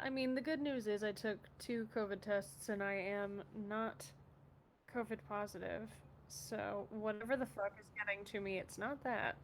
I mean, the good news is I took 2 COVID tests and I am not COVID positive. So whatever the fuck is getting to me, it's not that.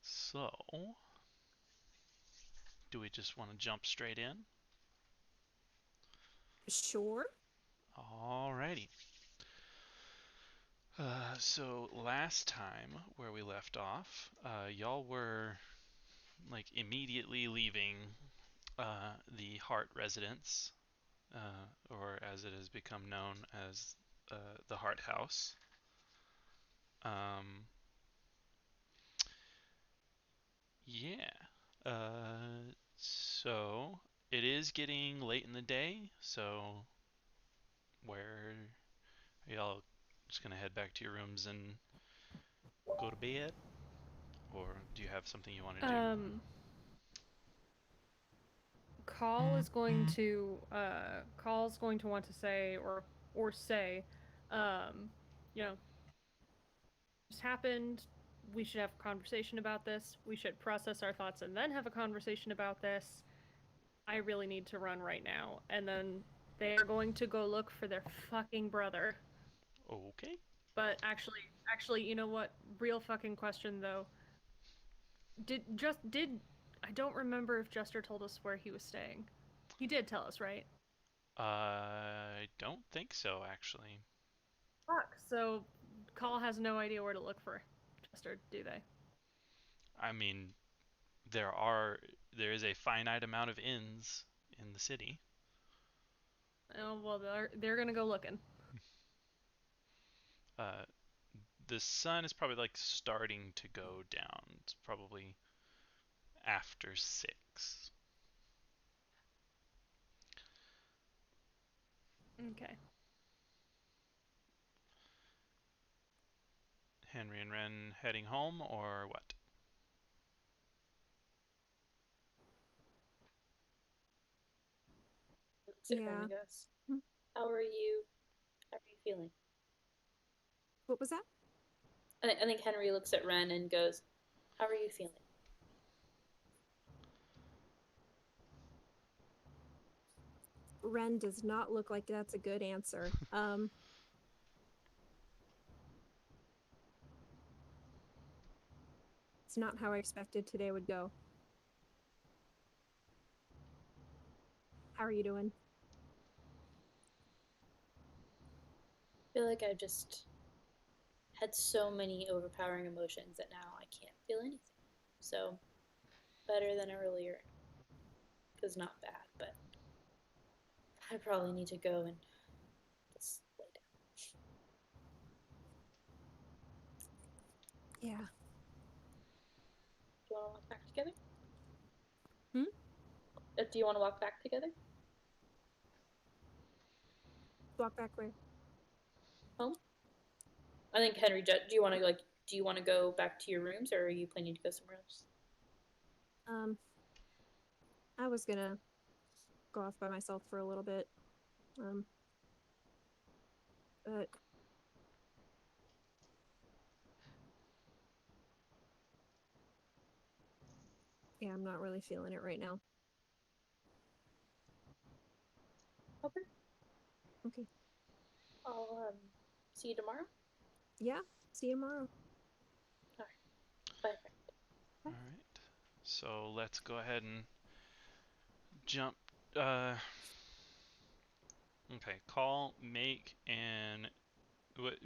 So, do we just want to jump straight in? Sure. Alrighty. So last time where we left off, y'all were like immediately leaving the Hart residence, or as it has become known as the Hart House. Um, yeah. So it is getting late in the day. So where are y'all just gonna head back to your rooms and go to bed, or do you have something you want to do? Um, Call's going to want to say or say, um, you know, this happened. We should have a conversation about this. We should process our thoughts and then have a conversation about this. I really need to run right now. And then they are going to go look for their fucking brother. Okay. But actually, you know what? Real fucking question though. Did I don't remember if Jester told us where he was staying. He did tell us, right? I don't think so, actually. Fuck. So Call has no idea where to look for Jester, do they? I mean, there is a finite amount of inns in the city. Oh well, they're gonna go looking. Uh, the sun is probably like starting to go down. It's probably after 6. Okay. Henry and Ren heading home, or what? Looks at Ren Yeah. and goes, "How are you? How are you feeling?" What was that? I think Henry looks at Ren and goes, "How are you feeling?" Ren does not look like that's a good answer. It's not how I expected today would go. How are you doing? I feel like I've just had so many overpowering emotions that now I can't feel anything. So better than earlier, because not bad, but I probably need to go and just lay down. Yeah. Do you want to walk back together? Hmm? Do you want to walk back together Walk back where? home? I think Henry. Do you want to like? Do you want to go back to your rooms, or are you planning to go somewhere else? Um, I was gonna go off by myself for a little bit. Um, but yeah, I'm not really feeling it right now. Okay. Okay. I'll see you tomorrow. Yeah. See you tomorrow. All right. Bye. Bye. All right. So let's go ahead and jump. Uh, okay. Call, make, and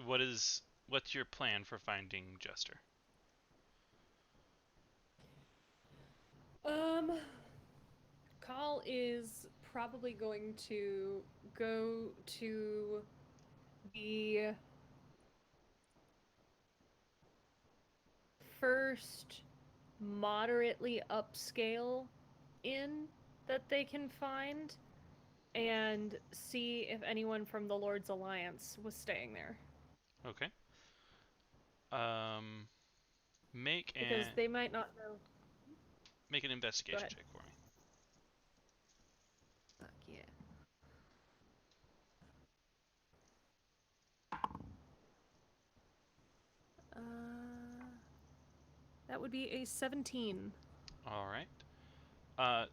what's your plan for finding Jester? Um, Call is probably going to go to the first moderately upscale inn that they can find and see if anyone from the Lord's Alliance was staying there. Okay. Because they might not know. Make an Go investigation ahead. check for me. Fuck yeah. That would be a 17. All right.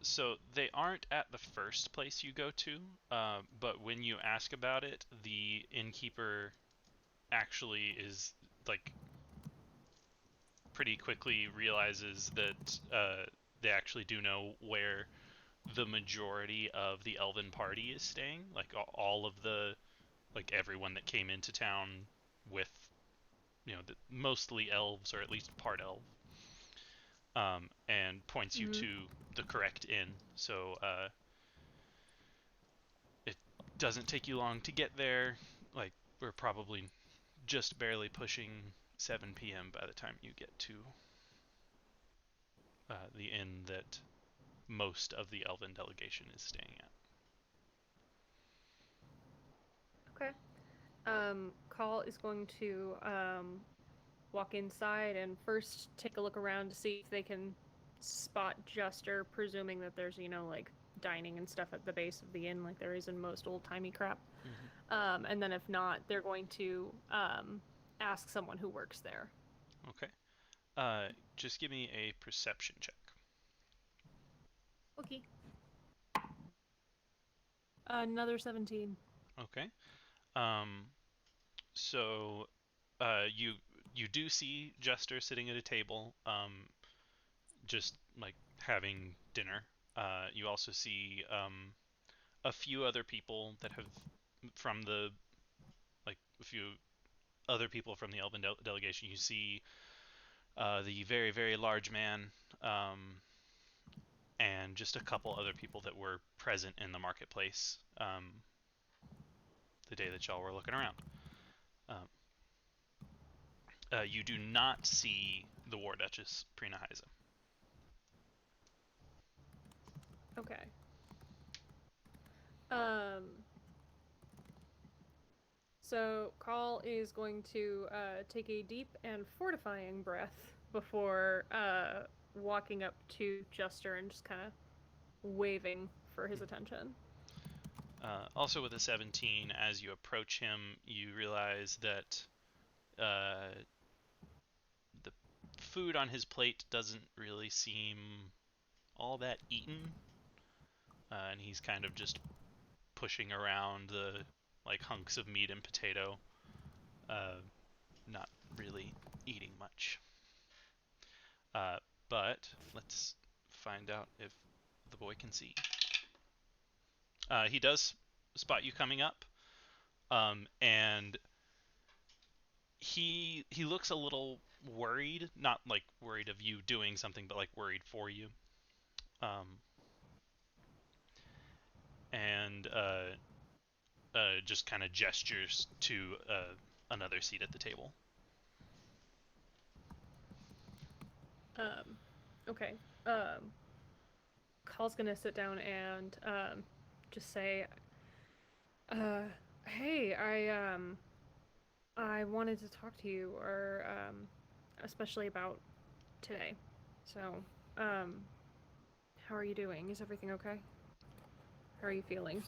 So they aren't at the first place you go to, but when you ask about it, the innkeeper actually is like pretty quickly realizes that they actually do know where the majority of the elven party is staying. Like all of the, like everyone that came into town with, mostly elves or at least part elf, and points you to the correct inn. So it doesn't take you long to get there. Like we're probably just barely pushing 7 p.m. by the time you get to the inn that most of the elven delegation is staying at. Okay. Call is going to walk inside and first take a look around to see if they can spot Juster, presuming that there's, like dining and stuff at the base of the inn like there is in most old-timey crap. Mm-hmm. And then if not, they're going to ask someone who works there. Okay. Just give me a perception check. Okay. Another 17. Okay. So you do see Jester sitting at a table, just like having dinner. You also see a few other people that have from the like a few other people from the Elven delegation. You see the very very large man, and just a couple other people that were present in the marketplace the day that y'all were looking around. You do not see the War Duchess Prinahiza. Okay. So Call is going to take a deep and fortifying breath before walking up to Juster and just kind of waving for his attention. Also with a 17, as you approach him, you realize that the food on his plate doesn't really seem all that eaten, and he's kind of just pushing around the like hunks of meat and potato, not really eating much. But let's find out if the boy can see. He does spot you coming up, and he looks a little worried, not like worried of you doing something, but like worried for you. And just kind of gestures to another seat at the table. Okay. Call's gonna sit down and just say, "Hey, I wanted to talk to you, or especially about today. So, how are you doing? Is everything okay? How are you feeling?"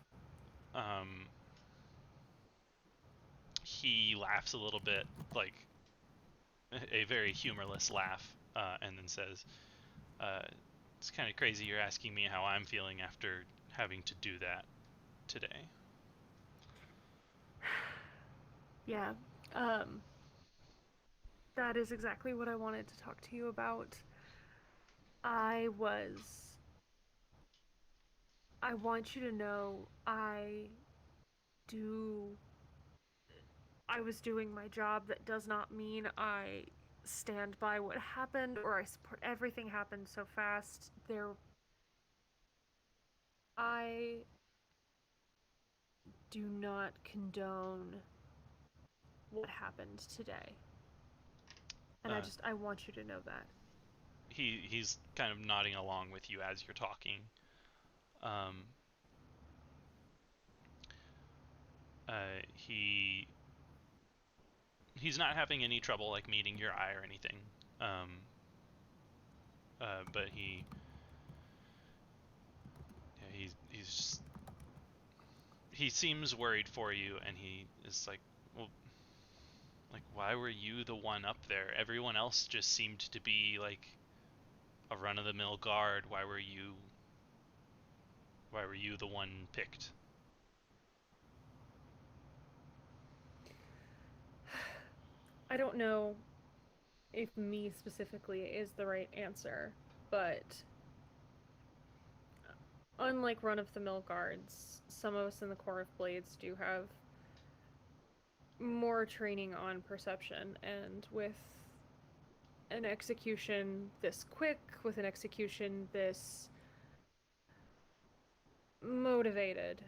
He laughs a little bit, like a very humorless laugh, and then says, "It's kind of crazy you're asking me how I'm feeling after having to do that today." Yeah. That is exactly what I wanted to talk to you about. I want you to know do I was doing my job. That does not mean I stand by what happened or I support everything happened so fast. I do not condone what happened today. And I want you to know that. He's kind of nodding along with you as you're talking. Um, he's not having any trouble like meeting your eye or anything. But he seems worried for you, and he is like, well, like, why were you the one up there? Everyone else just seemed to be like a run-of-the-mill guard. Why were you the one picked? I don't know if me specifically is the right answer, but unlike run-of-the-mill guards, some of us in the Corps of Blades do have more training on perception, and with an execution this quick, with an execution this motivated,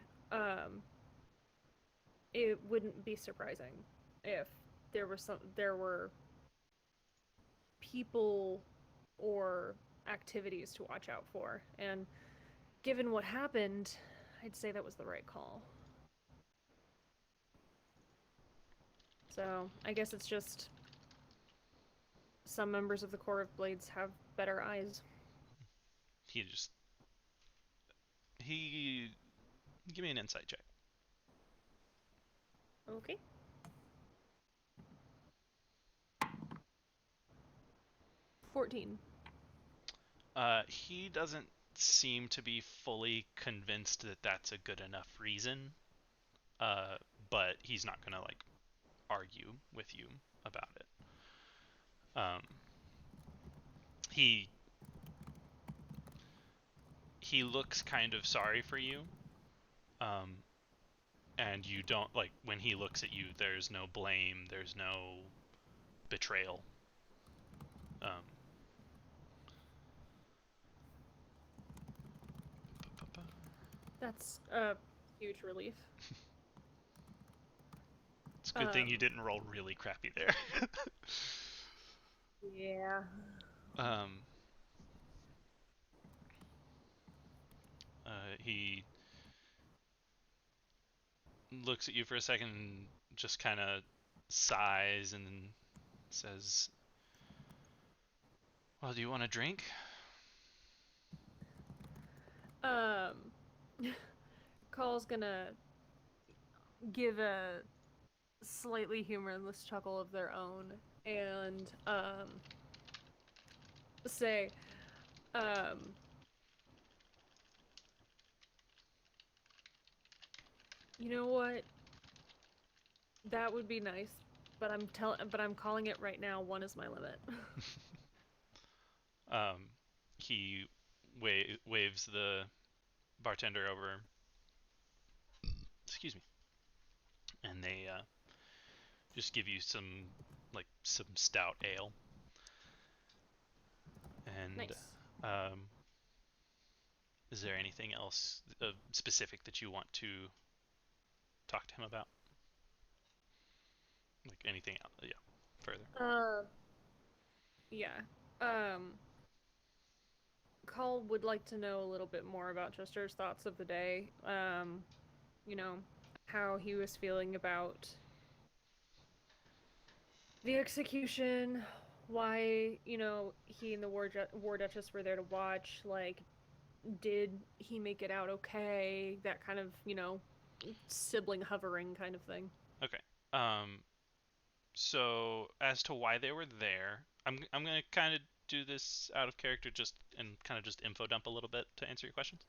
it wouldn't be surprising if there were people or activities to watch out for. And given what happened, I'd say that was the right call. So I guess it's just some members of the Corps of Blades have better eyes. Give me an insight check. Okay. 14. He doesn't seem to be fully convinced that that's a good enough reason. But he's not gonna like argue with you about it. He looks kind of sorry for you. And you don't like when he looks at you. There's no blame. There's no betrayal. That's a huge relief. It's a good thing you didn't roll really crappy there. Yeah. He looks at you for a second and just kind of sighs and then says, well, do you want a drink? Call's gonna give a slightly humorless chuckle of their own and say, you know what? That would be nice, but I'm calling it right now. 1 is my limit. He waves the bartender over. Excuse me. And they just give you some stout ale. And nice. Is there anything else specific that you want to talk to him about? Like anything else? Yeah, further. Yeah. Call would like to know a little bit more about Chester's thoughts of the day. You know, how he was feeling about the execution, why, he and the War Duchess were there to watch, like, did he make it out okay? That kind of, sibling hovering kind of thing. Okay. So as to why they were there, I'm gonna kind of do this out of character and kind of just info dump a little bit to answer your questions.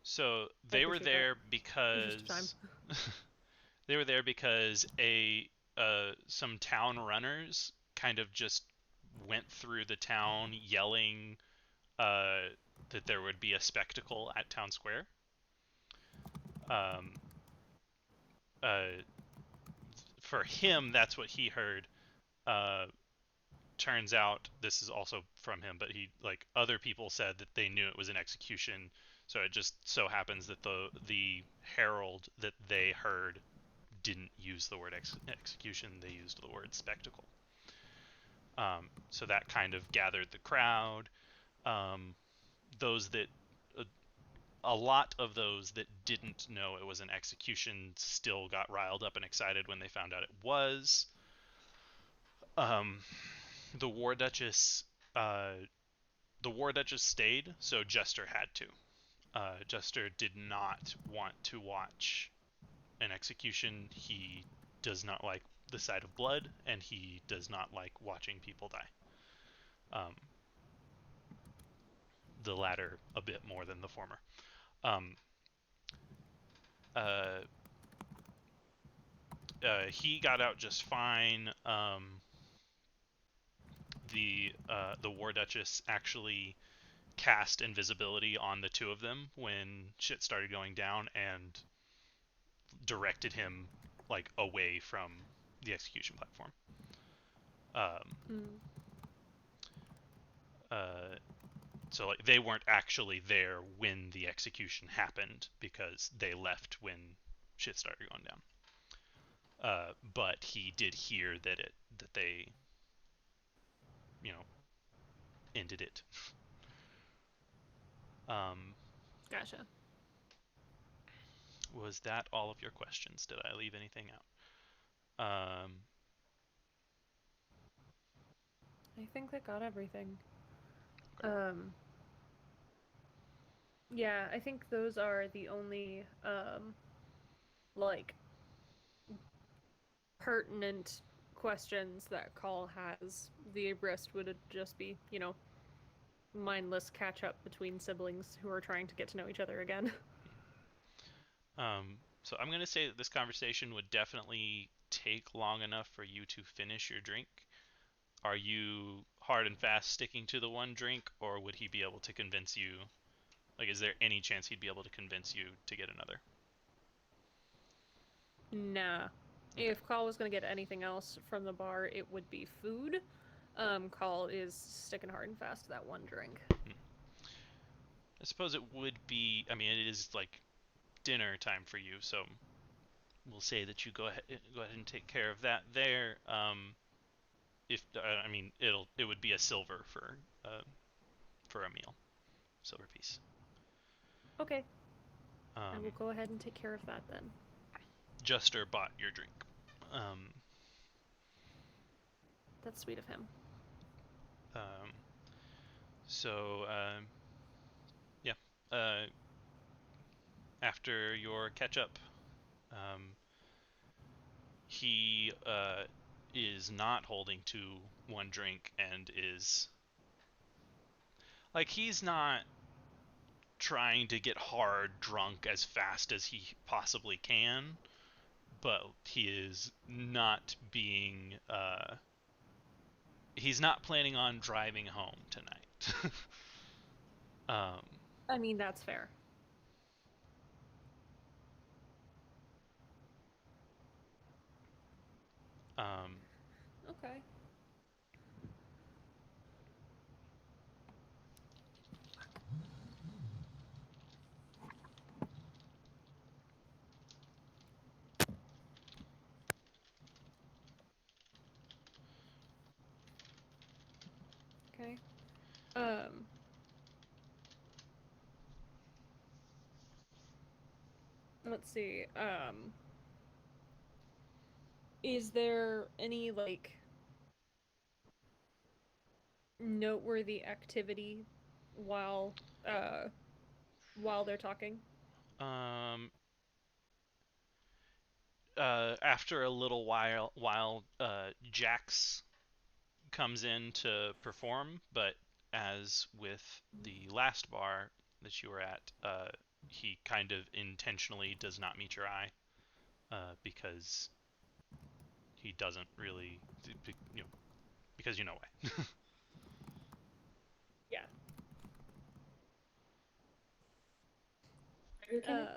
So they were there because they were there because some town runners kind of just went through the town yelling that there would be a spectacle at town square. For him, that's what he heard. Turns out this is also from him, but other people said that they knew it was an execution. So it just so happens that the herald that they heard didn't use the word execution; they used the word spectacle. So that kind of gathered the crowd. Those that a lot of those that didn't know it was an execution still got riled up and excited when they found out it was. The War Duchess, stayed, so Jester had to. Jester did not want to watch an execution. He does not like the sight of blood, and he does not like watching people die. The latter a bit more than the former. He got out just fine. The War Duchess actually cast invisibility on the two of them when shit started going down and directed him like away from the execution platform. So like they weren't actually there when the execution happened because they left when shit started going down. But he did hear that they, ended it. Gotcha. Was that all of your questions? Did I leave anything out? I think that got everything. Okay. Yeah, I think those are the only like pertinent questions that Call has. The rest would just be, mindless catch up between siblings who are trying to get to know each other again. So I'm going to say that this conversation would definitely take long enough for you to finish your drink. Are you hard and fast sticking to the one drink, or would he be able to convince you? Like, is there any chance he'd be able to convince you to get another? Nah. Okay. If Call was going to get anything else from the bar, it would be food. Call is sticking hard and fast to that one drink. I suppose it would be. I mean, it is like dinner time for you, so we'll say that you go ahead and take care of that there. If I mean, it would be a silver for a meal, silver piece. Okay. I will go ahead and take care of that then. Juster bought your drink. That's sweet of him. So yeah. After your catch up, he is not holding to one drink and is like he's not trying to get hard drunk as fast as he possibly can, but he is not being he's not planning on driving home tonight. I mean, that's fair. Okay. Okay. Let's see. Is there any like noteworthy activity while they're talking? After a little while, Jax comes in to perform, but as with the last bar that you were at, he kind of intentionally does not meet your eye because he doesn't really, because you know why. Yeah. Who came in?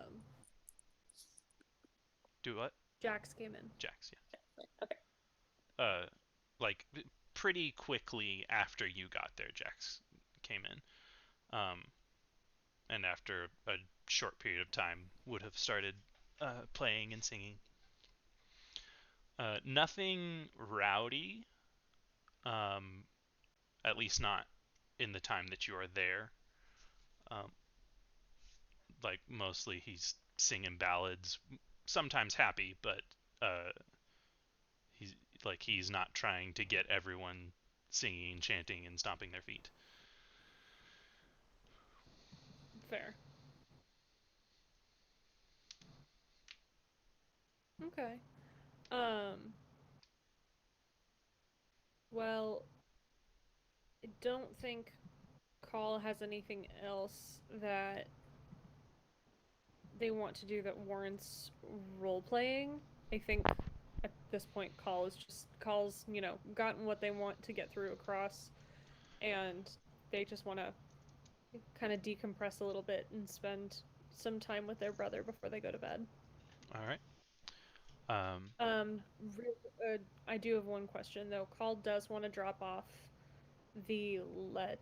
Do what? Jax came in. Jax, yeah. Okay. Like pretty quickly after you got there, Jax came in. And after a short period of time would have started playing and singing. Nothing rowdy, at least not in the time that you are there. like mostly he's singing ballads, sometimes happy, but he's he's not trying to get everyone singing, chanting, and stomping their feet. Fair. Okay. Well, I don't think Call has anything else that they want to do that warrants role playing. I think at this point Call's, gotten what they want to get through across, and they just want to kind of decompress a little bit and spend some time with their brother before they go to bed. All right. I do have one question though. Call does want to drop off the let.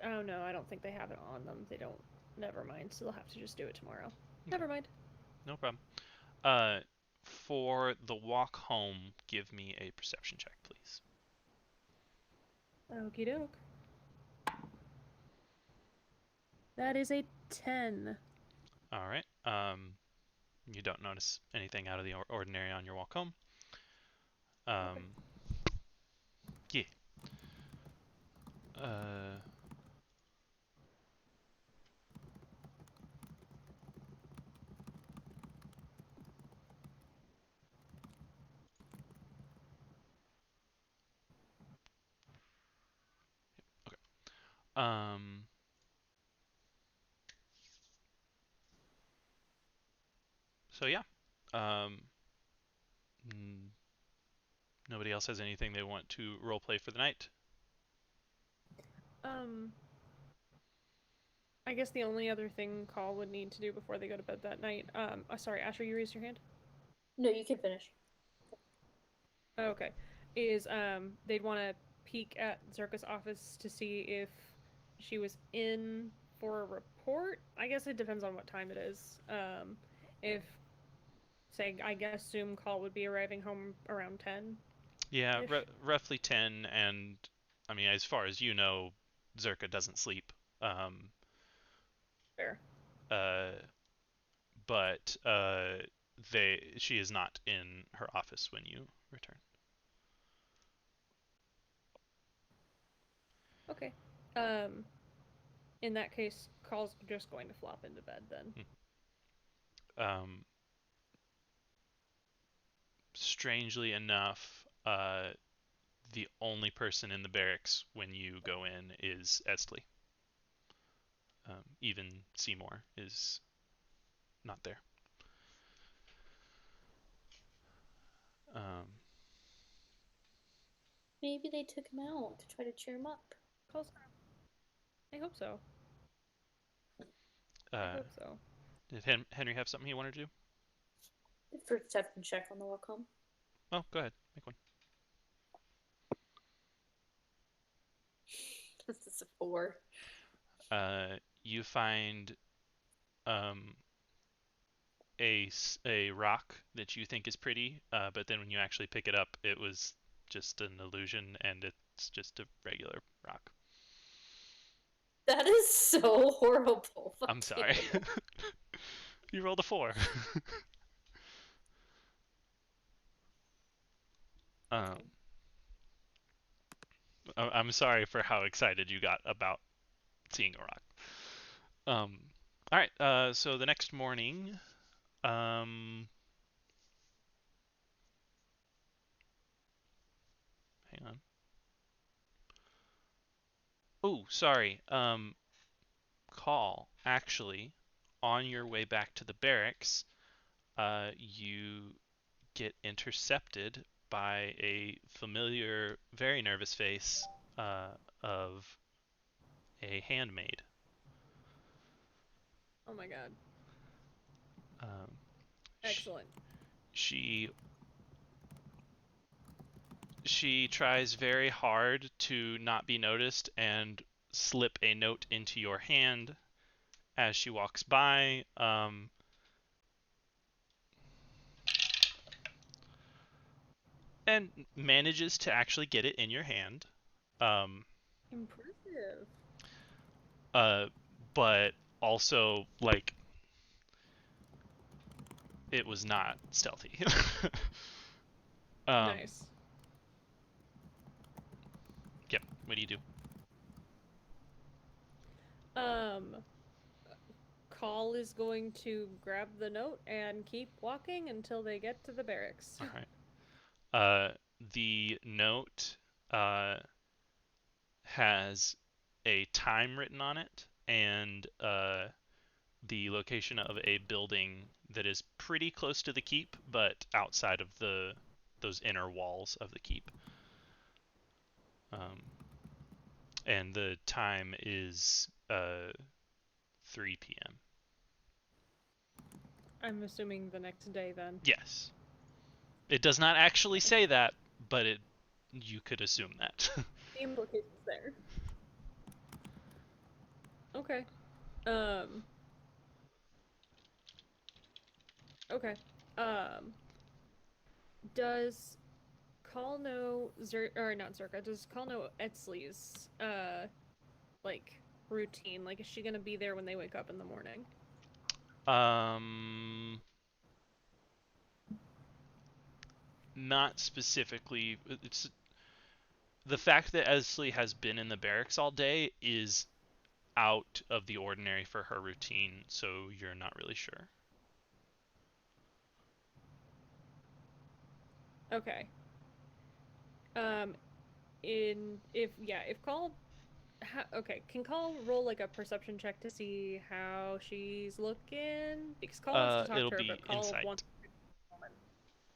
Oh no, I don't think they have it on them. They don't. Never mind. So they'll have to just do it tomorrow. Okay. Never mind. No problem. For the walk home, give me a perception check, please. Okie doke. That is a 10. All right. You don't notice anything out of the ordinary on your walk home. Okay. Yeah. Okay. So yeah. Nobody else has anything they want to roleplay for the night? I guess the only other thing Call would need to do before they go to bed that night. Sorry, Asher, you raised your hand? No, you can finish. Okay. Is they'd want to peek at Zerka's office to see if she was in for a report. I guess it depends on what time it is. If say I guess Zoom Call would be arriving home around 10. Yeah, roughly 10, and I mean, as far as you know, Zerka doesn't sleep. Fair. But she is not in her office when you return. Okay. In that case, Call's just going to flop into bed then. Strangely enough, the only person in the barracks when you go in is Estley. Even Seymour is not there. Maybe they took him out to try to cheer him up. I hope so. I hope so. Did Henry have something he wanted to do? The first perception check on the walk home. Oh, go ahead. Make one. This is a 4. You find a rock that you think is pretty, but then when you actually pick it up, it was just an illusion, and it's just a regular rock. That is so horrible. I'm sorry. You rolled a 4. I'm sorry for how excited you got about seeing a rock. All right. So the next morning, hang on. Oh, sorry. Call. Actually, on your way back to the barracks, you get intercepted by a familiar, very nervous face of a handmaid. Oh my god. Um, Excellent. She tries very hard to not be noticed and slip a note into your hand as she walks by. And manages to actually get it in your hand. Impressive. But also, like, it was not stealthy. Nice. Yep. What do you do? Call is going to grab the note and keep walking until they get to the barracks. All right. The note has a time written on it and the location of a building that is pretty close to the keep, but outside of those inner walls of the keep. And the time is 3 p.m. I'm assuming the next day then. Yes. It does not actually say that, but you could assume that. The implications there. Okay. Okay. Does Call know or not Zerka? Does Call know Etzley's like routine? Like, is she gonna be there when they wake up in the morning? Not specifically. It's the fact that Esley has been in the barracks all day is out of the ordinary for her routine, so you're not really sure. Okay. If Call, okay, can Call roll like a perception check to see how she's looking? Because Call wants to talk It'll to her, be but Call insight. wants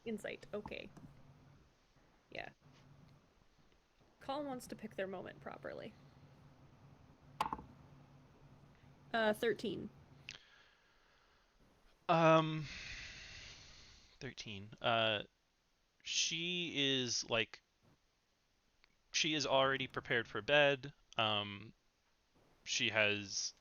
insight. Okay. Yeah. Call wants to pick their moment properly. 13. 13. She is like she is already prepared for bed. She has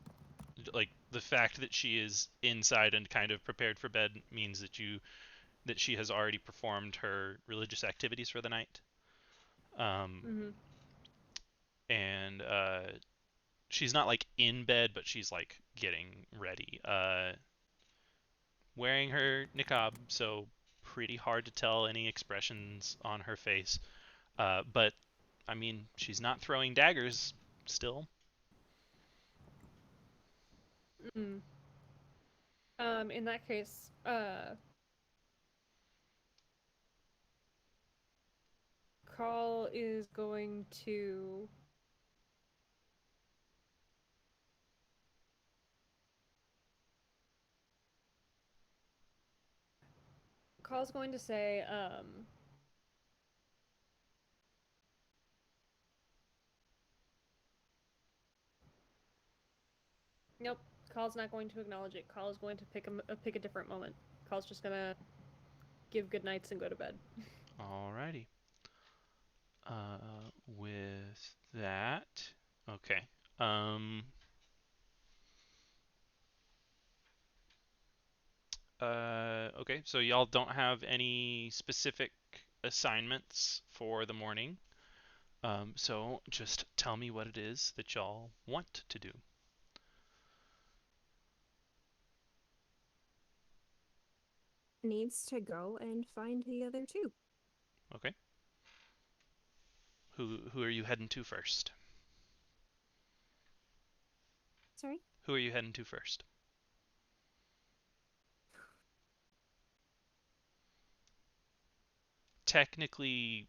like the fact that she is inside and kind of prepared for bed means that she has already performed her religious activities for the night. And she's not like in bed, but she's like getting ready. Wearing her niqab, so pretty hard to tell any expressions on her face. But I mean, she's not throwing daggers still. In that case, Call is going to say, nope. Call's not going to acknowledge it. Call is going to pick a different moment. Call's just gonna give good nights and go to bed. Alrighty. With that, okay. Okay, so y'all don't have any specific assignments for the morning. So just tell me what it is that y'all want to do. Needs to go and find the other two. Okay. Who are you heading to first? Sorry? Who are you heading to first? Technically,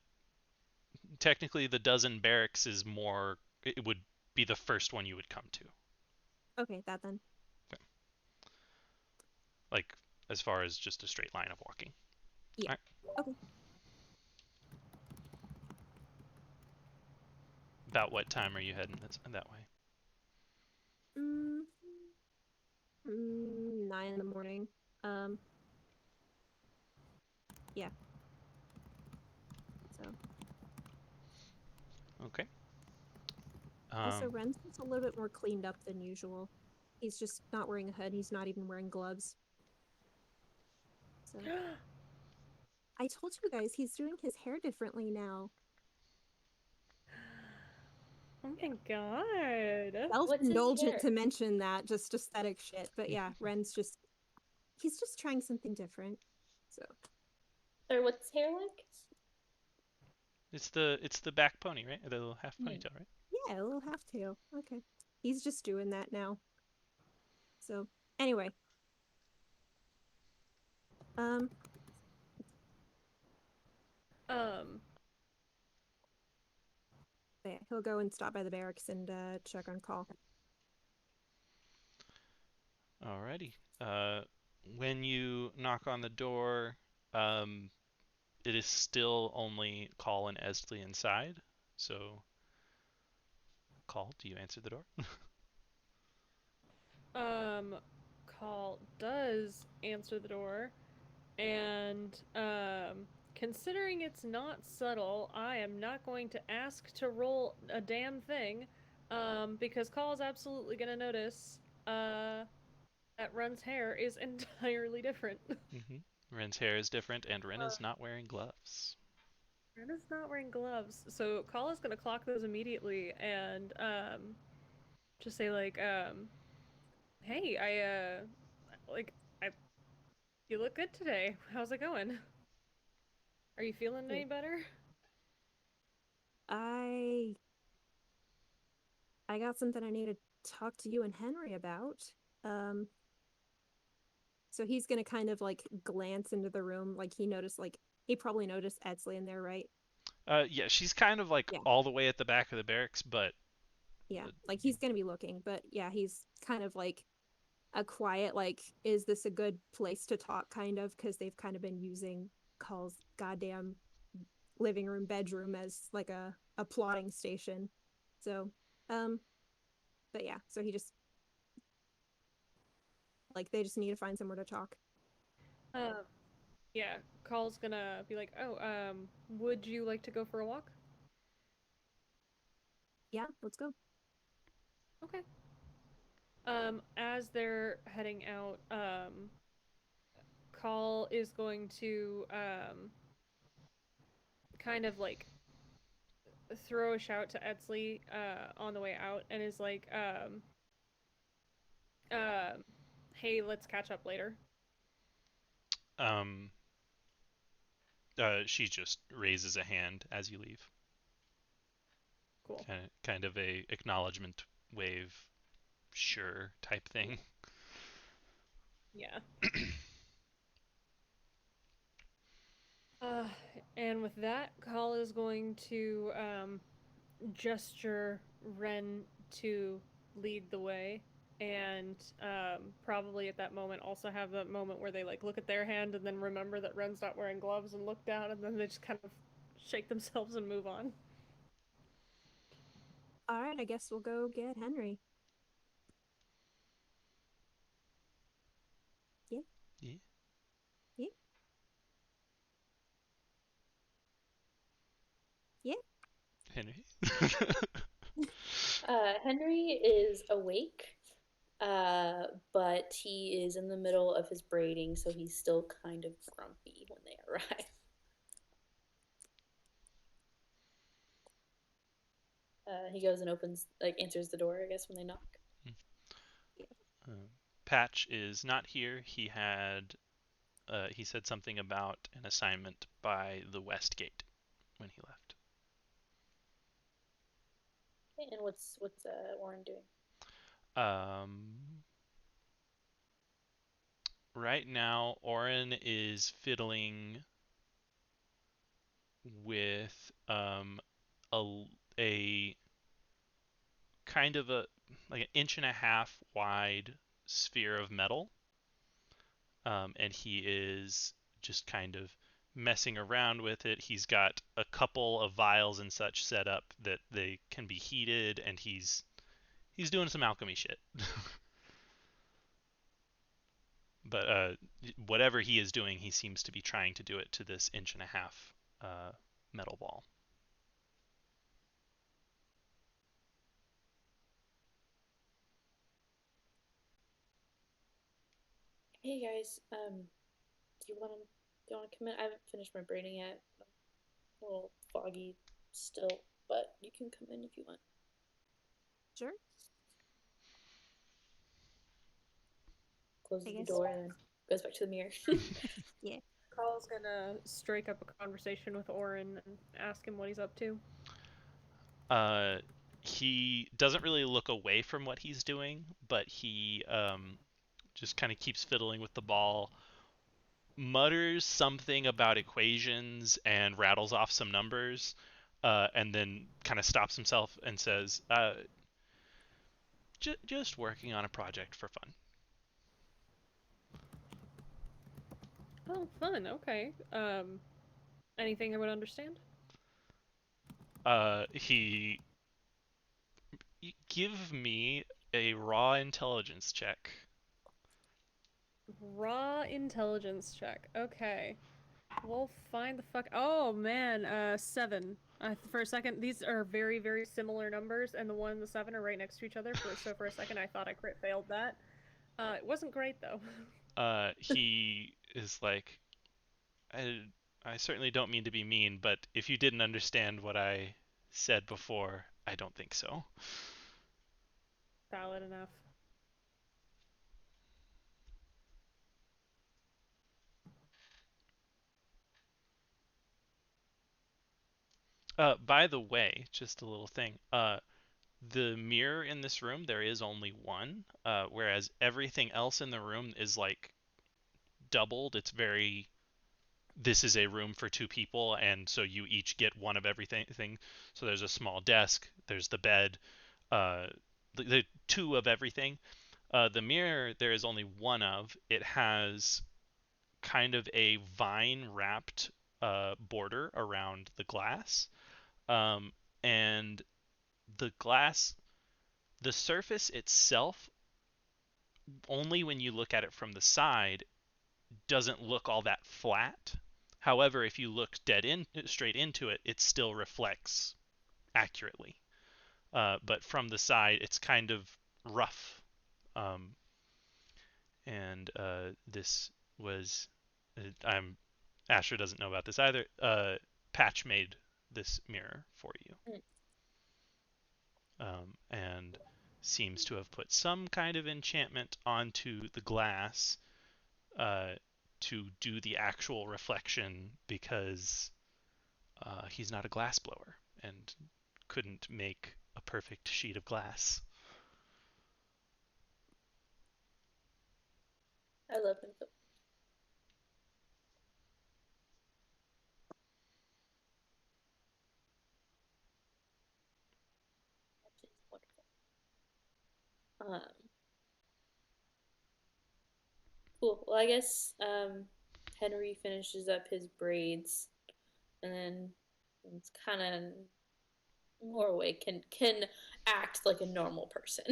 the dozen barracks is more. It would be the first one you would come to. Okay, that then. Okay. Like, as far as just a straight line of walking. Yeah. Right. Okay. About what time are you heading that way? 9 in the morning. Yeah. So. Okay. Also, Ren's a little bit more cleaned up than usual. He's just not wearing a hood. He's not even wearing gloves. So. I told you guys he's doing his hair differently now. Oh my god. Self-indulgent to mention that, just aesthetic shit. But yeah, Ren's just he's just trying something different. So. Or what's hair like? It's the back pony, right? The little half ponytail, right? Yeah, a little half tail. Okay. He's just doing that now. So anyway. Um, Yeah, he'll go and stop by the barracks and check on Call. Alrighty. When you knock on the door, it is still only Call and Esley inside. So, Call, do you answer the door? Call does answer the door, and considering it's not subtle, I am not going to ask to roll a damn thing, because Call is absolutely gonna notice that Run's hair is entirely different. Ren's hair is different, and Ren is not wearing gloves. Ren is not wearing gloves, so Call is gonna clock those immediately and just say like, hey, I you look good today. How's it going? Are you feeling any better? I got something I need to talk to you and Henry about. So he's gonna kind of like glance into the room, like he probably noticed Edsley in there, right? Yeah, she's kind of like all the way at the back of the barracks, but yeah, like he's gonna be looking, but yeah, he's kind of like a quiet, like, is this a good place to talk kind of, because they've kind of been using Call's goddamn living room, bedroom as like a plotting station. So, but yeah, so he just like they just need to find somewhere to talk. Yeah, Call's gonna be like, oh, would you like to go for a walk? Yeah, let's go. Okay. As they're heading out, Call is going to, kind of like throw a shout to Edsley, on the way out and is like, hey, let's catch up later. She just raises a hand as you leave. Cool. Kind of a acknowledgement wave, sure type thing. Yeah. And with that, Call is going to gesture Ren to lead the way, and probably at that moment also have that moment where they like look at their hand and then remember that Ren's not wearing gloves and look down, and then they just kind of shake themselves and move on. All right, I guess we'll go get Henry. Yeah. Yeah. Yeah. Yeah. Henry. Henry is awake, but he is in the middle of his braiding, so he's still kind of grumpy when they arrive. He goes and answers the door, I guess, when they knock. Patch is not here. He said something about an assignment by the West Gate when he left. Okay, and what's Warren doing? Right now, Oren is fiddling with a kind of like an inch and a half wide sphere of metal, and he is just kind of messing around with it. He's got a couple of vials and such set up that they can be heated, and he's doing some alchemy shit. But whatever he is doing, he seems to be trying to do it to this inch and a half metal ball. Hey guys, do you want to come in? I haven't finished my braiding yet. I'm a little foggy still, but you can come in if you want. Sure. Closes the door and then goes back to the mirror. Yeah. Carl's gonna strike up a conversation with Orin and ask him what he's up to. He doesn't really look away from what he's doing, but he just kind of keeps fiddling with the ball, mutters something about equations and rattles off some numbers, and then kind of stops himself and says, just working on a project for fun. Oh, fun. Okay. Anything I would understand? He give me a raw intelligence check. Raw intelligence check. Okay. We'll find the fuck. Oh man, 7. For a second, these are very, very similar numbers, and the 1 and the 7 are right next to each other. So for a second, I thought I crit failed that. It wasn't great though. He is like, I certainly don't mean to be mean, but if you didn't understand what I said before, I don't think so. Valid enough. By the way, just a little thing. The mirror in this room, there is only one, whereas everything else in the room is like doubled. It's very, this is a room for 2 people, and so you each get one of everything. So there's a small desk, there's the bed, the 2 of everything. The mirror, there is only one of. It has kind of a vine wrapped border around the glass. And the glass, the surface itself, only when you look at it from the side, doesn't look all that flat. However, if you look straight into it, it still reflects accurately. But from the side, it's kind of rough. And this was, I'm Asher doesn't know about this either. Patch made this mirror for you, and seems to have put some kind of enchantment onto the glass to do the actual reflection, because he's not a glass blower and couldn't make a perfect sheet of glass. I love him so. Which is wonderful. Cool. Well, I guess Henry finishes up his braids, and then it's kind of Norway can act like a normal person.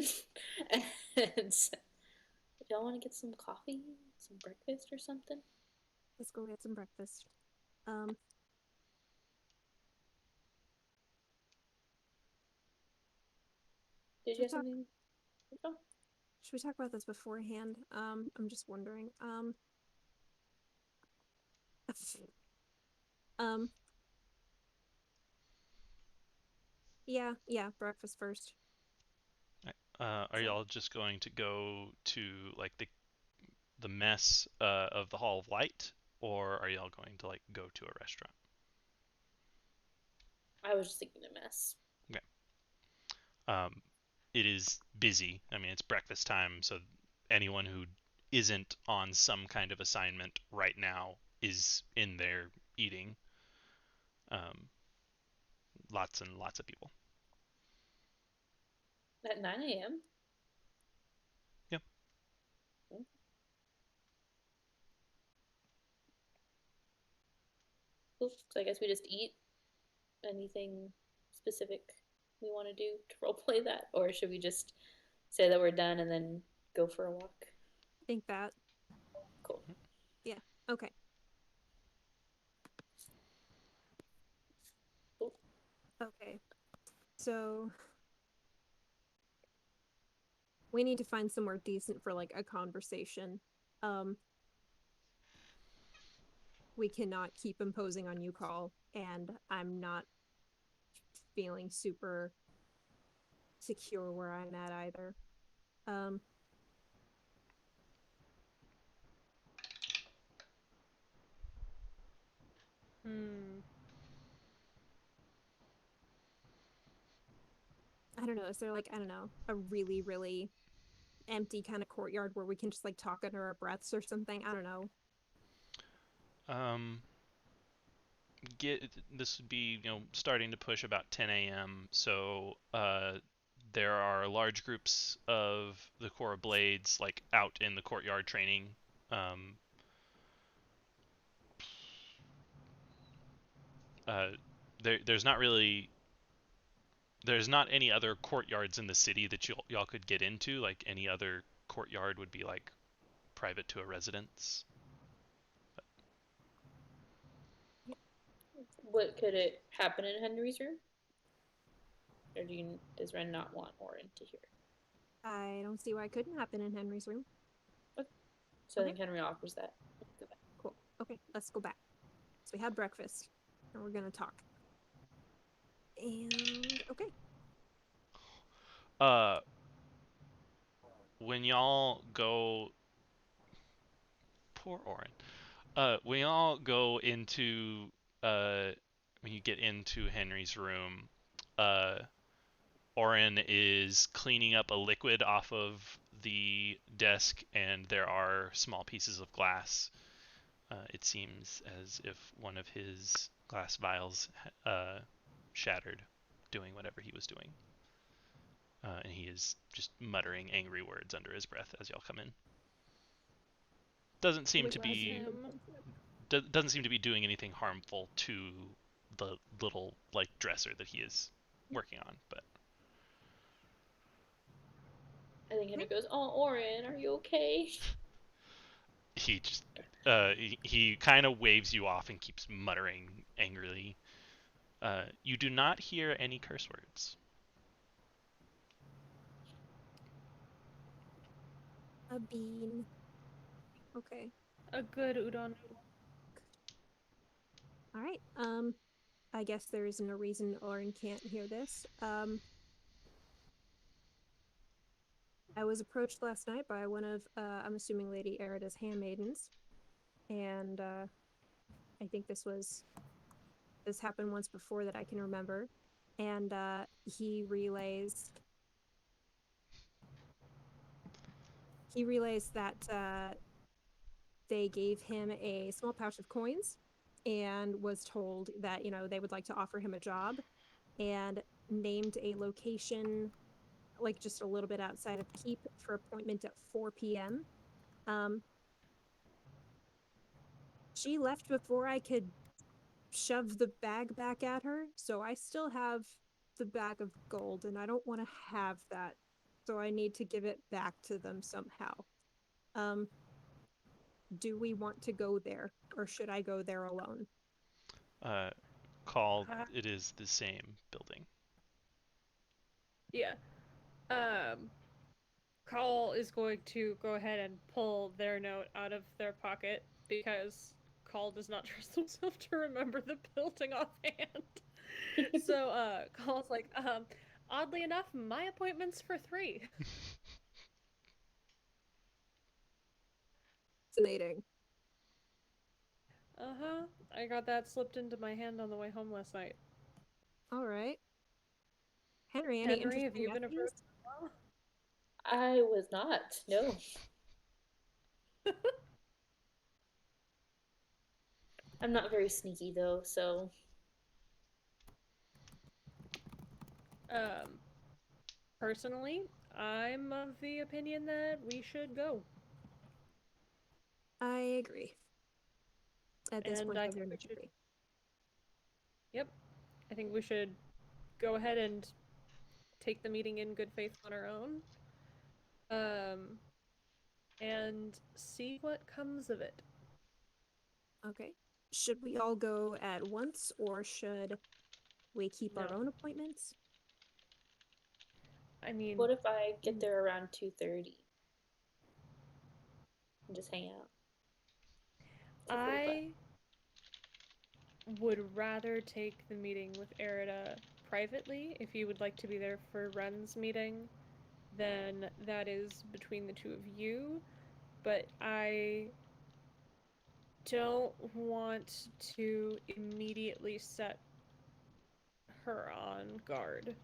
And so, y'all want to get some coffee, some breakfast, or something? Let's go get some breakfast. Did you have something? Oh. Should we talk about this beforehand? I'm just wondering. Yeah, breakfast first. Are y'all just going to go to like the mess of the Hall of Light, or are y'all going to like go to a restaurant? I was just thinking a mess. Okay. It is busy. I mean, it's breakfast time, so anyone who isn't on some kind of assignment right now is in there eating. Lots and lots of people. At 9 a.m.? Yep. Okay. Cool. So I guess we just eat. Anything specific we want to do to roleplay that? Or should we just say that we're done and then go for a walk? I think that. Cool. Yeah, okay. Cool. Okay. So we need to find somewhere decent for like a conversation. We cannot keep imposing on you, Carl, and I'm not feeling super secure where I'm at either. I don't know. Is there like, I don't know, a really, really empty kind of courtyard where we can just like talk under our breaths or something? I don't know. Um, this would be starting to push about 10 a.m. So there are large groups of the Corps of Blades like out in the courtyard training. Um, there's not really there's not any other courtyards in the city that y'all could get into. Like any other courtyard would be like private to a residence. What could it happen in Henry's room? Or does Ren not want Orin to hear? I don't see why it couldn't happen in Henry's room. Okay. So I think Henry offers that. Go back. Cool. Okay, let's go back. So we had breakfast, and we're gonna talk. And okay. When y'all go, poor Orin. When y'all go into when you get into Henry's room, Orin is cleaning up a liquid off of the desk, and there are small pieces of glass. It seems as if one of his glass vials shattered, doing whatever he was doing. And he is just muttering angry words under his breath as y'all come in. Doesn't seem to be doing anything harmful to the little like dresser that he is working on, but I think Henry goes, "Oh, Orin, are you okay?" he just he kind of waves you off and keeps muttering angrily. You do not hear any curse words. A bean. Okay. A good udon noodle. All right. I guess there is no reason Orin can't hear this. I was approached last night by one of, I'm assuming Lady Erida's handmaidens, and I think this happened once before that I can remember, and he relays that they gave him a small pouch of coins, and was told that they would like to offer him a job, and named a location like just a little bit outside of Keep for appointment at 4 p.m. She left before I could shove the bag back at her, so I still have the bag of gold, and I don't want to have that, so I need to give it back to them somehow. Do we want to go there, or should I go there alone? Call, it is the same building. Yeah. Call is going to go ahead and pull their note out of their pocket because Call does not trust himself to remember the building offhand. So Call's like, oddly enough, my appointment's for 3. Fascinating. Uh-huh. I got that slipped into my hand on the way home last night. All right. Henry, any Henry, have interesting you been nephews? approached as well? I was not. No. I'm not very sneaky though, so. Personally, I'm of the opinion that we should go. I agree. At this point, I I very think we much should. agree. Yep. I think we should go ahead and take the meeting in good faith on our own. And see what comes of it. Okay. Should we all go at once, or should we keep our own appointments? I mean, what if I get there around 2:30 and just hang out? I would rather take the meeting with Erida privately if you would like to be there for Ren's meeting. Then that is between the two of you. But I don't want to immediately set her on guard.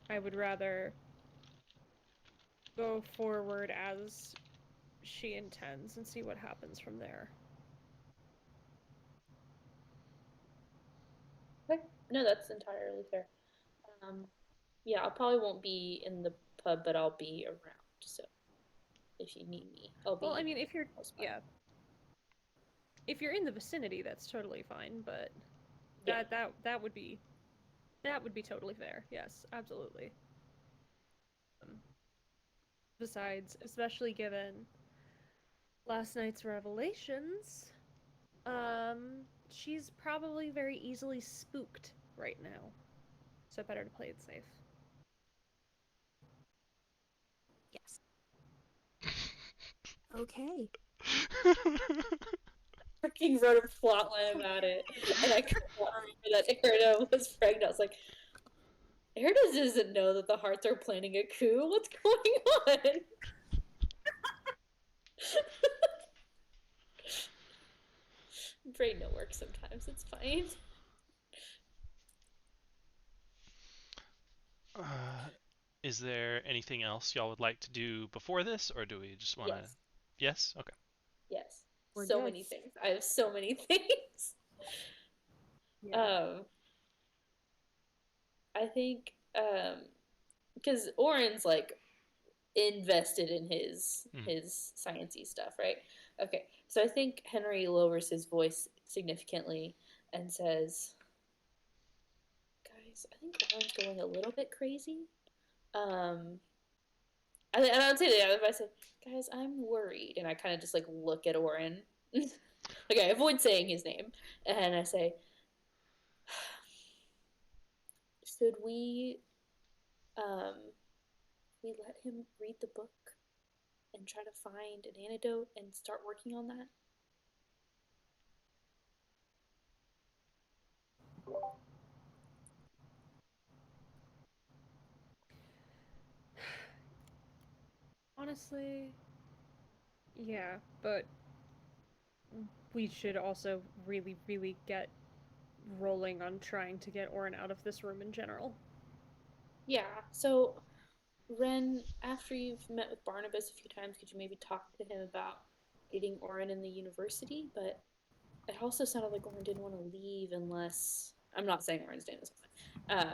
I would rather go forward as she intends and see what happens from there. Okay. No, that's entirely fair. Yeah, I probably won't be in the pub, but I'll be around. So if you need me, I'll be. Well, I mean, if you're close by. yeah, if you're in the vicinity, that's totally fine. But Yeah. that would be totally fair. Yes, absolutely. Besides, especially given last night's revelations, she's probably very easily spooked right now. So better to play it safe. Yes. Okay. Freaking wrote a plotline about it, and I couldn't remember that Erida was pregnant. I was like, Erida doesn't know that the Hearts are planning a coup. What's going on? Brain no work sometimes. It's fine. Is there anything else y'all would like to do before this, or do we just want to? Yes. Yes. Okay. Yes. We're so good. many things. I have so many things. Yeah. I think because Oren's like invested in his sciencey stuff, right? Okay, so I think Henry lowers his voice significantly and says, "Guys, I think Oren's going a little bit crazy." And I would say that if I said, "Guys, I'm worried," and I kind of just like look at Oren, like I avoid saying his name, and I say, "Should we let him read the book and try to find an antidote and start working on that?" Honestly, yeah, but we should also really, really get rolling on trying to get Orin out of this room in general. Yeah, so Ren, after you've met with Barnabas a few times, could you maybe talk to him about getting Oren in the university? But it also sounded like Oren didn't want to leave unless. I'm not saying Oren's name is fine.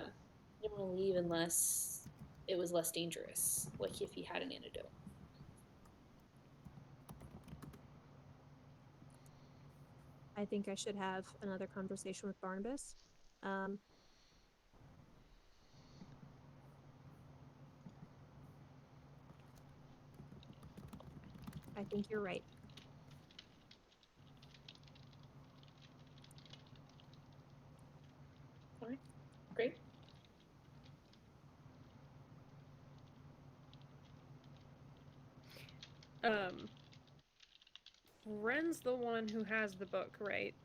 Didn't want to leave unless it was less dangerous, like if he had an antidote. I think I should have another conversation with Barnabas. I think you're right. All right, great. Ren's the one who has the book, right?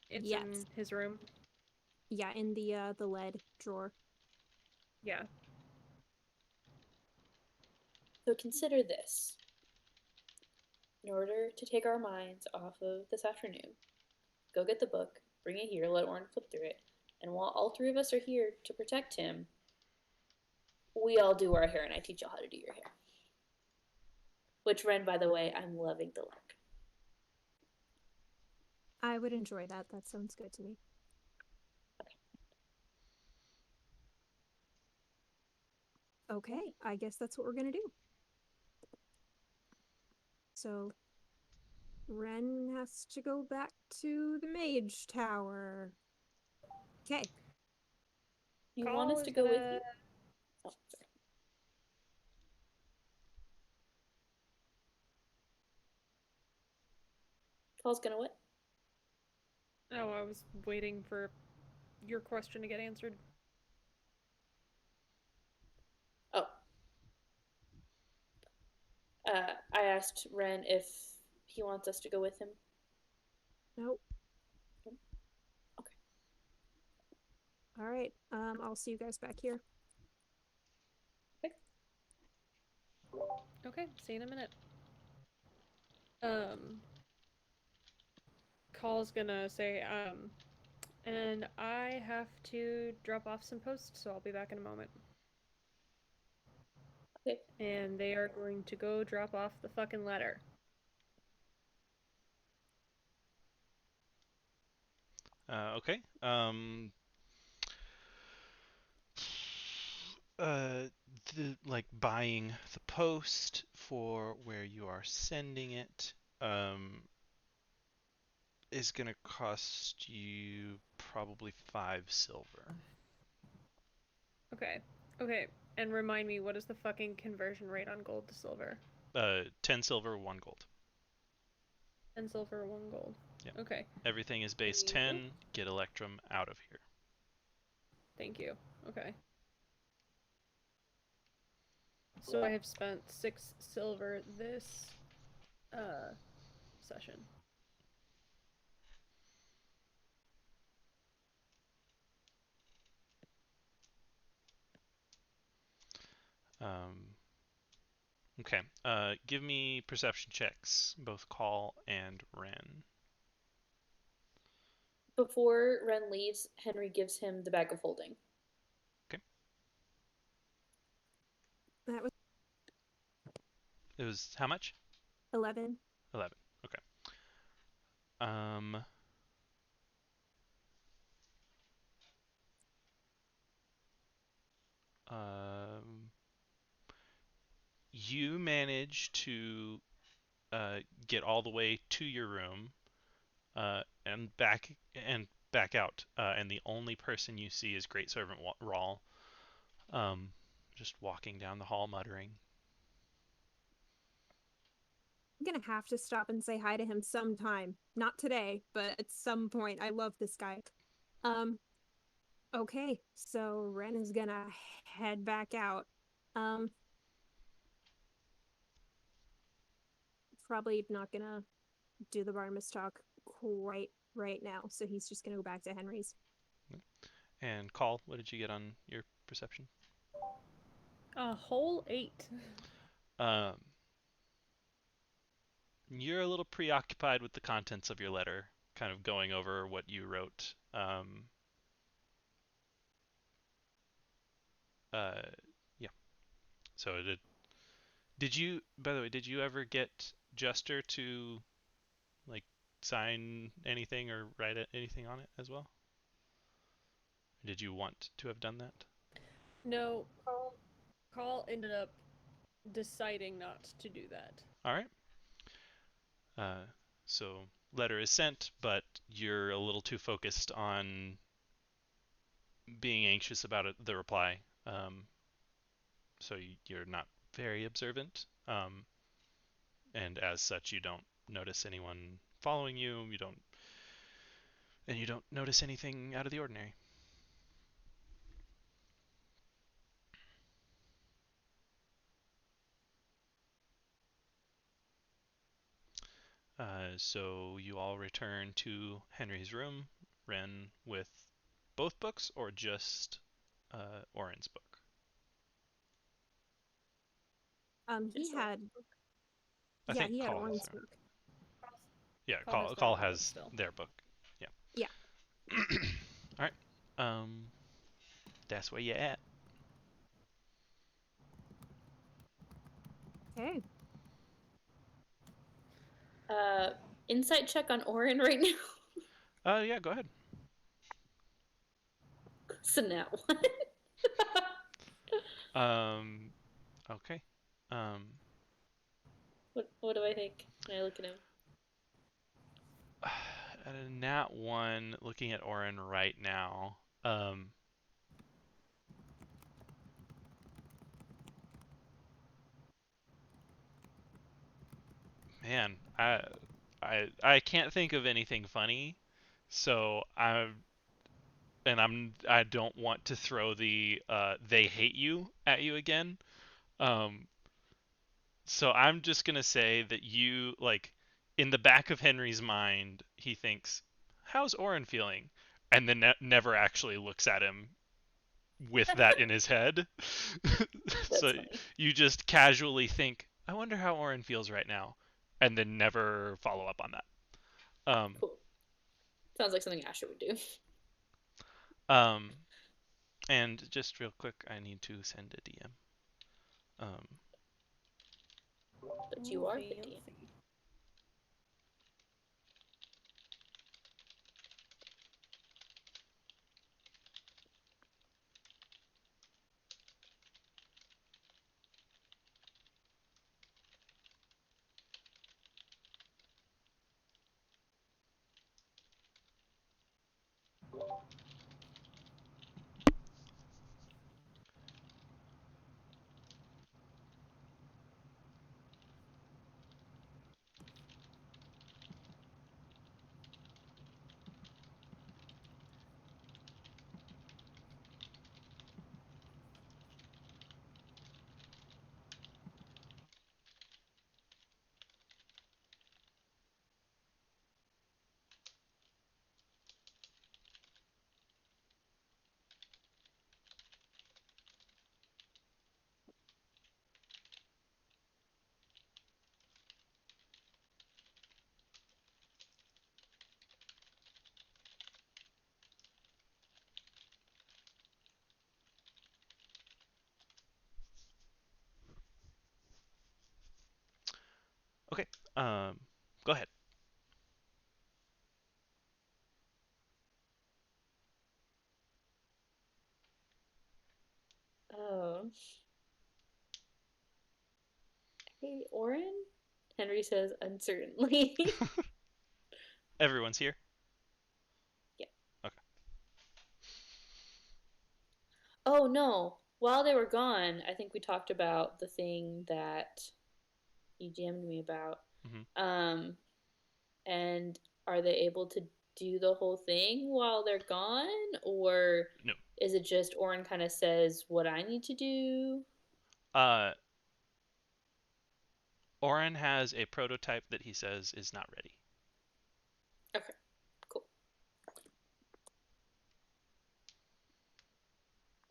It's Yes. in his room. Yeah, in the lead drawer. Yeah. So consider this. In order to take our minds off of this afternoon, go get the book, bring it here, let Oren flip through it, and while all three of us are here to protect him, we all do our hair and I teach y'all how to do your hair. Which, Ren, by the way, I'm loving the look. I would enjoy that. That sounds good to me. Okay, I guess that's what we're gonna do. So, Ren has to go back to the mage tower. Okay. You want us to go with you? Oh, sorry. Paul's gonna what? Oh, I was waiting for your question to get answered. Oh. I asked Ren if he wants us to go with him. Nope. Okay. All right. I'll see you guys back here. Okay, see you in a minute. Call's gonna say, and I have to drop off some posts, so I'll be back in a moment. Okay. And they are going to go drop off the fucking letter. Okay. Like buying the post for where you are sending it, is gonna cost you probably 5 silver. Okay. Okay. And remind me, what is the fucking conversion rate on gold to silver? 10 silver, 1 gold. 10 silver, 1 gold. Yeah. Okay. Everything is base 10. Get Electrum out of here. Thank you. Okay. So I have spent 6 silver this session. Okay. Give me perception checks, both Call and Ren. Before Ren leaves, Henry gives him the bag of holding. Okay. That was It was how much? 11. 11. Okay. Um. You manage to get all the way to your room, and back out, and the only person you see is Great Servant Rawl, just walking down the hall, muttering. I'm gonna have to stop and say hi to him sometime. Not today, but at some point. I love this guy. Okay, so Ren is gonna head back out. Probably not gonna do the Barnabas talk quite right now, so he's just gonna go back to Henry's. And Call, what did you get on your perception? A whole 8. You're a little preoccupied with the contents of your letter, kind of going over what you wrote. Yeah. So did you, by the way, did you ever get Jester to like sign anything or write anything on it as well? Did you want to have done that? No, Call ended up deciding not to do that. All right. So letter is sent, but you're a little too focused on being anxious about the reply. So you're not very observant, and as such, you don't notice anyone following you. You don't notice anything out of the ordinary. So you all return to Henry's room. Ren with both books or just Oren's book? He had I yeah, think he had Call has Orange their. book. Yeah, Call has Call their book has still. their book. Yeah. Yeah. All right. That's where you're at. Okay. Insight check on Oren right now. Yeah, go ahead. So now Okay. what do I think when I look at him? At a nat 1, looking at Oren right now. Man, I can't think of anything funny, so I don't want to throw the they hate you at you again. So I'm just gonna say that you, like, in the back of Henry's mind, he thinks, "How's Oren feeling?" And then never actually looks at him with that in his head. So Funny. you just casually think, "I wonder how Oren feels right now," and then never follow up on that. Cool. Sounds like something Asher would do. And just real quick, I need to send a DM. But you are the DM. Okay. Go ahead. Oh. Hey, Oren? Henry says uncertainly. Everyone's here? Yeah. Okay. Oh, no. While they were gone, I think we talked about the thing that you jammed me about. Mm-hmm. And are they able to do the whole thing while they're gone? Or No. is it just Oren kind of says what I need to do? Oren has a prototype that he says is not ready. Okay, cool.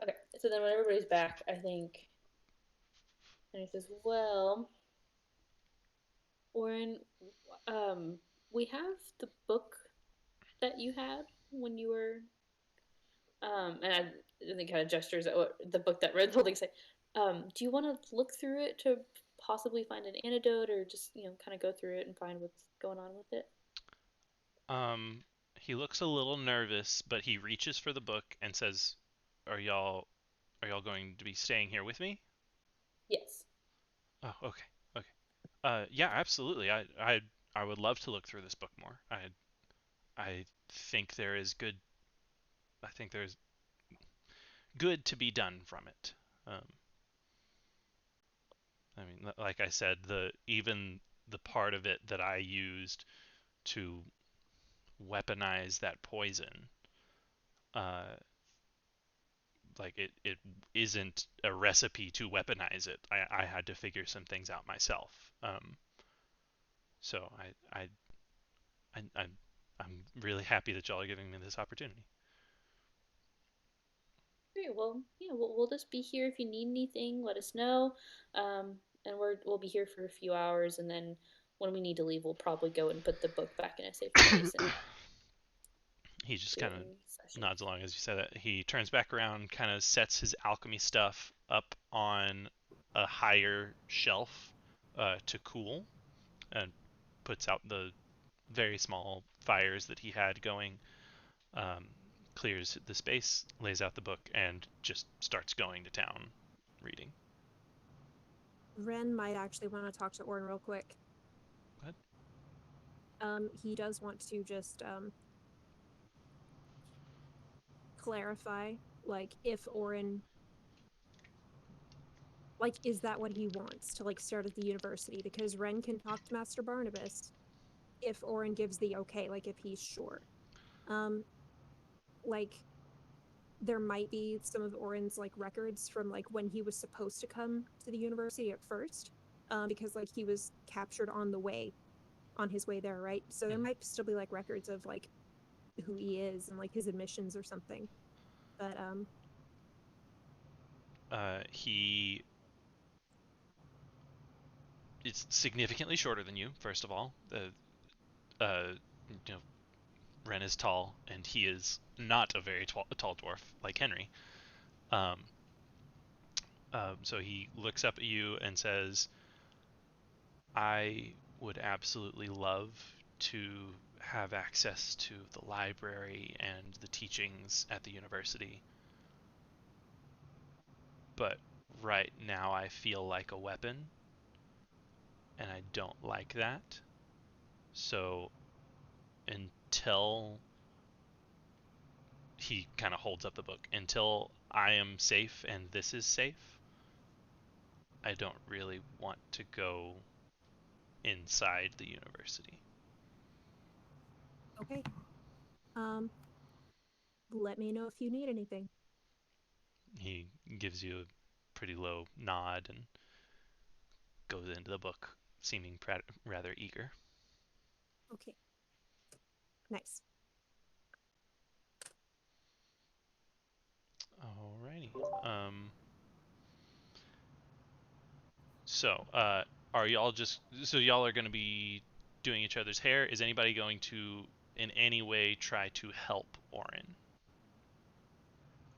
Okay, so then when everybody's back, I think, and he says, well, Oren, we have the book that you had when you were, and then kind of gestures at what the book that Red's holding. Say, do you want to look through it to possibly find an antidote, or just kind of go through it and find what's going on with it? He looks a little nervous, but he reaches for the book and says, "Are y'all going to be staying here with me?" Yes. Oh, okay. Okay. Yeah, absolutely. I would love to look through this book more. I think there is good. I think there's good to be done from it. I mean, like I said, even the part of it that I used to weaponize that poison, uh, like it isn't a recipe to weaponize it. I had to figure some things out myself. So I'm really happy that y'all are giving me this opportunity. Great. Well, yeah, we'll just be here if you need anything. Let us know. And we'll be here for a few hours, and then when we need to leave, we'll probably go and put the book back in a safe place and He just do kind it of in session. nods along as you say that. He turns back around, kind of sets his alchemy stuff up on a higher shelf to cool, and puts out the very small fires that he had going. Um, Clears the space, lays out the book, and just starts going to town reading. Ren might actually want to talk to Orin real quick. Go ahead. He does want to just clarify, like, if Orin, like, is that what he wants to, like, start at the university? Because Ren can talk to Master Barnabas if Orin gives the okay, like, if he's sure. Like, there might be some of Orin's, like, records from, like, when he was supposed to come to the university at first, because, like, he was captured on his way there, right? So there might still be, like, records of, like, who he is and, like, his admissions or something. But He is significantly shorter than you. First of all, you know, Ren is tall, and he is not a very tall dwarf like Henry. So he looks up at you and says, I would absolutely love to have access to the library and the teachings at the university. But right now I feel like a weapon, and I don't like that. So until he kind of holds up the book, until I am safe and this is safe, I don't really want to go inside the university. Okay. Let me know if you need anything. He gives you a pretty low nod and goes into the book, seeming rather eager. Okay. Nice. Alrighty. So, are y'all just so y'all are going to be doing each other's hair? Is anybody going to in any way try to help Orin?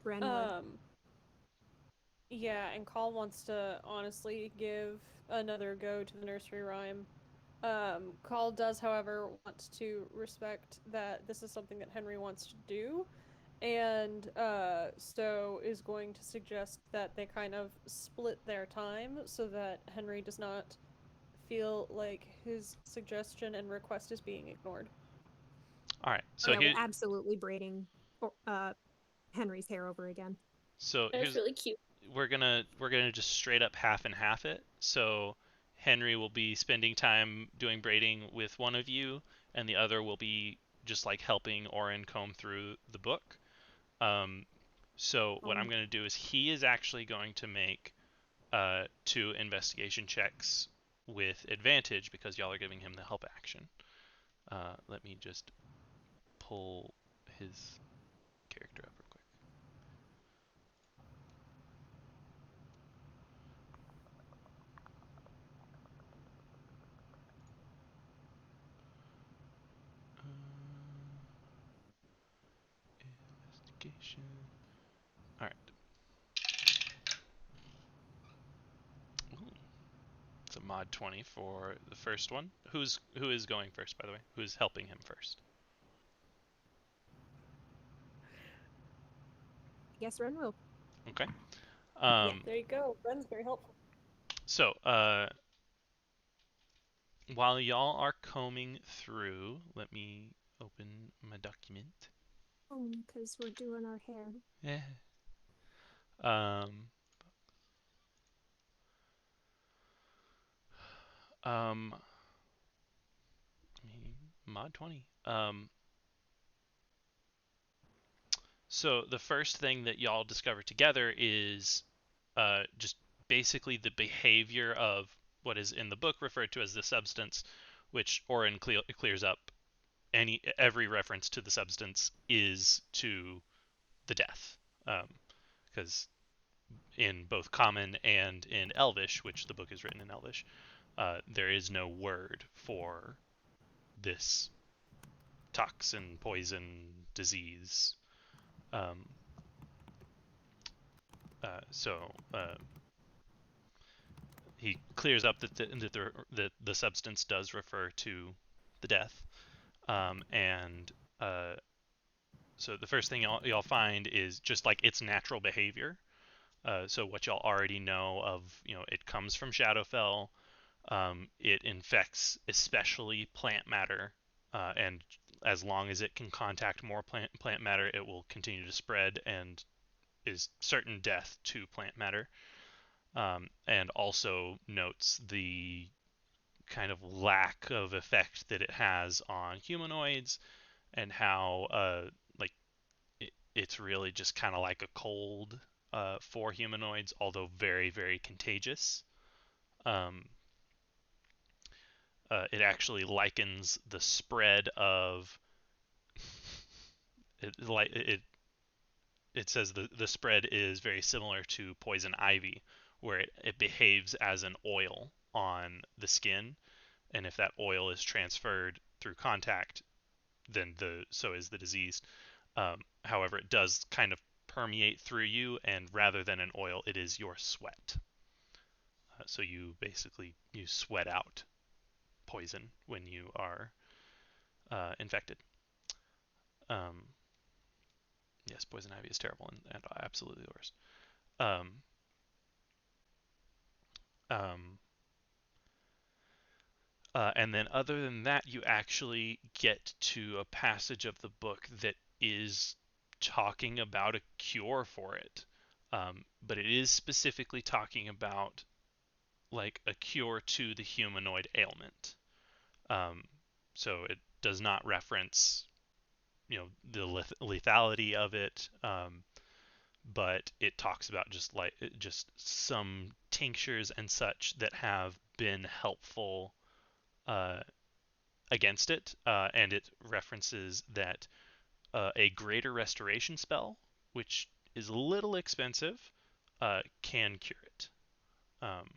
Ren would. Yeah, and Call wants to honestly give another go to the nursery rhyme. Call does, however, want to respect that this is something that Henry wants to do, and so is going to suggest that they kind of split their time so that Henry does not feel like his suggestion and request is being ignored. All right. So yeah, we're absolutely braiding Henry's hair over again. So That's really cute. We're gonna just straight up half and half it. So Henry will be spending time doing braiding with one of you, and the other will be just like helping Orin comb through the book. So what I'm gonna do is he is actually going to make 2 investigation checks with advantage because y'all are giving him the help action. Let me just pull his character up real quick. Investigation. All right. Ooh. It's a mod 20 for the first one. Who is going first, by the way? Who's helping him first? I guess Ren will. Okay. Yeah, there you go. Ren's very helpful. So, while y'all are combing through, let me open my document. Because we're doing our hair. Yeah. Mod 20. So the first thing that y'all discover together is just basically the behavior of what is in the book referred to as the substance, which Orin clears up. Every reference to the substance is to the death, because in both Common and in Elvish, which the book is written in Elvish, there is no word for this toxin, poison, disease. So he clears up that the substance does refer to the death, and so the first thing y'all find is just like its natural behavior. So what y'all already know of, it comes from Shadowfell. It infects especially plant matter, and as long as it can contact more plant matter, it will continue to spread and is certain death to plant matter. And also notes the kind of lack of effect that it has on humanoids, and how like it's really just kind of like a cold for humanoids, although very, very contagious. It actually likens the spread of it says the spread is very similar to poison ivy, where it behaves as an oil on the skin, and if that oil is transferred through contact, then so is the disease. However, it does kind of permeate through you, and rather than an oil, it is your sweat. So you basically sweat out poison when you are infected. Yes, poison ivy is terrible and absolutely the worst. Um, um, and then other than that, you actually get to a passage of the book that is talking about a cure for it. But it is specifically talking about like a cure to the humanoid ailment. So it does not reference, the lethality of it, but it talks about just some tinctures and such that have been helpful against it, and it references that a greater restoration spell, which is a little expensive, can cure it. Um,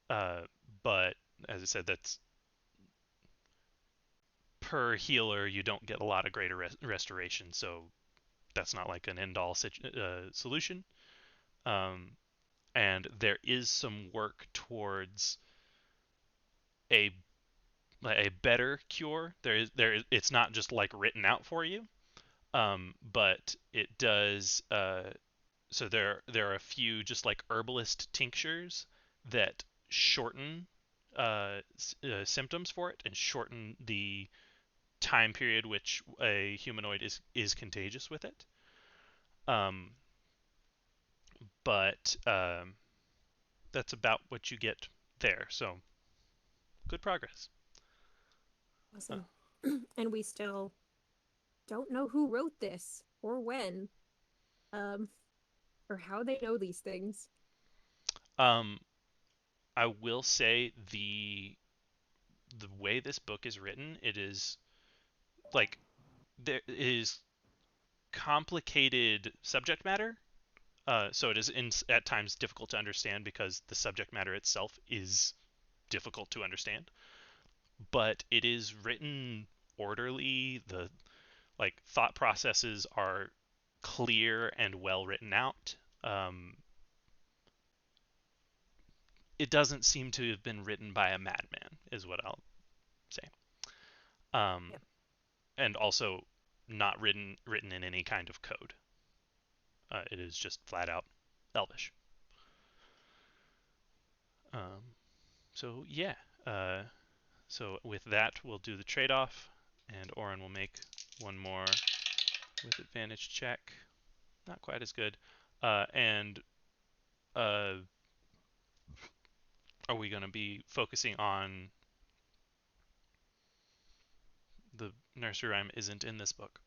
uh, but as I said, that's per healer. You don't get a lot of greater restoration, so that's not like an end-all solution. And there is some work towards a better cure. It's not just like written out for you, but it does. So there are a few just like herbalist tinctures that shorten symptoms for it and shorten the time period which a humanoid is contagious with it. Um, but that's about what you get there. So good progress. Awesome. And we still don't know who wrote this or when, or how they know these things. Um, I will say the way this book is written, it is like there is complicated subject matter. So it is at times difficult to understand because the subject matter itself is difficult to understand. But it is written orderly. The thought processes are clear and well written out. It doesn't seem to have been written by a madman, is what I'll say. Yep. And also not written in any kind of code. It is just flat out Elvish. So yeah. So with that, we'll do the trade-off, and Oren will make one more with advantage check. Not quite as good. And are we going to be focusing on the nursery rhyme? Isn't in this book.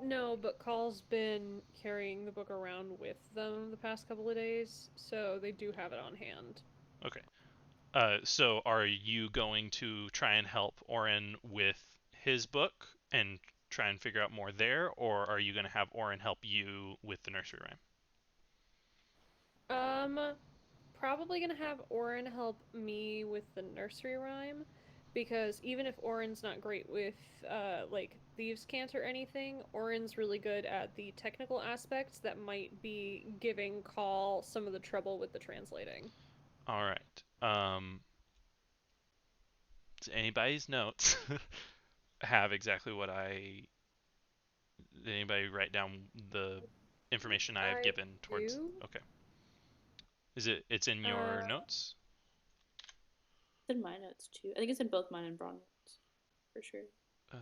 No, but Call's been carrying the book around with them the past couple of days, so they do have it on hand. Okay. So are you going to try and help Oren with his book and try and figure out more there, or are you going to have Oren help you with the nursery rhyme? Probably gonna have Oren help me with the nursery rhyme, because even if Oren's not great with like thieves' cant or anything, Oren's really good at the technical aspects that might be giving Call some of the trouble with the translating. All right. Does anybody's notes have exactly what Did anybody write down the information I have given towards? Do. Okay. It's in your notes? It's in my notes too. I think it's in both mine and Braun notes, for sure. Yeah.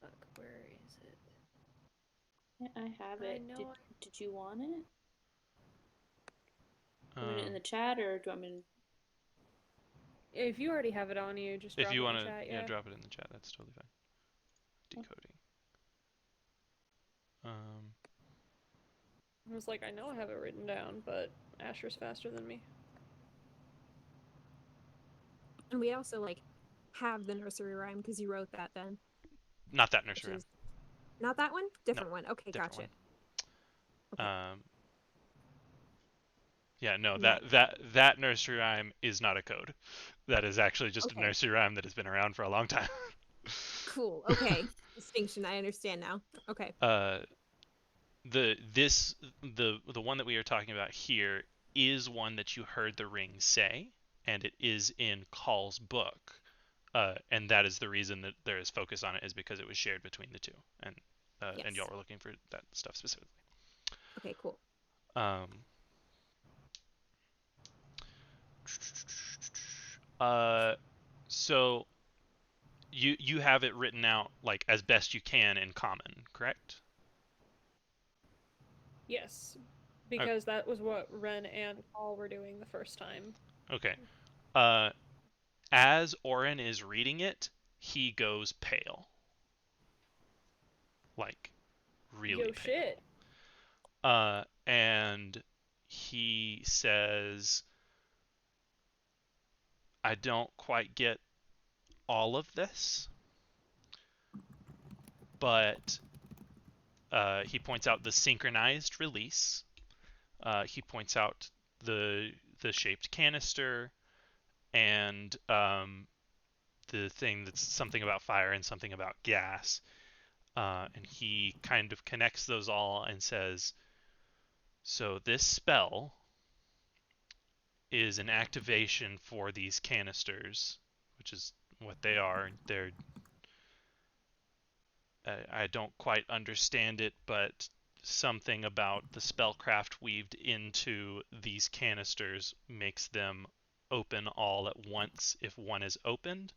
Fuck, where is it? Yeah, I have it. Did you want it? Do you want it in the chat, or do you want me to... If you already have it on you, just drop If you it in want the chat, to, yeah. drop it in the chat. That's totally fine. Decoding. I was like, I know I have it written down, but Asher's faster than me. And we also have the nursery rhyme because you wrote that then. Not that nursery rhyme. Not that one? Different one. Okay, different gotcha. One. Okay. Yeah, no, Nice. that nursery rhyme is not a code. That is actually just a Okay. nursery rhyme that has been around for a long time. Cool. Okay. Distinction. I understand now. Okay. uh, the one that we are talking about here is one that you heard the ring say, and it is in Call's book. And that is the reason that there is focus on it, is because it was shared between the two, and Yes. y'all were looking for that stuff specifically. Okay, cool. Um, so you have it written out like as best you can in common, correct? Yes, because that was what Ren and Paul were doing the first time. Okay. Uh, as Orin is reading it, he goes pale, like really Yo, pale. shit. And he says, "I don't quite get all of this, but." He points out the synchronized release. He points out the shaped canister, and the thing that's something about fire and something about gas. And he kind of connects those all and says, so this spell is an activation for these canisters, which is what they are. I don't quite understand it, but something about the spellcraft weaved into these canisters makes them open all at once if one is opened,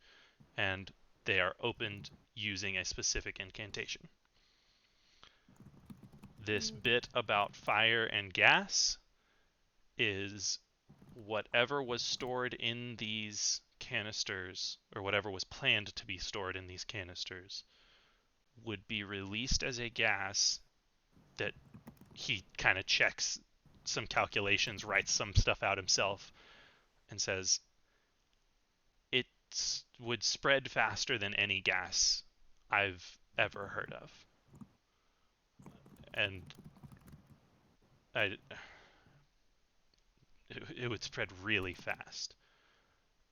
and they are opened using a specific incantation. This bit about fire and gas is whatever was stored in these canisters, or whatever was planned to be stored in these canisters, would be released as a gas that he kind of checks some calculations, writes some stuff out himself, and says it would spread faster than any gas I've ever heard of. And I, it would spread really fast.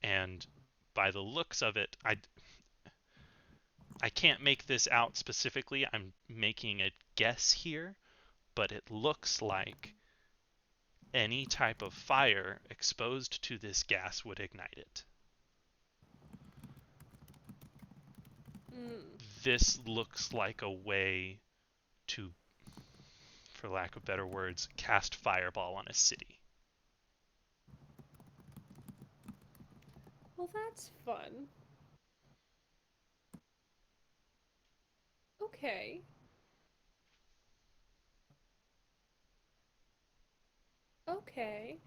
And by the looks of it, I can't make this out specifically. I'm making a guess here, but it looks like any type of fire exposed to this gas would ignite it. This looks like a way to, for lack of better words, cast fireball on a city. Well, that's fun. Okay. Okay.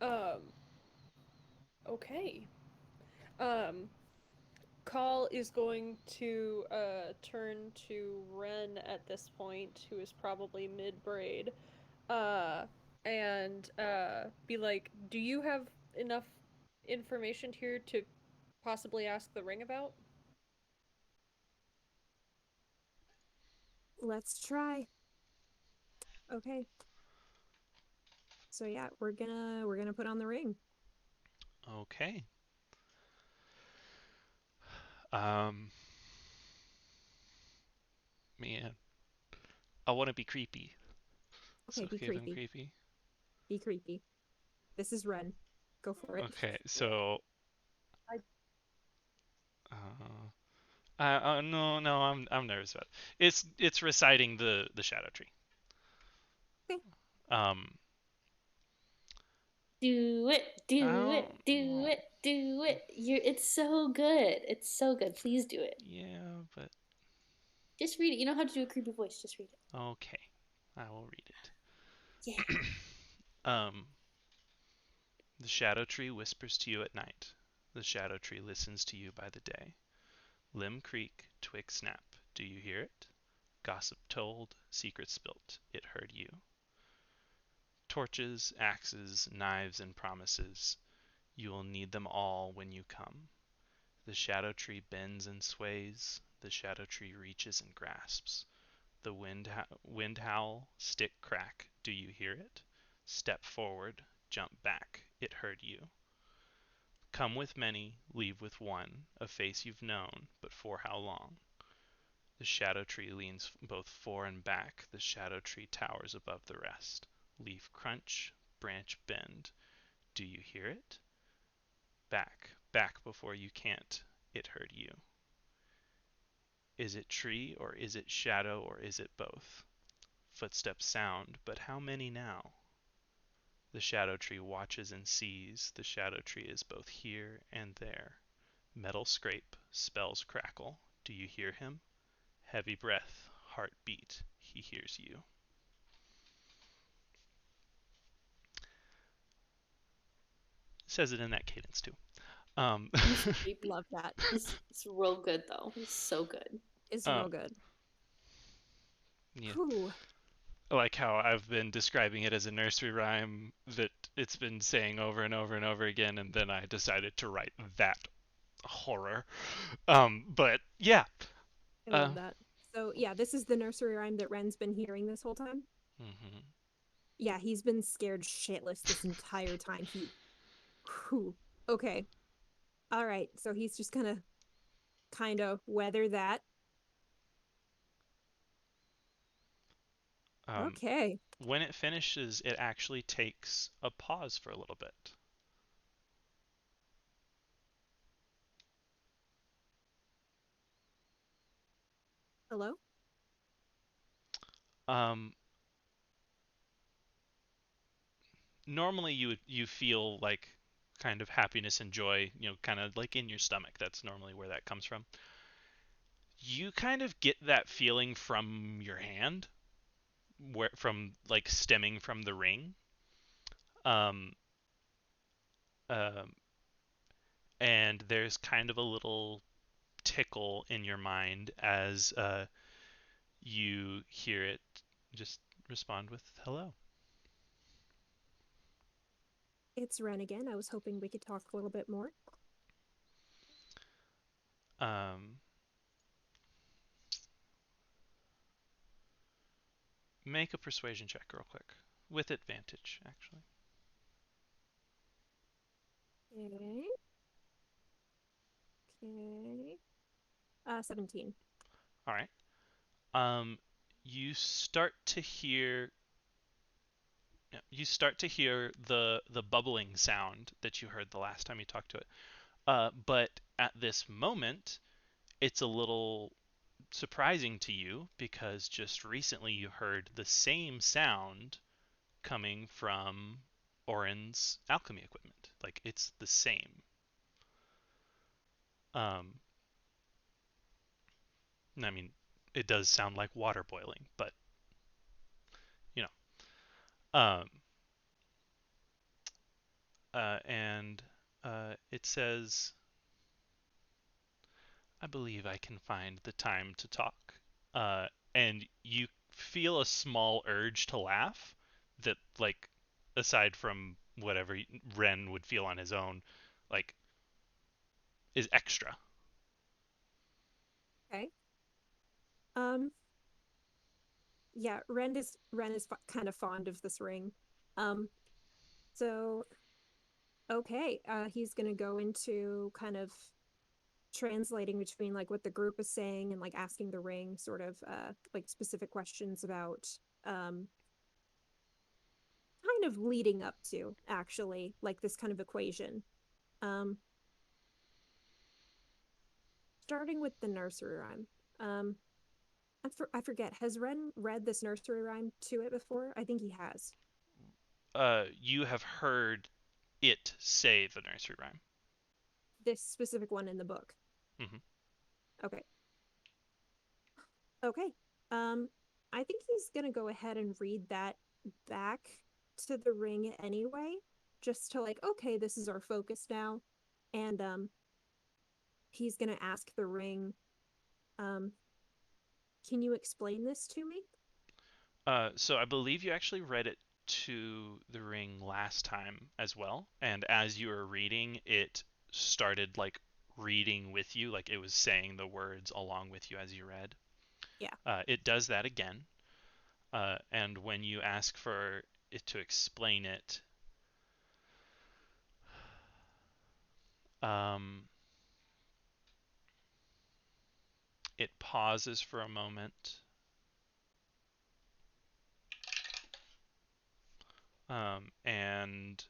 Um. Okay. Um. Call is going to turn to Ren at this point, who is probably mid braid, uh, and be like, "Do you have enough information here to possibly ask the ring about?" Let's try. Okay. So yeah, we're gonna put on the ring. Okay. Um, man, I want to be creepy. Okay, So be okay if I'm creepy. creepy? Be creepy. This is Ren. Go for it. Okay, so I no, I'm nervous about it. It's reciting the shadow tree. Okay. Um, Do it, I do it, don't, do it, do it. It's so good. It's so good. Please do it. yeah, but Just read it. You know how to do a creepy voice. Just read it. okay, I will read it. Yeah. The shadow tree whispers to you at night. The shadow tree listens to you by the day. Limb creak, twig snap. Do you hear it? Gossip told, secret spilt. It heard you. Torches, axes, knives, and promises. You will need them all when you come. The shadow tree bends and sways. The shadow tree reaches and grasps. The wind howl, stick crack. Do you hear it? Step forward, jump back. It heard you. Come with many, leave with one, a face you've known, but for how long? The shadow tree leans both fore and back. The shadow tree towers above the rest. Leaf crunch, branch bend. Do you hear it? Back, back before you can't. It heard you. Is it tree, or is it shadow, or is it both? Footsteps sound, but how many now? The shadow tree watches and sees. The shadow tree is both here and there. Metal scrape, spells crackle. Do you hear him? Heavy breath, heart beat. He hears you. Says it in that cadence too. Love that. It's real good though. It's so good. It's real good. Yeah. Whew. Like how I've been describing it as a nursery rhyme that it's been saying over and over and over again, and then I decided to write that horror. But yeah. I love that. So yeah, this is the nursery rhyme that Ren's been hearing this whole time. Mm-hmm. Yeah, he's been scared shitless this entire time. Whew. Okay. All right. So he's just gonna kind of weather that. Okay. When it finishes, it actually takes a pause for a little bit. Hello? Normally you feel like kind of happiness and joy, kind of like in your stomach. That's normally where that comes from. You kind of get that feeling from your hand, from like stemming from the ring. Um, um, and there's kind of a little tickle in your mind as you hear it. Just respond with hello. It's Ren again. I was hoping we could talk a little bit more. Make a persuasion check real quick. With advantage, actually. Okay. Okay. 17. All right. You start to hear the bubbling sound that you heard the last time you talked to it. But at this moment, it's a little surprising to you because just recently you heard the same sound coming from Orin's alchemy equipment. Like it's the same. I mean, it does sound like water boiling, but you know. And it says, I believe I can find the time to talk. And you feel a small urge to laugh that, like, aside from whatever Ren would feel on his own, like, is extra. Okay. Yeah, Ren is kind of fond of this ring. So okay, he's gonna go into kind of translating between like what the group is saying and like asking the ring sort of like specific questions about kind of leading up to actually like this kind of equation. Um Starting with the nursery rhyme. I forget, has Ren read this nursery rhyme to it before? I think he has. You have heard it say the nursery rhyme. This specific one in the book. Mm-hmm. Okay. Okay. I think he's gonna go ahead and read that back to the ring anyway, just to like, okay, this is our focus now. And he's gonna ask the ring, um, can you explain this to me? So I believe you actually read it to the ring last time as well, and as you were reading, it started like reading with you, like it was saying the words along with you as you read. Yeah. It does that again. And when you ask for it to explain it, it pauses for a moment. And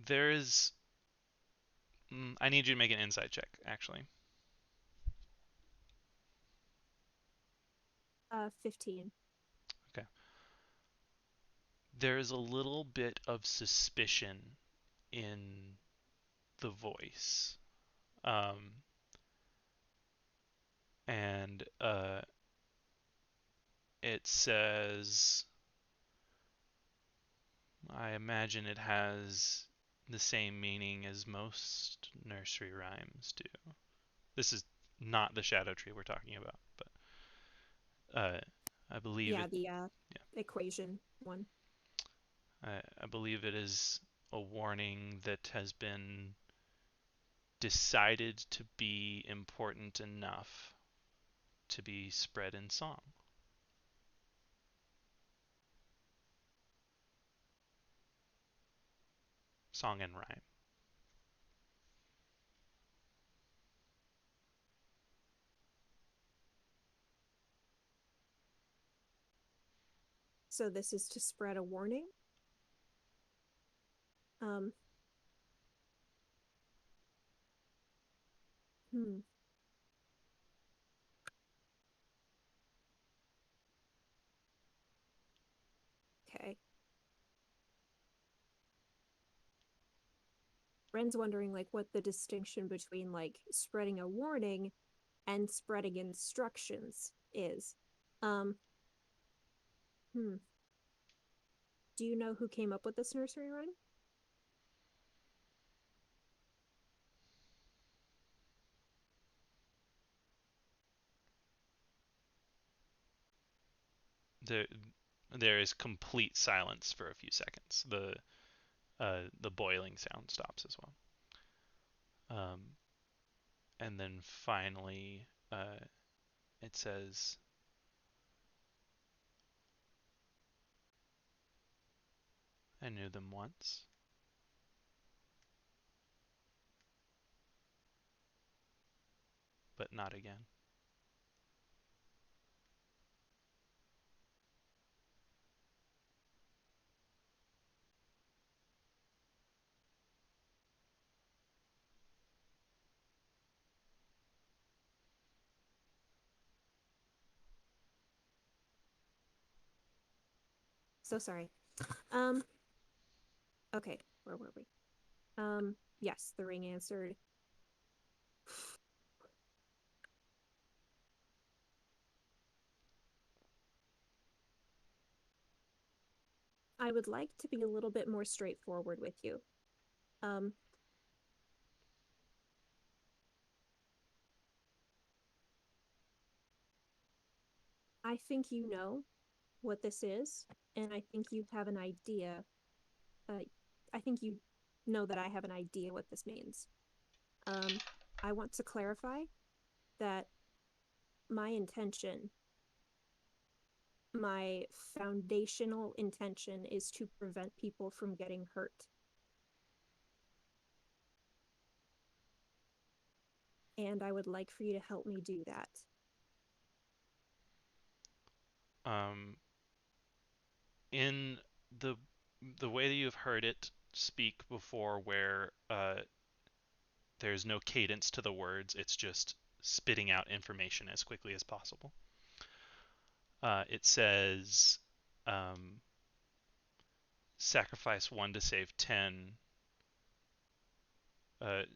there is... I need you to make an insight check, actually. 15. Okay. There is a little bit of suspicion in the voice. And it says, I imagine it has the same meaning as most nursery rhymes do. This is not the shadow tree we're talking about, but I believe Yeah, it. the equation one. I believe it is a warning that has been decided to be important enough to be spread in song. Song and rhyme. So this is to spread a warning. Hmm. Okay. Ren's wondering like what the distinction between like spreading a warning and spreading instructions is. Do you know who came up with this nursery rhyme? There is complete silence for a few seconds. The boiling sound stops as well. And then finally, it says, I knew them once, but not again. So sorry. Okay, where were we? Yes, the ring answered. I would like to be a little bit more straightforward with you. I think you know what this is, and I think you have an idea. I think you know that I have an idea what this means. I want to clarify that my intention, my foundational intention, is to prevent people from getting hurt. And I would like for you to help me do that. In the way that you've heard it speak before, where there's no cadence to the words, it's just spitting out information as quickly as possible. It says, sacrifice 1 to save 10. It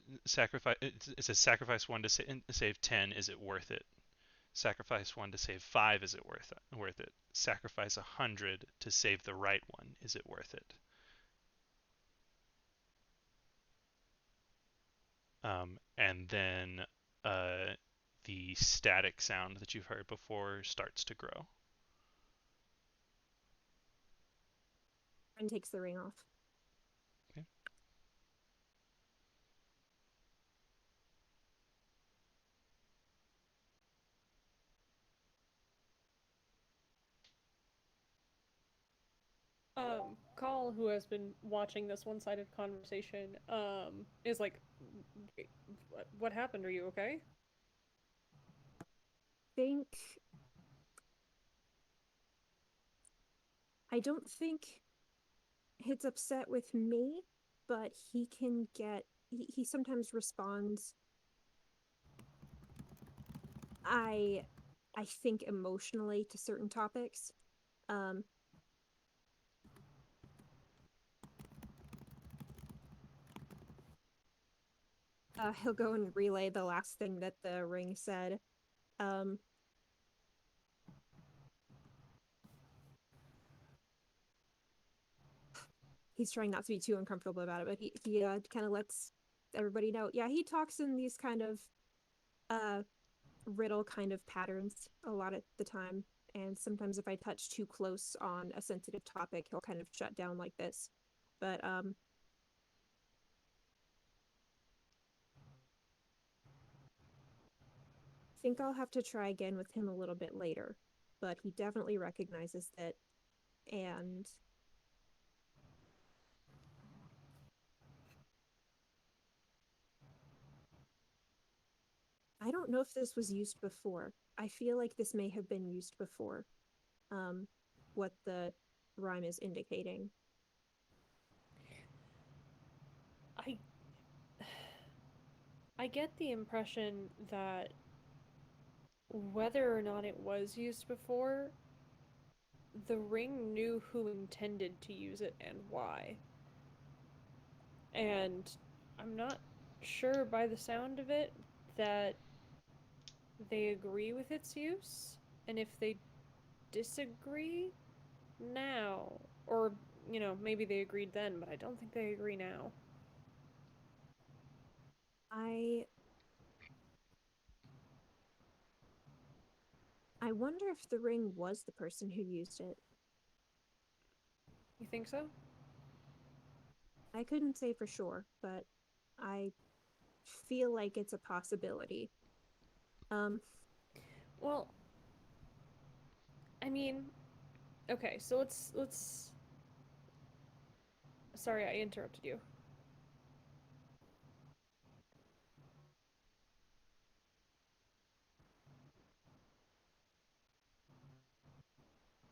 says sacrifice 1 to save 10. Is it worth it? Sacrifice 1 to save 5. Is it worth it? Sacrifice 100 to save the right one. Is it worth it? And then the static sound that you've heard before starts to grow. And takes the ring off. Okay. Cal, who has been watching this one-sided conversation, is like, what happened? Are you okay? I don't think it's upset with me, but he sometimes responds, I think emotionally to certain topics. He'll go and relay the last thing that the ring said. He's trying not to be too uncomfortable about it, but he kind of lets everybody know. Yeah, he talks in these kind of riddle kind of patterns a lot of the time. And sometimes if I touch too close on a sensitive topic, he'll kind of shut down like this. But I think I'll have to try again with him a little bit later. But he definitely recognizes that, and I don't know if this was used before. I feel like this may have been used before. What the rhyme is indicating. I get the impression that whether or not it was used before, the ring knew who intended to use it and why. And I'm not sure by the sound of it that they agree with its use. And if they disagree now, or, maybe they agreed then, but I don't think they agree now. I wonder if the ring was the person who used it. You think so? I couldn't say for sure, but I feel like it's a possibility. Well, I mean, okay, so let's sorry, I interrupted you.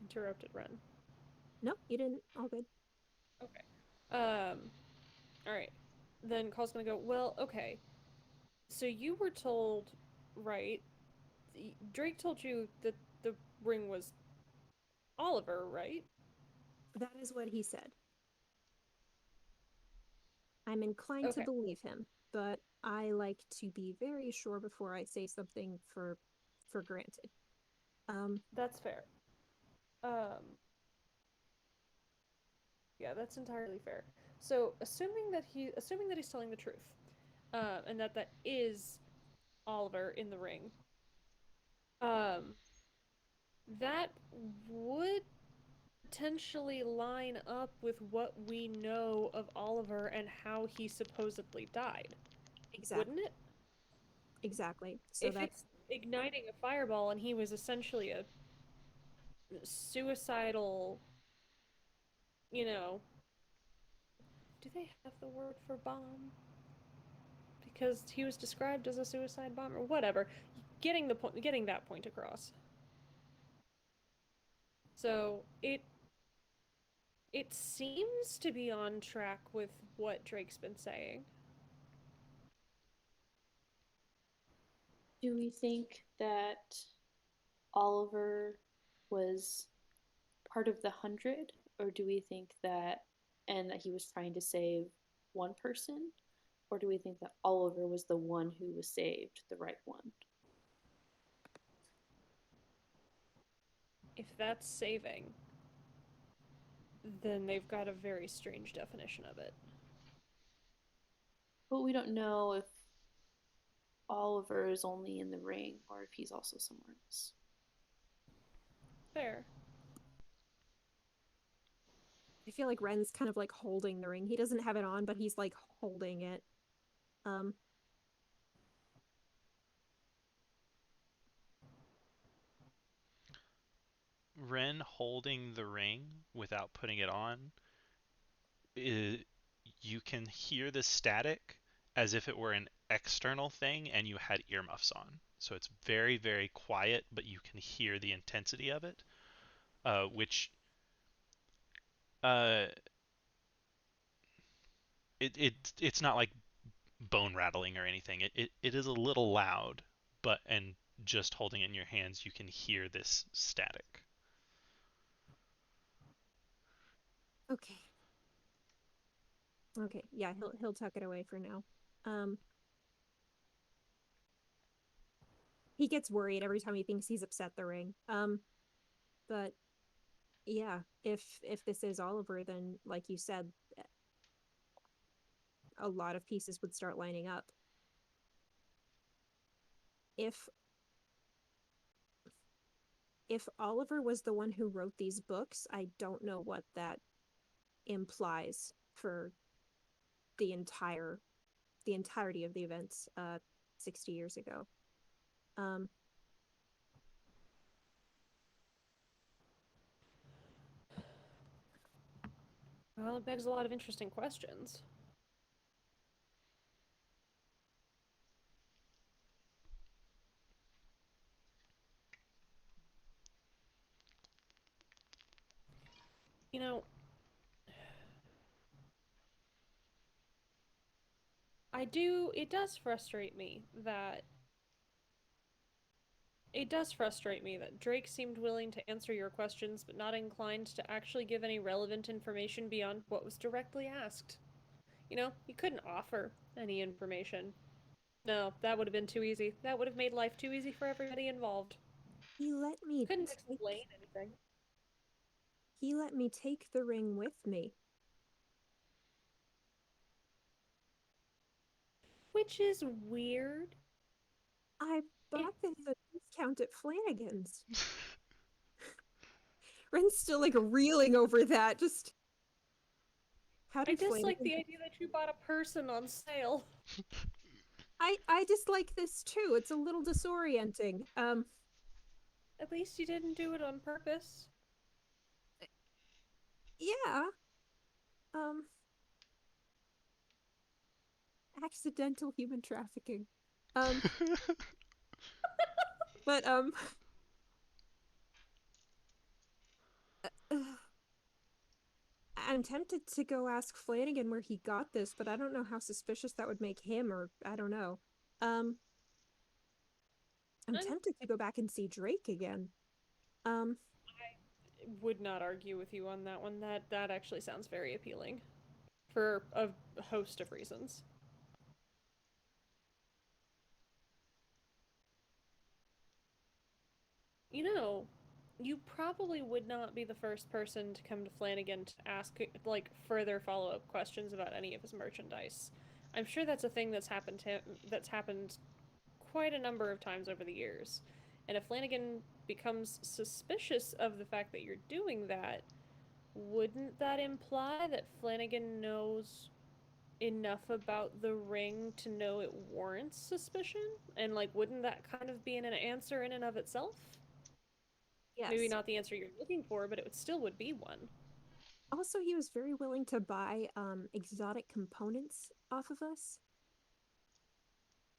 Interrupted Ren. No, you didn't. All good. Okay. All right. Then Call's gonna go, well, okay. So you were told, right? Drake told you that the ring was Oliver, right? That is what he said. I'm inclined to believe him, but I like to be very sure before I say something for granted. That's fair. Yeah, that's entirely fair. So, assuming that he's telling the truth, and that is Oliver in the ring, that would potentially line up with what we know of Oliver and how he supposedly died. Exactly. Wouldn't it? Exactly. So if it's igniting a fireball and he was essentially a suicidal, do they have the word for bomb? Because he was described as a suicide bomber, whatever. Getting that point across. So it seems to be on track with what Drake's been saying. Do we think that Oliver was part of the 100, or do we think that he was trying to save one person, or do we think that Oliver was the one who was saved, the right one? If that's saving, then they've got a very strange definition of it. But we don't know if Oliver is only in the ring or if he's also somewhere else. Fair. I feel like Ren's kind of like holding the ring. He doesn't have it on, but he's like holding it. Ren holding the ring without putting it on you can hear the static as if it were an external thing and you had earmuffs on. So it's very, very quiet, but you can hear the intensity of it, which uh, it's not like bone rattling or anything. It is a little loud, but and just holding it in your hands, you can hear this static. Okay. Okay. Yeah, he'll tuck it away for now. Um, he gets worried every time he thinks he's upset the ring. But yeah, if this is Oliver, then like you said, a lot of pieces would start lining up. If Oliver was the one who wrote these books, I don't know what that implies for the entirety of the events 60 years ago. Um, Well, it begs a lot of interesting questions. You know, it does frustrate me that Drake seemed willing to answer your questions but not inclined to actually give any relevant information beyond what was directly asked. You know, he couldn't offer any information. No, that would have been too easy. That would have made life too easy for everybody involved. he let me Couldn't take explain anything. the ring with me. Which is weird. I It, bought this at a discount at Flanagan's. Ren's still like reeling over that. Just how I did dislike Flanagan? the idea that you bought a person on sale. I dislike this too. It's a little disorienting. At least you didn't do it on purpose. Yeah. Um, accidental human trafficking. Um, but I'm tempted to go ask Flanagan where he got this, but I don't know how suspicious that would make him, or I don't know. Um, I'm I'm, tempted to go back and see Drake again. Um, I would not argue with you on that one. That actually sounds very appealing. For a host of reasons. You know, you probably would not be the first person to come to Flanagan to ask like further follow-up questions about any of his merchandise. I'm sure that's a thing that's happened quite a number of times over the years. And if Flanagan becomes suspicious of the fact that you're doing that, wouldn't that imply that Flanagan knows enough about the ring to know it warrants suspicion? And like wouldn't that kind of be an answer in and of itself? Maybe yes. not the answer you're looking for, but it still would be one. Also, he was very willing to buy exotic components off of us.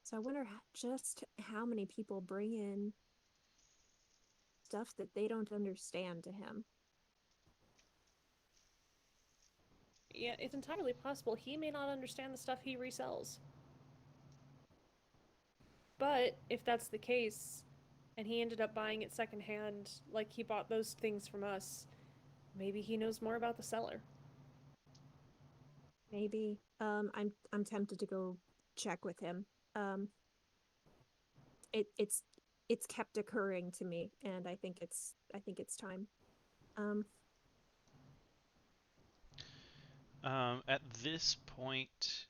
So I wonder just how many people bring in stuff that they don't understand to him. Yeah, it's entirely possible he may not understand the stuff he resells. But if that's the case, and he ended up buying it secondhand, like he bought those things from us, maybe he knows more about the seller. Maybe. I'm tempted to go check with him. Um, it's kept occurring to me, and I think it's time. Um, At this point,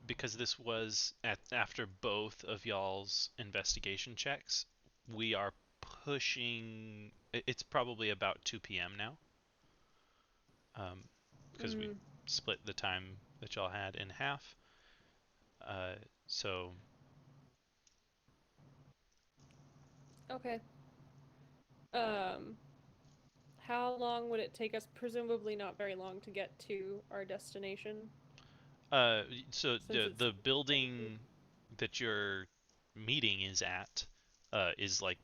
because this was after both of y'all's investigation checks, we are pushing. It's probably about 2 p.m. now, because we split the time that y'all had in half. So Okay. Um, How long would it take us? Presumably not very long to get to our destination. So the building that your meeting is at is like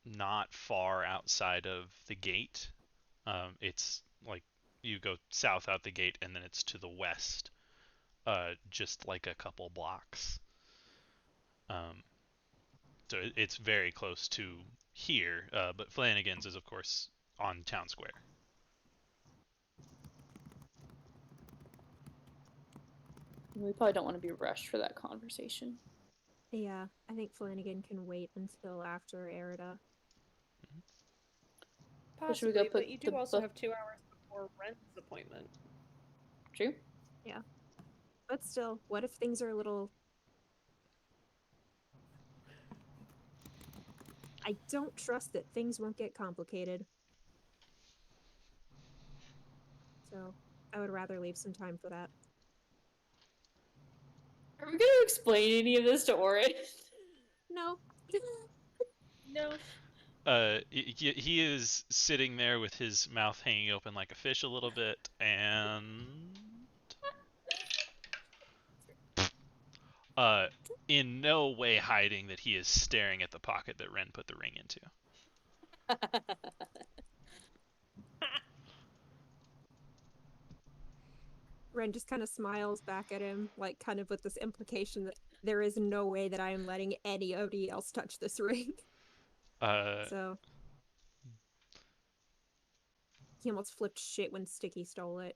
not far outside of the gate. It's like you go south out the gate and then it's to the west, just like a couple blocks. So it's very close to here, but Flanagan's is of course on Town Square. We probably don't want to be rushed for that conversation. Yeah, I think Flanagan can wait until after Erida. Possibly, Should we go but put you do the also book- have 2 hours before Ren's appointment. True. Yeah. But still, what if things are a little... I don't trust that things won't get complicated. So, I would rather leave some time for that. Are we going to explain any of this to Orin? No. No. He is sitting there with his mouth hanging open like a fish a little bit, and in no way hiding that he is staring at the pocket that Ren put the ring into. Ren just kind of smiles back at him, like kind of with this implication that there is no way that I am letting anybody else touch this ring. So he almost flipped shit when Sticky stole it.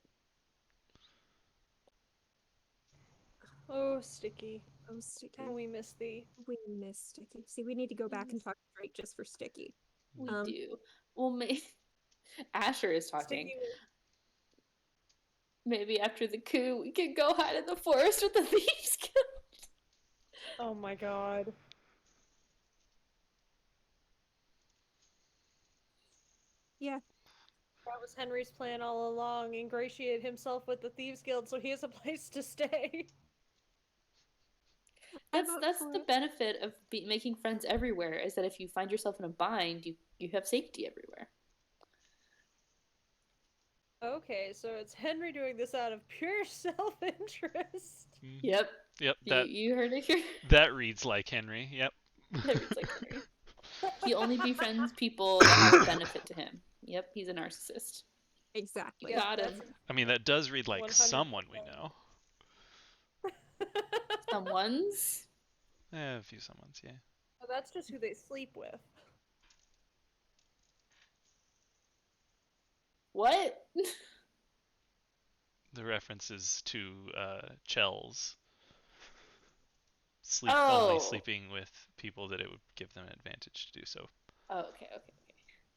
Oh, Sticky. Oh, Sticky. How we miss thee. We miss Sticky. See, we need to go back and talk straight just for Sticky. We do. Well, Asher is talking. Sticky. Maybe after the coup, we can go hide in the forest with the thieves guild. Oh my god. Yeah. That was Henry's plan all along. Ingratiate himself with the Thieves Guild so he has a place to stay. That's the benefit of making friends everywhere, is that if you find yourself in a bind, you have safety everywhere. Okay, so it's Henry doing this out of pure self-interest. Yep. Yep. You heard it here. That reads like Henry. Yep. That reads like Henry. He only befriends people that have a benefit to him. Yep, he's a narcissist. Exactly. Got him. I mean, that does read like 100%. someone we know. Someone's? A few someones, yeah. Well, that's just who they sleep with. What? The references to Chels only sleeping with people that it would give them an advantage to do so. Oh, okay.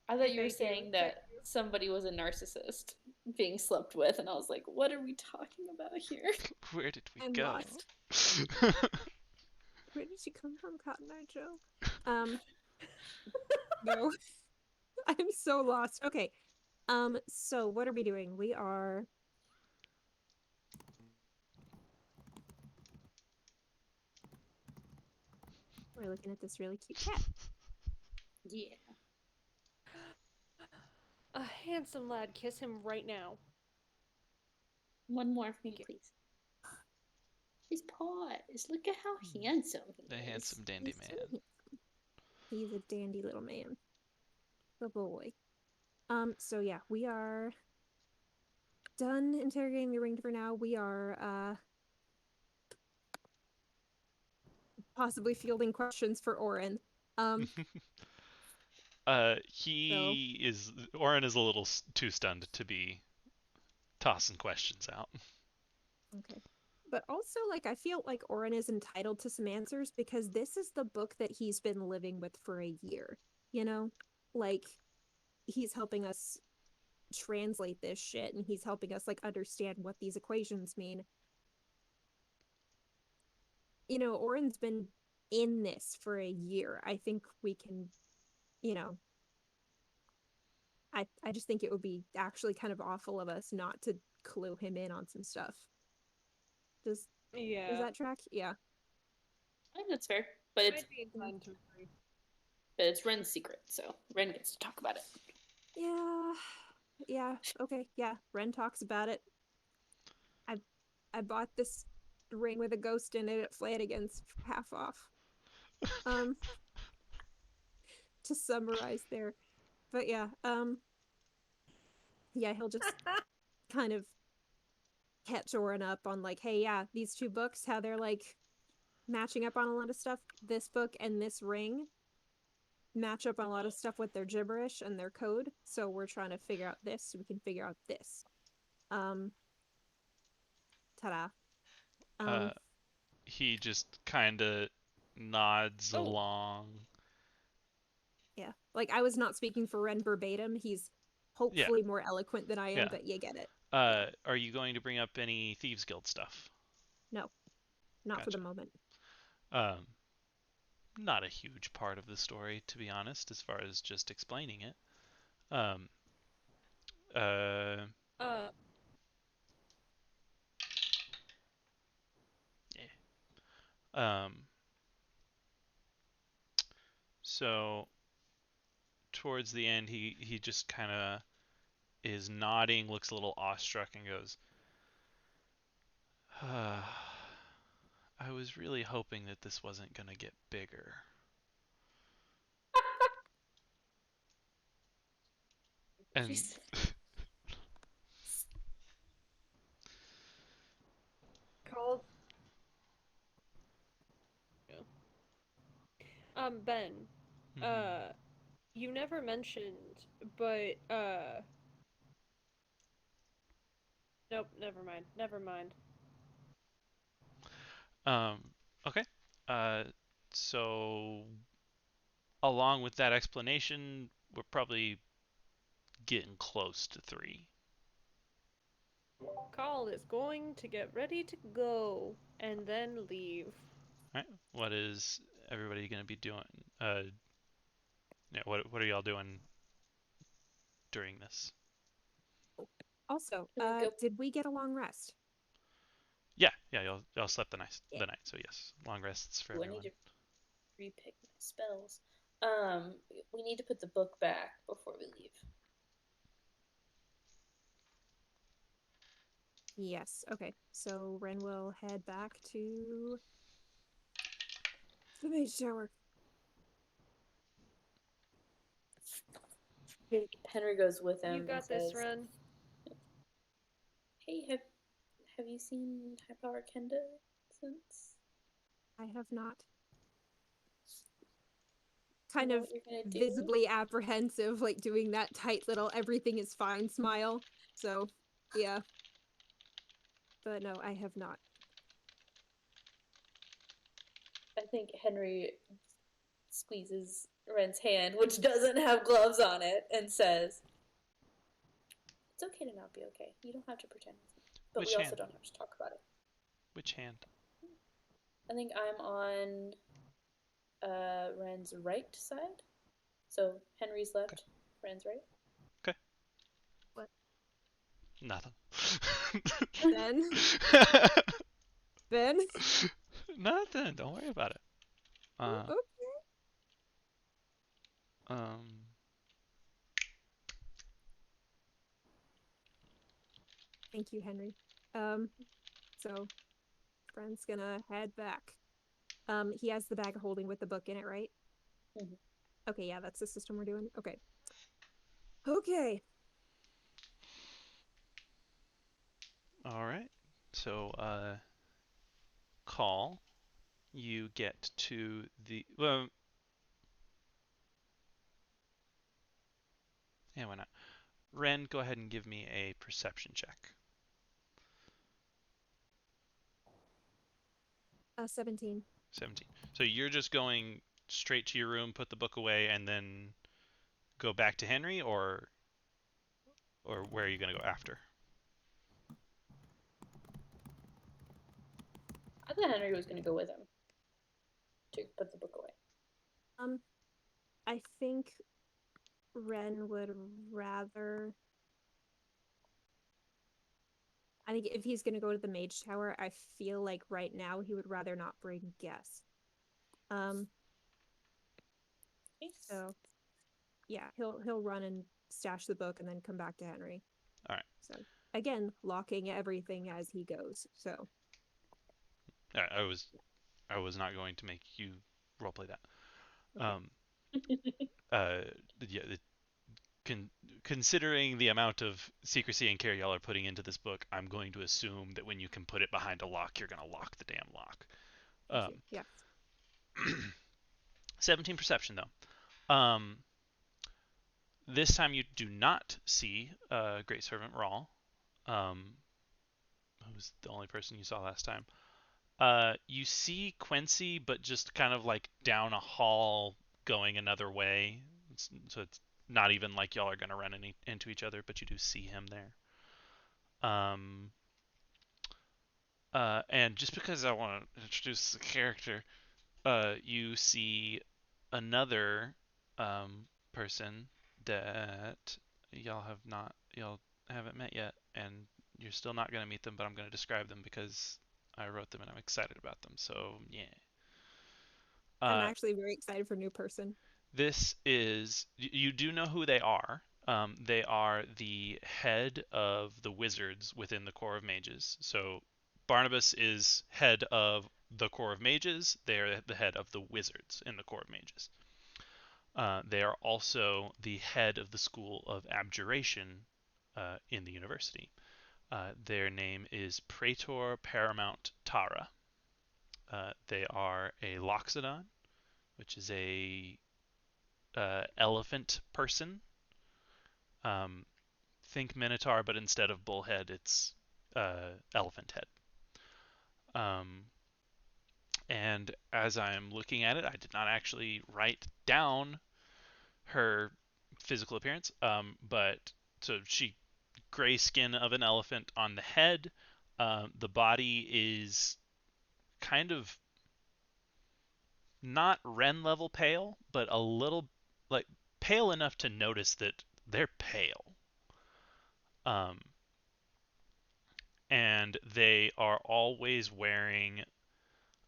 I thought you were Thank saying you. that somebody was a narcissist being slept with, and I was like, what are we talking about here? Where did we I'm go? lost. Where did she come from, Cotton Eye Joe? No. I'm so lost. Okay. So what are we doing? We're looking at this really cute cat. Yeah. A handsome lad. Kiss him right now. One more for me, please. His paws. Look at how handsome he The is. handsome dandy He's so man. handsome. He's a dandy little man. The boy. So yeah, we are done interrogating the ring for now. We are possibly fielding questions for Orin. Orin is a little too stunned to be tossing questions out. Okay. But also, like, I feel like Orin is entitled to some answers because this is the book that he's been living with for a year, you know? Like, he's helping us translate this shit, and he's helping us, like, understand what these equations mean. You know, Orin's been in this for a year. I think we can, you know... I just think it would be actually kind of awful of us not to clue him in on some stuff. Does that track? Yeah. I think that's fair. But I'd be inclined to agree. it's Ren's secret, so Ren gets to talk about it. Yeah, okay, yeah. Ren talks about it. I bought this ring with a ghost in it at Flanagan's half off. To summarize there. But yeah, yeah, he'll just kind of catch Oren up on like, hey, yeah, these two books, how they're like matching up on a lot of stuff. This book and this ring match up on a lot of stuff with their gibberish and their code. So we're trying to figure out this so we can figure out this. Ta-da. He just kind of nods along. Yeah, like I was not speaking for Ren verbatim. He's hopefully more eloquent than I am, but you get it. Are you going to bring up any Thieves Guild stuff? No, not for the moment. Not a huge part of the story, to be honest, as far as just explaining it. So towards the end, he just kind of is nodding, looks a little awestruck, and goes, I was really hoping that this wasn't going to get bigger. And Called. Ben. mm-hmm. You never mentioned, but nope, never mind. Never mind. Okay. So along with that explanation, we're probably getting close to 3. Call is going to get ready to go and then leave. All right. What is everybody going to be doing? What are y'all doing during this? Also, go- did we get a long rest? Yeah. Y'all slept the night. So yes, long rests for I everyone. need to repick my spells. We need to put the book back before we leave. Yes. Okay. So Ren will head back to the mage tower. Henry goes with him. You got and this, says, Ren. Hey, have you seen High Power Kenda since? I have not. Kind of do? visibly apprehensive, like doing that tight little everything is fine smile. So, yeah. But no, I have not. I think Henry squeezes Ren's hand, which doesn't have gloves on it, and says, It's okay to not be okay. You don't have to pretend. But we also don't have to talk about it. Which hand? I think I'm on Ren's right side. So Henry's left, okay. Ren's right. Okay. What? Nothing. Ben? Ben? Nothing. Don't worry about it. Okay. Thank you, Henry. So Friend's gonna head back. He has the bag of holding with the book in it, right? Mm-hmm. Okay, yeah, that's the system we're doing. Okay. Okay. All right. So, call. You get to the yeah, why not? Ren, go ahead and give me a perception check. 17. 17. So you're just going straight to your room, put the book away, and then go back to Henry, or where are you going to go after? I thought Henry was going to go with him to put the book away. I think Ren would rather. I think if he's going to go to the mage tower, I feel like right now he would rather not bring guests. So yeah, he'll run and stash the book, and then come back to Henry. All right. So again, locking everything as he goes. So I was not going to make you roleplay that. okay. Yeah, considering the amount of secrecy and care y'all are putting into this book, I'm going to assume that when you can put it behind a lock, you're going to lock the damn lock. Thank you. Yes. 17 perception though. This time you do not see Great Servant Rawl, who was the only person you saw last time. You see Quincy, but just kind of like down a hall going another way. So it's not even like y'all are going to run into each other, but you do see him there. And just because I want to introduce the character, you see another person that y'all haven't met yet, and you're still not going to meet them, but I'm going to describe them because I wrote them and I'm excited about them. So yeah. I'm actually very excited for new person. This is, you do know who they are. They are the head of the wizards within the Corps of Mages. So Barnabas is head of the Corps of Mages. They are the head of the wizards in the Corps of Mages. They are also the head of the School of Abjuration in the university. Their name is Praetor Paramount Tara. They are a Loxodon, which is a elephant person. Think Minotaur, but instead of bullhead, it's elephant head. And as I'm looking at it, I did not actually write down her physical appearance, but so she gray skin of an elephant on the head. The body is kind of not Ren level pale, but a little like pale enough to notice that they're pale. And they are always wearing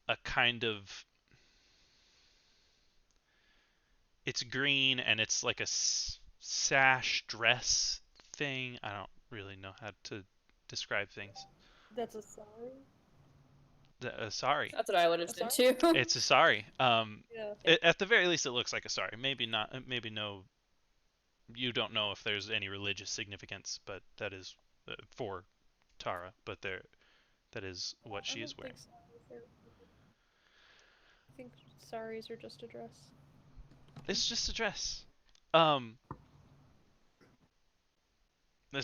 a kind of, it's green and it's like a sash dress thing. I don't really know how to describe things. That's a sari? Sari. That's what I would have said too. It's a sari. Yeah. At the very least, it looks like a sari. Maybe not. Maybe no. You don't know if there's any religious significance, but that is for Tara. But that is what she is wearing. I think saris are just a dress. It's just a dress. As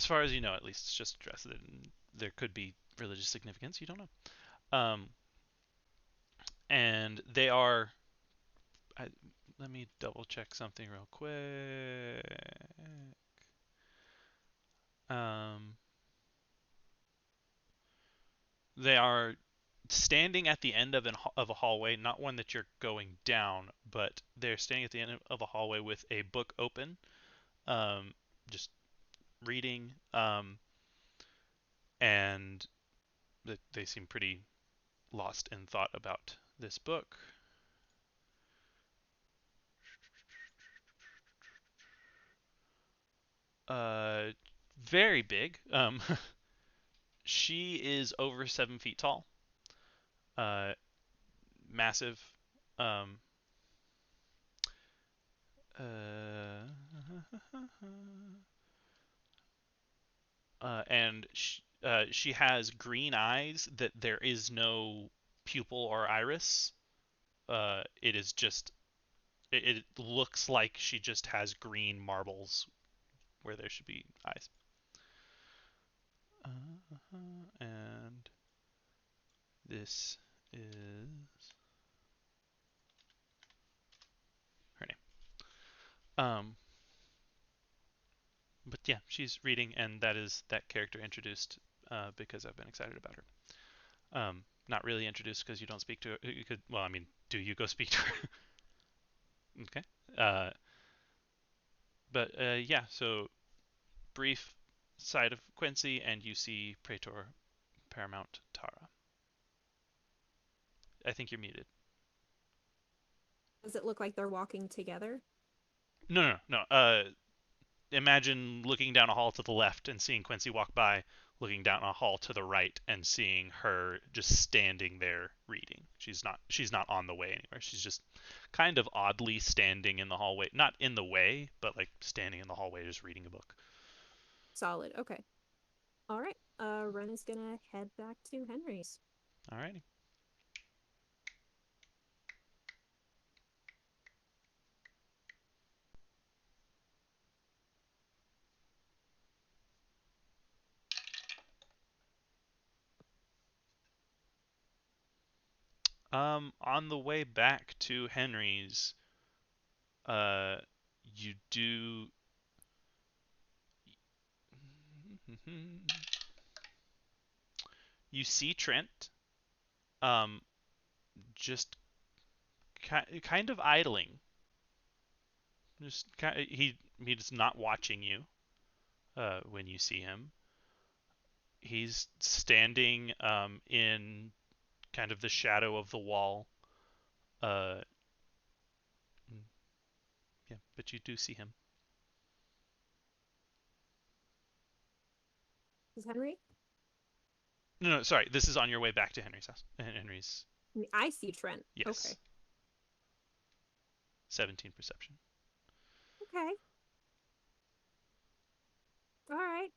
far as you know, at least, it's just a dress. There could be religious significance. You don't know. And they are. Let me double check something real quick. They are standing at the end of a hallway, not one that you're going down, but they're standing at the end of a hallway with a book open, just reading, and they seem pretty lost in thought about this book. Very big. She is over 7 feet tall. Massive. Um, and she has green eyes that there is no pupil or iris. It is just, it looks like she just has green marbles where there should be eyes. And this is her name. But yeah, she's reading, and that is that character introduced because I've been excited about her. Not really introduced because you don't speak to her. You could, well, I mean, do you go speak to her? Okay. But yeah, so brief side of Quincy, and you see Praetor Paramount Tara. I think you're muted. Does it look like they're walking together? No. imagine looking down a hall to the left and seeing Quincy walk by, looking down a hall to the right and seeing her just standing there reading. She's not on the way anywhere. She's just kind of oddly standing in the hallway, not in the way, but like standing in the hallway just reading a book. Solid. Okay. All right. Ren is gonna head back to Henry's. Alrighty. On the way back to Henry's, you do. You see Trent, um, just kind of idling. Just he's not watching you. When you see him, he's standing in kind of the shadow of the wall. Uh, yeah, but you do see him. Is Henry? No, sorry. This is on your way back to Henry's house. Henry's. I see Trent. Yes. Okay. 17 perception. Okay. All right.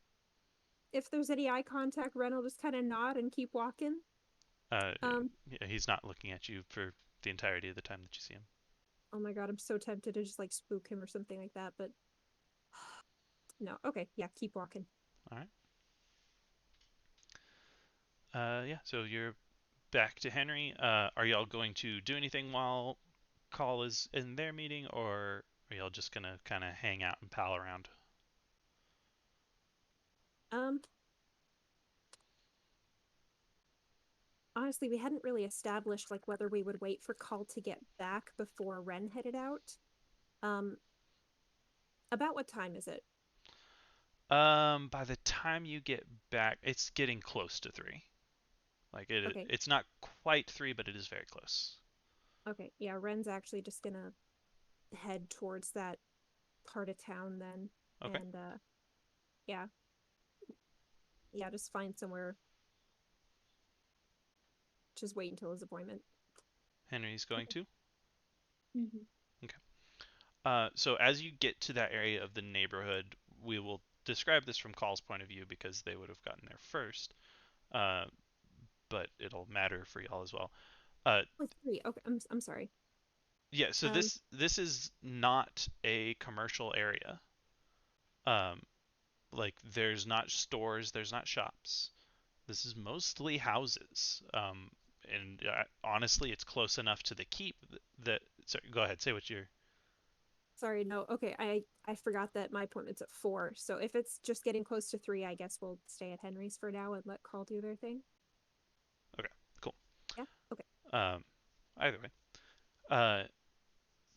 If there's any eye contact, Ren will just kind of nod and keep walking. Yeah, he's not looking at you for the entirety of the time that you see him. Oh my god, I'm so tempted to just like spook him or something like that, but no. Okay, yeah, keep walking. All right. Yeah. So you're back to Henry. Are y'all going to do anything while Call is in their meeting, or are y'all just gonna kind of hang out and pal around? Um, Honestly, we hadn't really established like whether we would wait for Call to get back before Ren headed out. Um, about what time is it? By the time you get back, it's getting close to 3. Like Okay. it's not quite 3, but it is very close. Okay, yeah, Ren's actually just gonna head towards that part of town then. Okay. And yeah. Yeah, just find somewhere. Just wait until his appointment. Henry's going to. Mm-hmm. Okay. So as you get to that area of the neighborhood, we will describe this from Call's point of view because they would have gotten there first. But it'll matter for y'all as well. Oh, 3. Okay, I'm sorry. Yeah. So this is not a commercial area. Like there's not stores, there's not shops. This is mostly houses. And honestly, it's close enough to the keep that. Sorry, go ahead. Say what you're. Sorry, no. Okay, I forgot that my appointment's at 4. So if it's just getting close to 3, I guess we'll stay at Henry's for now and let Carl do their thing. Okay. Cool. Yeah. Okay. Either way, uh,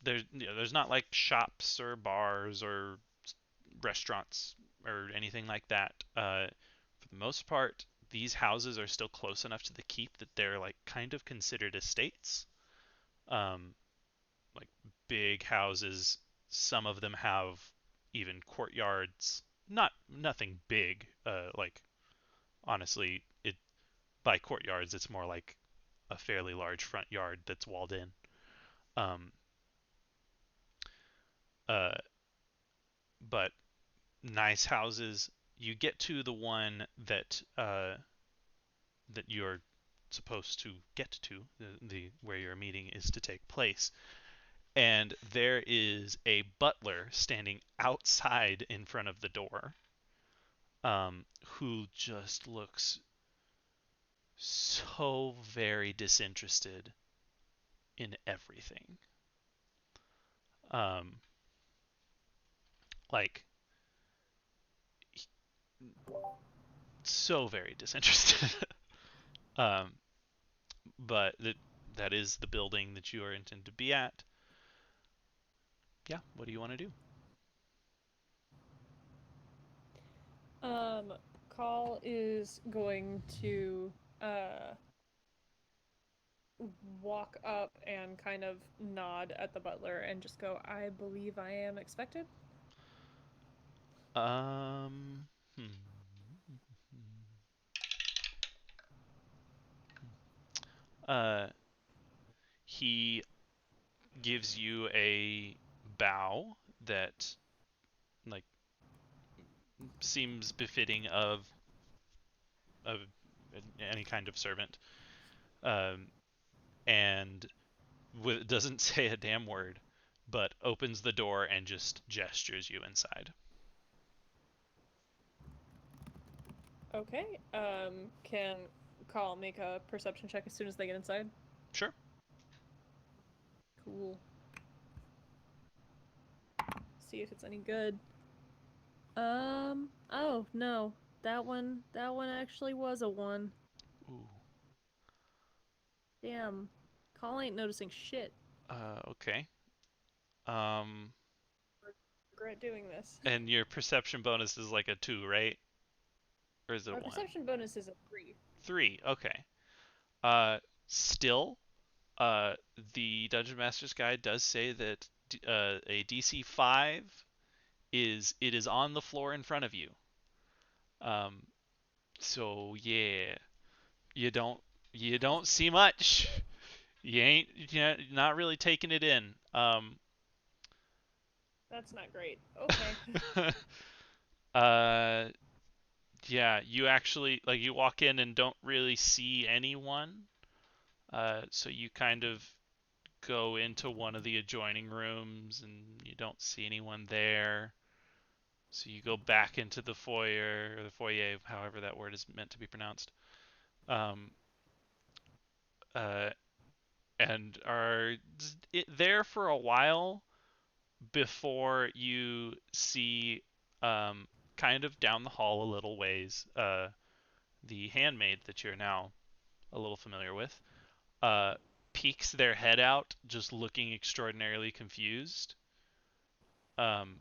there's not like shops or bars or restaurants or anything like that. For the most part, these houses are still close enough to the keep that they're like kind of considered estates. Um, like big houses. Some of them have even courtyards. Nothing big. Like honestly, it by courtyards it's more like a fairly large front yard that's walled in. Um, uh, but nice houses. You get to the one that you're supposed to get to, the where your meeting is to take place, and there is a butler standing outside in front of the door, who just looks so very disinterested in everything. Um, like so very disinterested. um, but that is the building that you are intended to be at. Yeah, what do you want to do? Call is going to walk up and kind of nod at the butler and just go, I believe I am expected. Um. Uh, he gives you a bow that, like, seems befitting of any kind of servant, um, and doesn't say a damn word, but opens the door and just gestures you inside. Okay. Can Call make a perception check as soon as they get inside? Sure. Cool. See if it's any good. Oh no. That one actually was a 1. Ooh. Damn. Call ain't noticing shit. Okay. Um, Regret doing this. and your perception bonus is like a 2, right? Or is it a My 1? perception bonus is a 3. 3. Okay. Still, the Dungeon Master's Guide does say that a DC 5 is on the floor in front of you. Um, so yeah, you don't you don't see much. You ain't not really taking it in. That's not great. Okay. uh, yeah, you actually like you walk in and don't really see anyone. So you kind of go into one of the adjoining rooms and you don't see anyone there. So you go back into the foyer or the foyer, however that word is meant to be pronounced. Um, uh, and are there for a while before you see, um, kind of down the hall a little ways, the handmaid that you're now a little familiar with, uh, peeks their head out, just looking extraordinarily confused, um,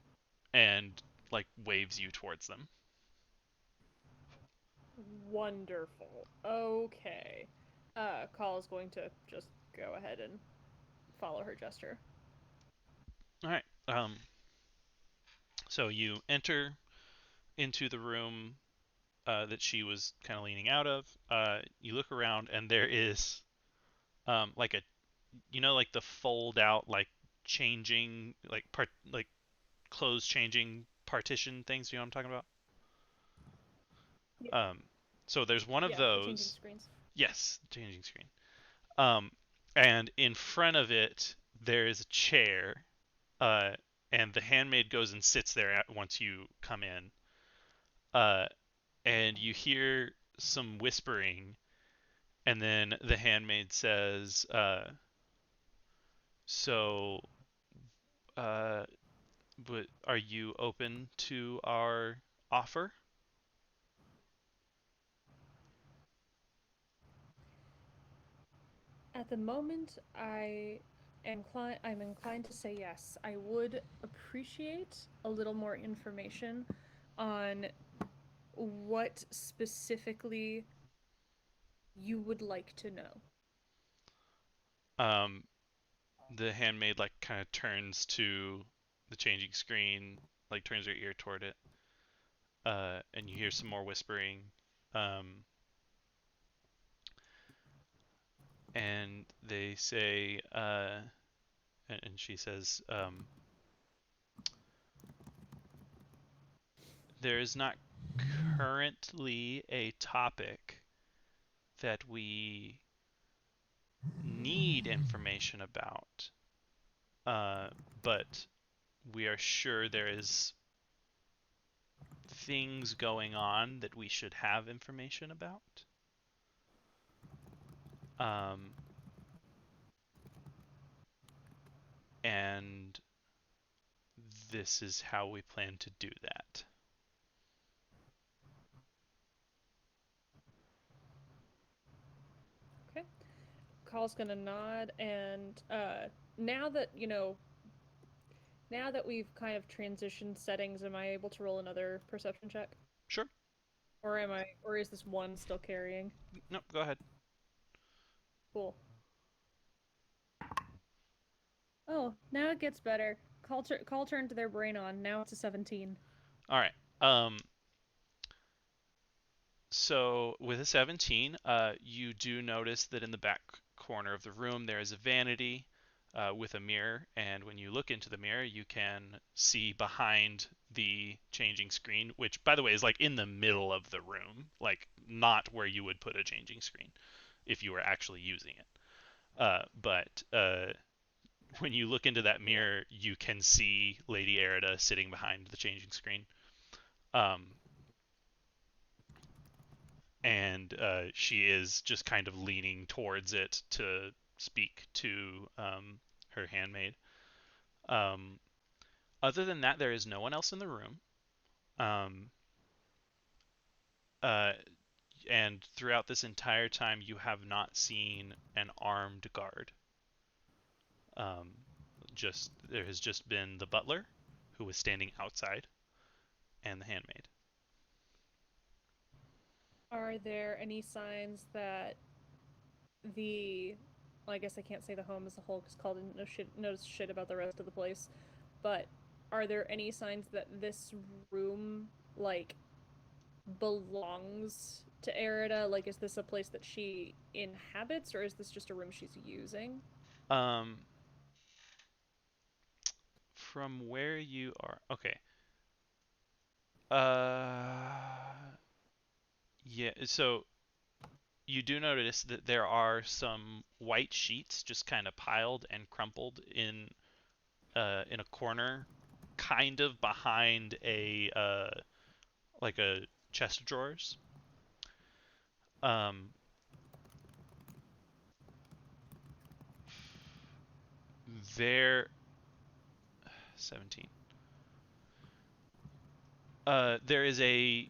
and like waves you towards them. Wonderful. Okay. Call is going to just go ahead and follow her gesture. All right. So you enter into the room that she was kind of leaning out of. You look around, and there is, like a, like the fold out, like changing, like clothes changing partition things. You know what I'm talking about? Yeah. So there's one of Yeah, the changing those. screens. Yes, changing screen. Um, and in front of it there is a chair. Uh, and the handmaid goes and sits there once you come in. Uh, and you hear some whispering, and then the handmaid says, "So, uh, but are you open to our offer?" At the moment, I'm inclined to say yes. I would appreciate a little more information on what specifically you would like to know. Um, the handmaid like kind of turns to the changing screen, like turns her ear toward it, and you hear some more whispering. Um, and they say, and she says, there is not currently a topic that we need information about, uh, but we are sure there is things going on that we should have information about. Um, and this is how we plan to do that. Okay. Call's gonna nod, and now that now that we've kind of transitioned settings, am I able to roll another perception check, Sure. or is this one still carrying? No, go ahead. Cool. Oh, now it gets better. Call turned their brain on. Now it's a 17. All right. Um, so with a 17, you do notice that in the back corner of the room there is a vanity with a mirror, and when you look into the mirror, you can see behind the changing screen, which, by the way, is like in the middle of the room, like not where you would put a changing screen if you were actually using it. But when you look into that mirror, you can see Lady Erida sitting behind the changing screen. Um, and she is just kind of leaning towards it to speak to her handmaid. Um, other than that, there is no one else in the room. Um, uh, and throughout this entire time, you have not seen an armed guard. Just there has just been the butler, who was standing outside, and the handmaid. Are there any signs that well, I guess I can't say the home as a whole because Call didn't notice shit about the rest of the place, but are there any signs that this room, like, belongs to Erida? Like, is this a place that she inhabits, or is this just a room she's using? Um, from where you are, okay. Yeah. So you do notice that there are some white sheets just kind of piled and crumpled in a corner, kind of behind a like a chest of drawers. Um, there, 17. There is a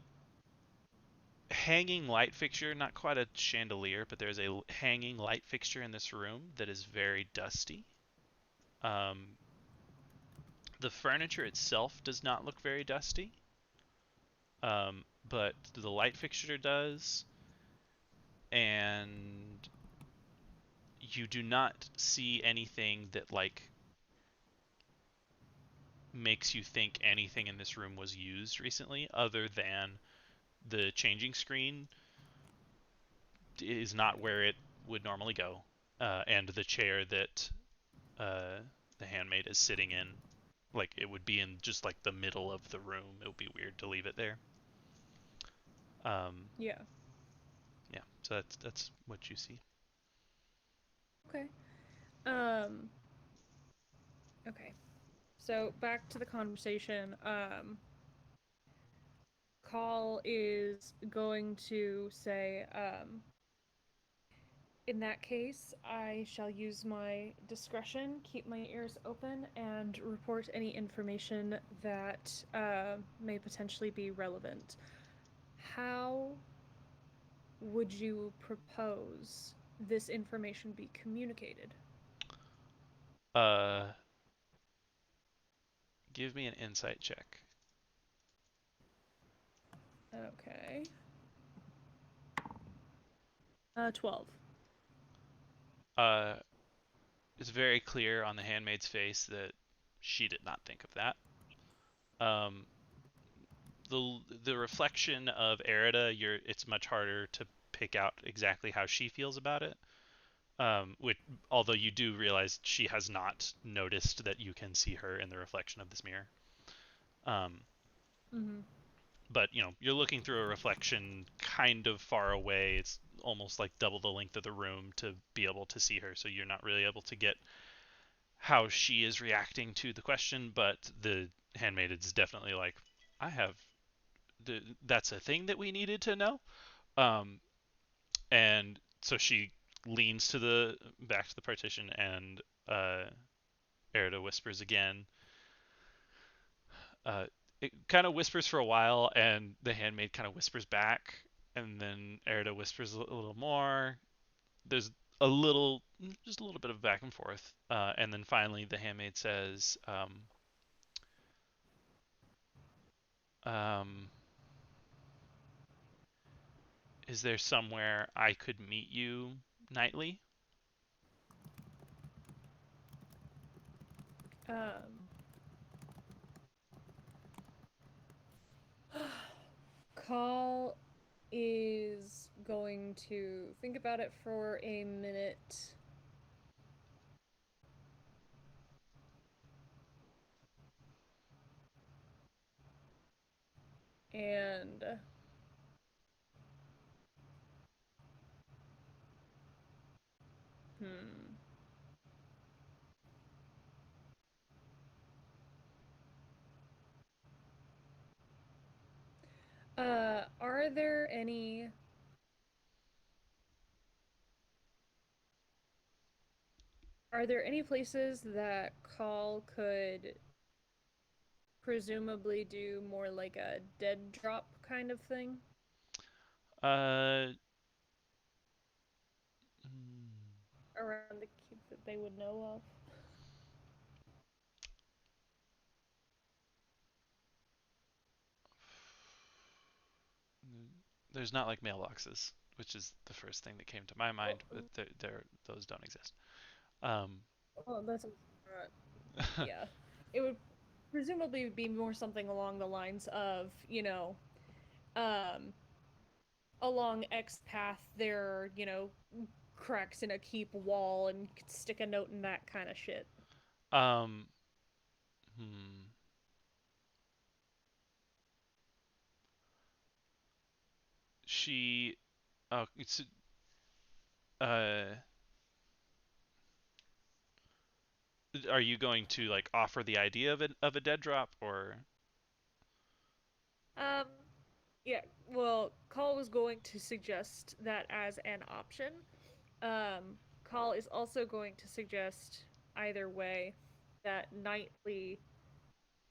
hanging light fixture, not quite a chandelier, but there's a hanging light fixture in this room that is very dusty. Um, the furniture itself does not look very dusty, but the light fixture does, and you do not see anything that like makes you think anything in this room was used recently, other than the changing screen is not where it would normally go, and the chair that uh, the handmaid is sitting in, like it would be in just like the middle of the room. It would be weird to leave it there. Yeah. Yeah, so that's what you see. Okay. Um. Okay. So back to the conversation. Call is going to say, in that case, I shall use my discretion, keep my ears open, and report any information that may potentially be relevant. How would you propose this information be communicated? Uh, give me an insight check. Okay. 12. Uh, it's very clear on the handmaid's face that she did not think of that. Um, the reflection of Erida, it's much harder to pick out exactly how she feels about it. Which, although you do realize she has not noticed that you can see her in the reflection of this mirror. Um, Mm-hmm. but you're looking through a reflection kind of far away. It's almost like double the length of the room to be able to see her, so you're not really able to get how she is reacting to the question. But the handmaid is definitely like, I have that's a thing that we needed to know. Um, and so she leans to the back to the partition, and Erida whispers again. Uh, it kind of whispers for a while, and the handmaid kind of whispers back, and then Erida whispers a little more. There's just a little bit of back and forth, and then finally the handmaid says, um, "Is there somewhere I could meet you nightly?" Um, Call is going to think about it for a minute. And are there any places that Call could presumably do more like a dead drop kind of thing? Around the keep that they would know of? There's not like mailboxes, which is the first thing that came to my mind, but those don't exist. Oh, that's yeah. It would presumably be more something along the lines of, along X path there are, cracks in a keep wall and you could stick a note in that kind of shit. Um, hmm. She, it's, are you going to like offer the idea of a dead drop or? Um, yeah, well, Call was going to suggest that as an option. Call is also going to suggest either way that Knightley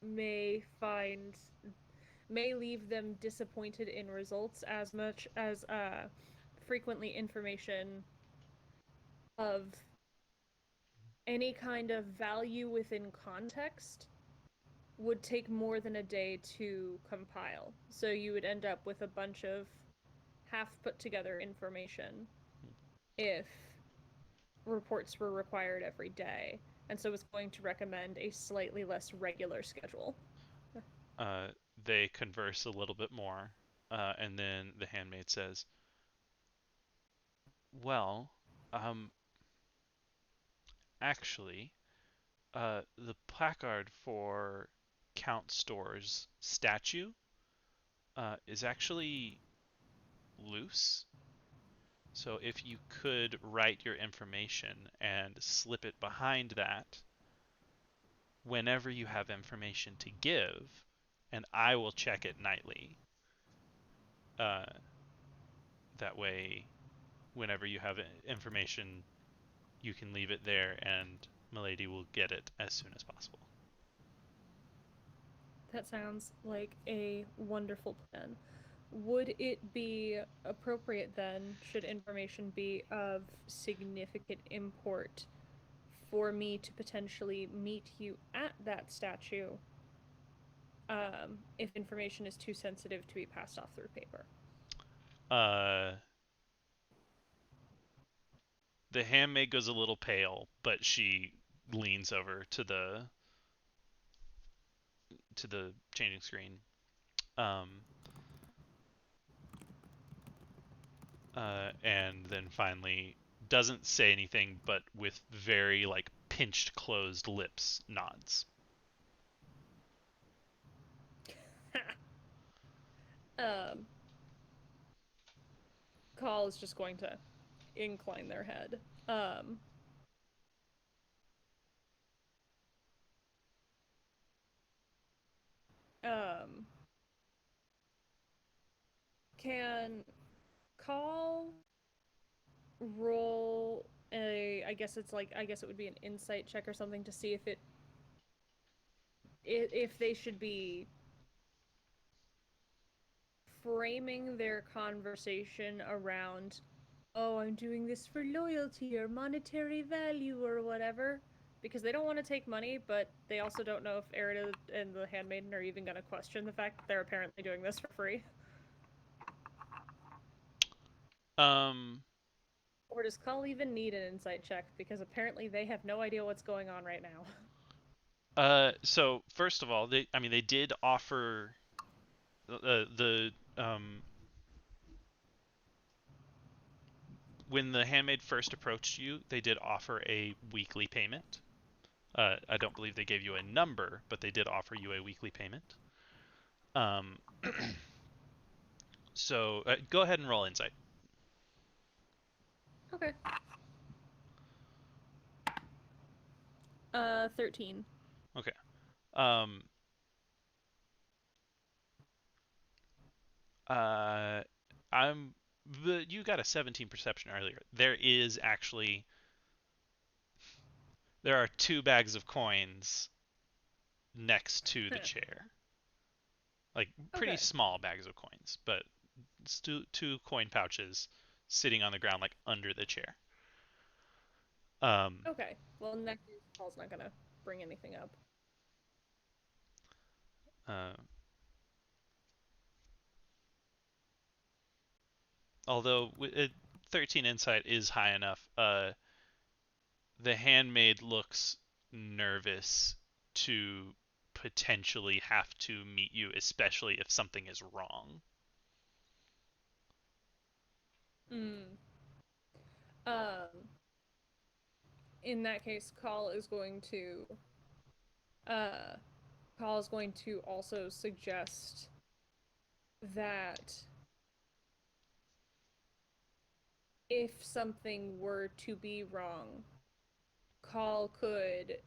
may find may leave them disappointed in results as much as frequently information of any kind of value within context would take more than a day to compile. So you would end up with a bunch of half put together information if reports were required every day. And so it's going to recommend a slightly less regular schedule. They converse a little bit more, and then the handmaid says, "Well, actually, the placard for Count Stor's statue is actually loose. So if you could write your information and slip it behind that whenever you have information to give, and I will check it nightly. Uh, that way, whenever you have information, you can leave it there, and Milady will get it as soon as possible." That sounds like a wonderful plan. Would it be appropriate then, should information be of significant import, for me to potentially meet you at that statue if information is too sensitive to be passed off through paper? The handmaid goes a little pale, but she leans over to the changing screen. And then finally doesn't say anything, but with very like pinched closed lips nods. Call is just going to incline their head. Can Call roll a, I guess it would be an insight check or something to see if they should be framing their conversation around, oh, I'm doing this for loyalty or monetary value or whatever, because they don't want to take money, but they also don't know if Erida and the handmaiden are even going to question the fact that they're apparently doing this for free. Or does Cull even need an insight check? Because apparently they have no idea what's going on right now. So first of all, they did offer the when the handmaid first approached you, they did offer a weekly payment. I don't believe they gave you a number, but they did offer you a weekly payment. So go ahead and roll insight. Okay. 13. Okay. You got a 17 perception earlier. There are 2 bags of coins next to the chair. Like pretty small bags of coins, but two coin pouches sitting on the ground like under the chair. Okay. Well, in that case, Paul's not gonna bring anything up. Although 13 insight is high enough, the handmaid looks nervous to potentially have to meet you, especially if something is wrong. In that case, Call is going to also suggest that if something were to be wrong, Call could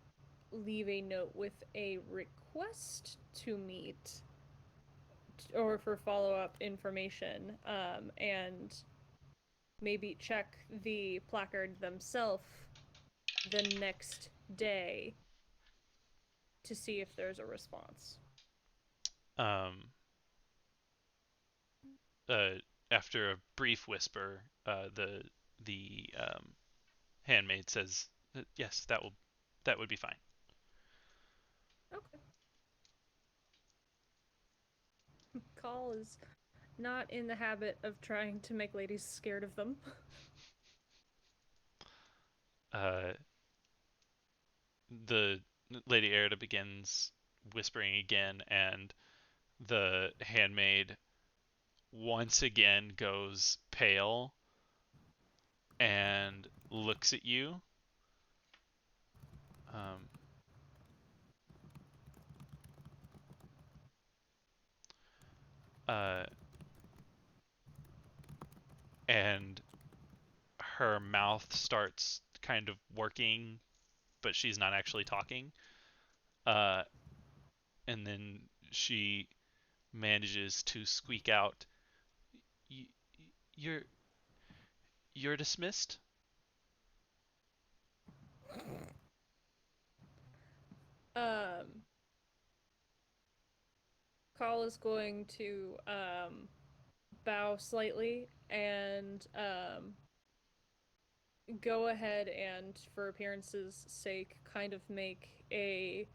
leave a note with a request to meet or for follow-up information, and maybe check the placard themselves the next day to see if there's a response. After a brief whisper, the handmaid says, "Yes, that would be fine." Okay. Call is not in the habit of trying to make ladies scared of them. The Lady Erida begins whispering again, and the handmaid once again goes pale and looks at you. And her mouth starts kind of working, but she's not actually talking. And then she manages to squeak out, "You're dismissed." Call is going to bow slightly and go ahead and, for appearance's sake, kind of make a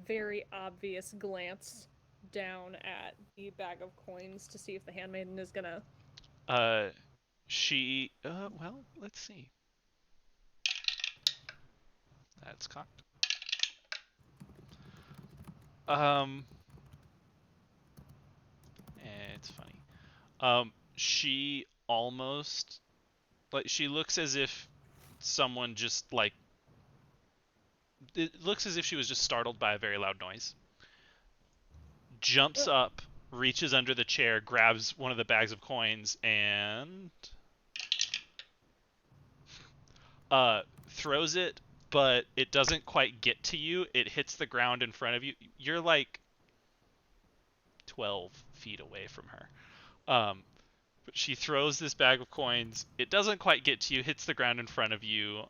very obvious glance down at the bag of coins to see if the handmaiden is gonna. Well, let's see. That's cocked. It's funny. She almost, she looks as if someone just it looks as if she was just startled by a very loud noise. Jumps up, reaches under the chair, grabs one of the bags of coins, and throws it, but it doesn't quite get to you. It hits the ground in front of you. You're like 12 feet away from her. But she throws this bag of coins. It doesn't quite get to you, hits the ground in front of you.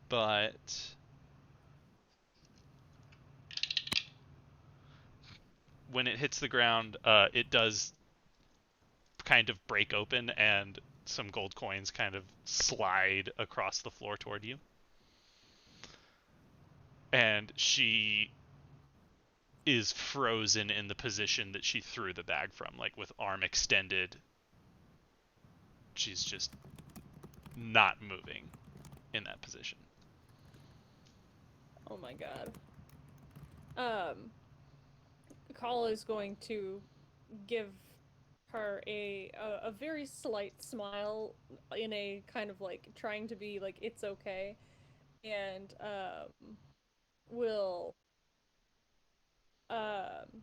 But when it hits the ground, it does kind of break open, and some gold coins kind of slide across the floor toward you. And she is frozen in the position that she threw the bag from, like with arm extended. She's just not moving in that position. Oh my god. Call is going to give her a very slight smile in a kind of like trying to be like it's okay, and will um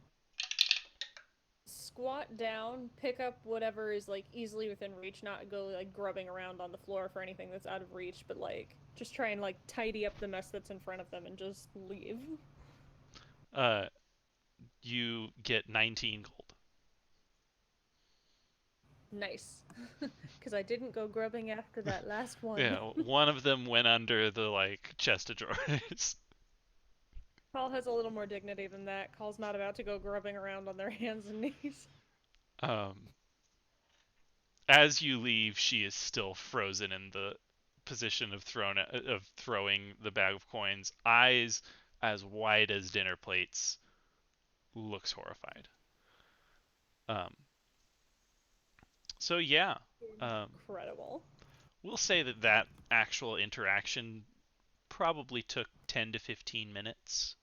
squat down, pick up whatever is like easily within reach, not go like grubbing around on the floor for anything that's out of reach, but like just try and like tidy up the mess that's in front of them and just leave. You get 19 gold. Nice. Because I didn't go grubbing after that last one. Yeah, one of them went under the like chest of drawers. Call has a little more dignity than that. Call's not about to go grubbing around on their hands and knees. As you leave, she is still frozen in the position of throwing the bag of coins, eyes as wide as dinner plates, looks horrified. So yeah, Incredible. we'll say that actual interaction probably took 10 to 15 minutes.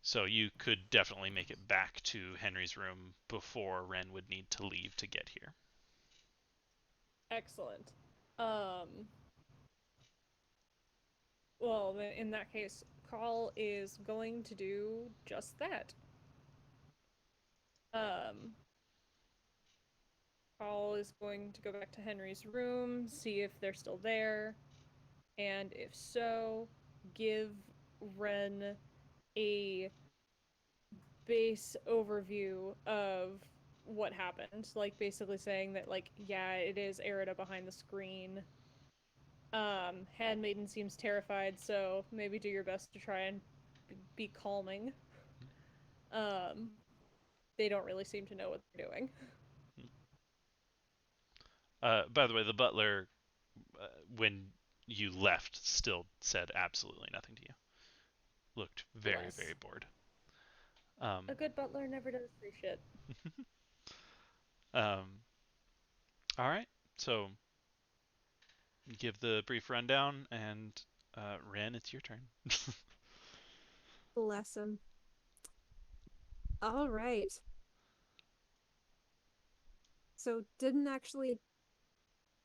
So you could definitely make it back to Henry's room before Ren would need to leave to get here. Excellent. Well, in that case, Call is going to do just that. Call is going to go back to Henry's room, see if they're still there, and if so, give Ren a base overview of what happened. Like, basically saying that, like, yeah, it is Erida behind the screen. Handmaiden seems terrified, so maybe do your best to try and be calming. They don't really seem to know what they're doing. By the way, the butler, when you left, still said absolutely nothing to you. Looked very, Bless. very bored. A good butler never does free shit. All right, so give the brief rundown, and Ren, it's your turn. Bless him. All right. So didn't actually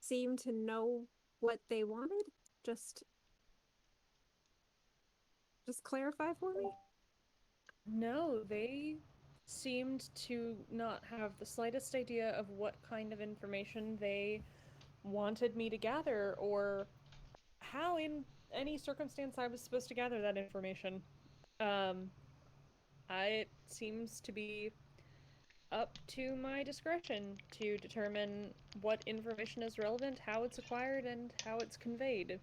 seem to know what they wanted? Just clarify for me? No, they seemed to not have the slightest idea of what kind of information they wanted me to gather or how in any circumstance I was supposed to gather that information. Um, it seems to be up to my discretion to determine what information is relevant, how it's acquired, and how it's conveyed.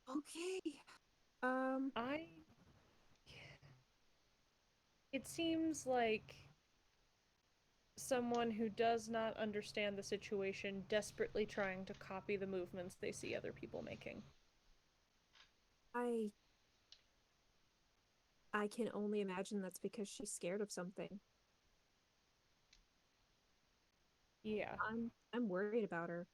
Okay. I. It seems like someone who does not understand the situation desperately trying to copy the movements they see other people making. I can only imagine that's because she's scared of something. Yeah. I'm worried about her.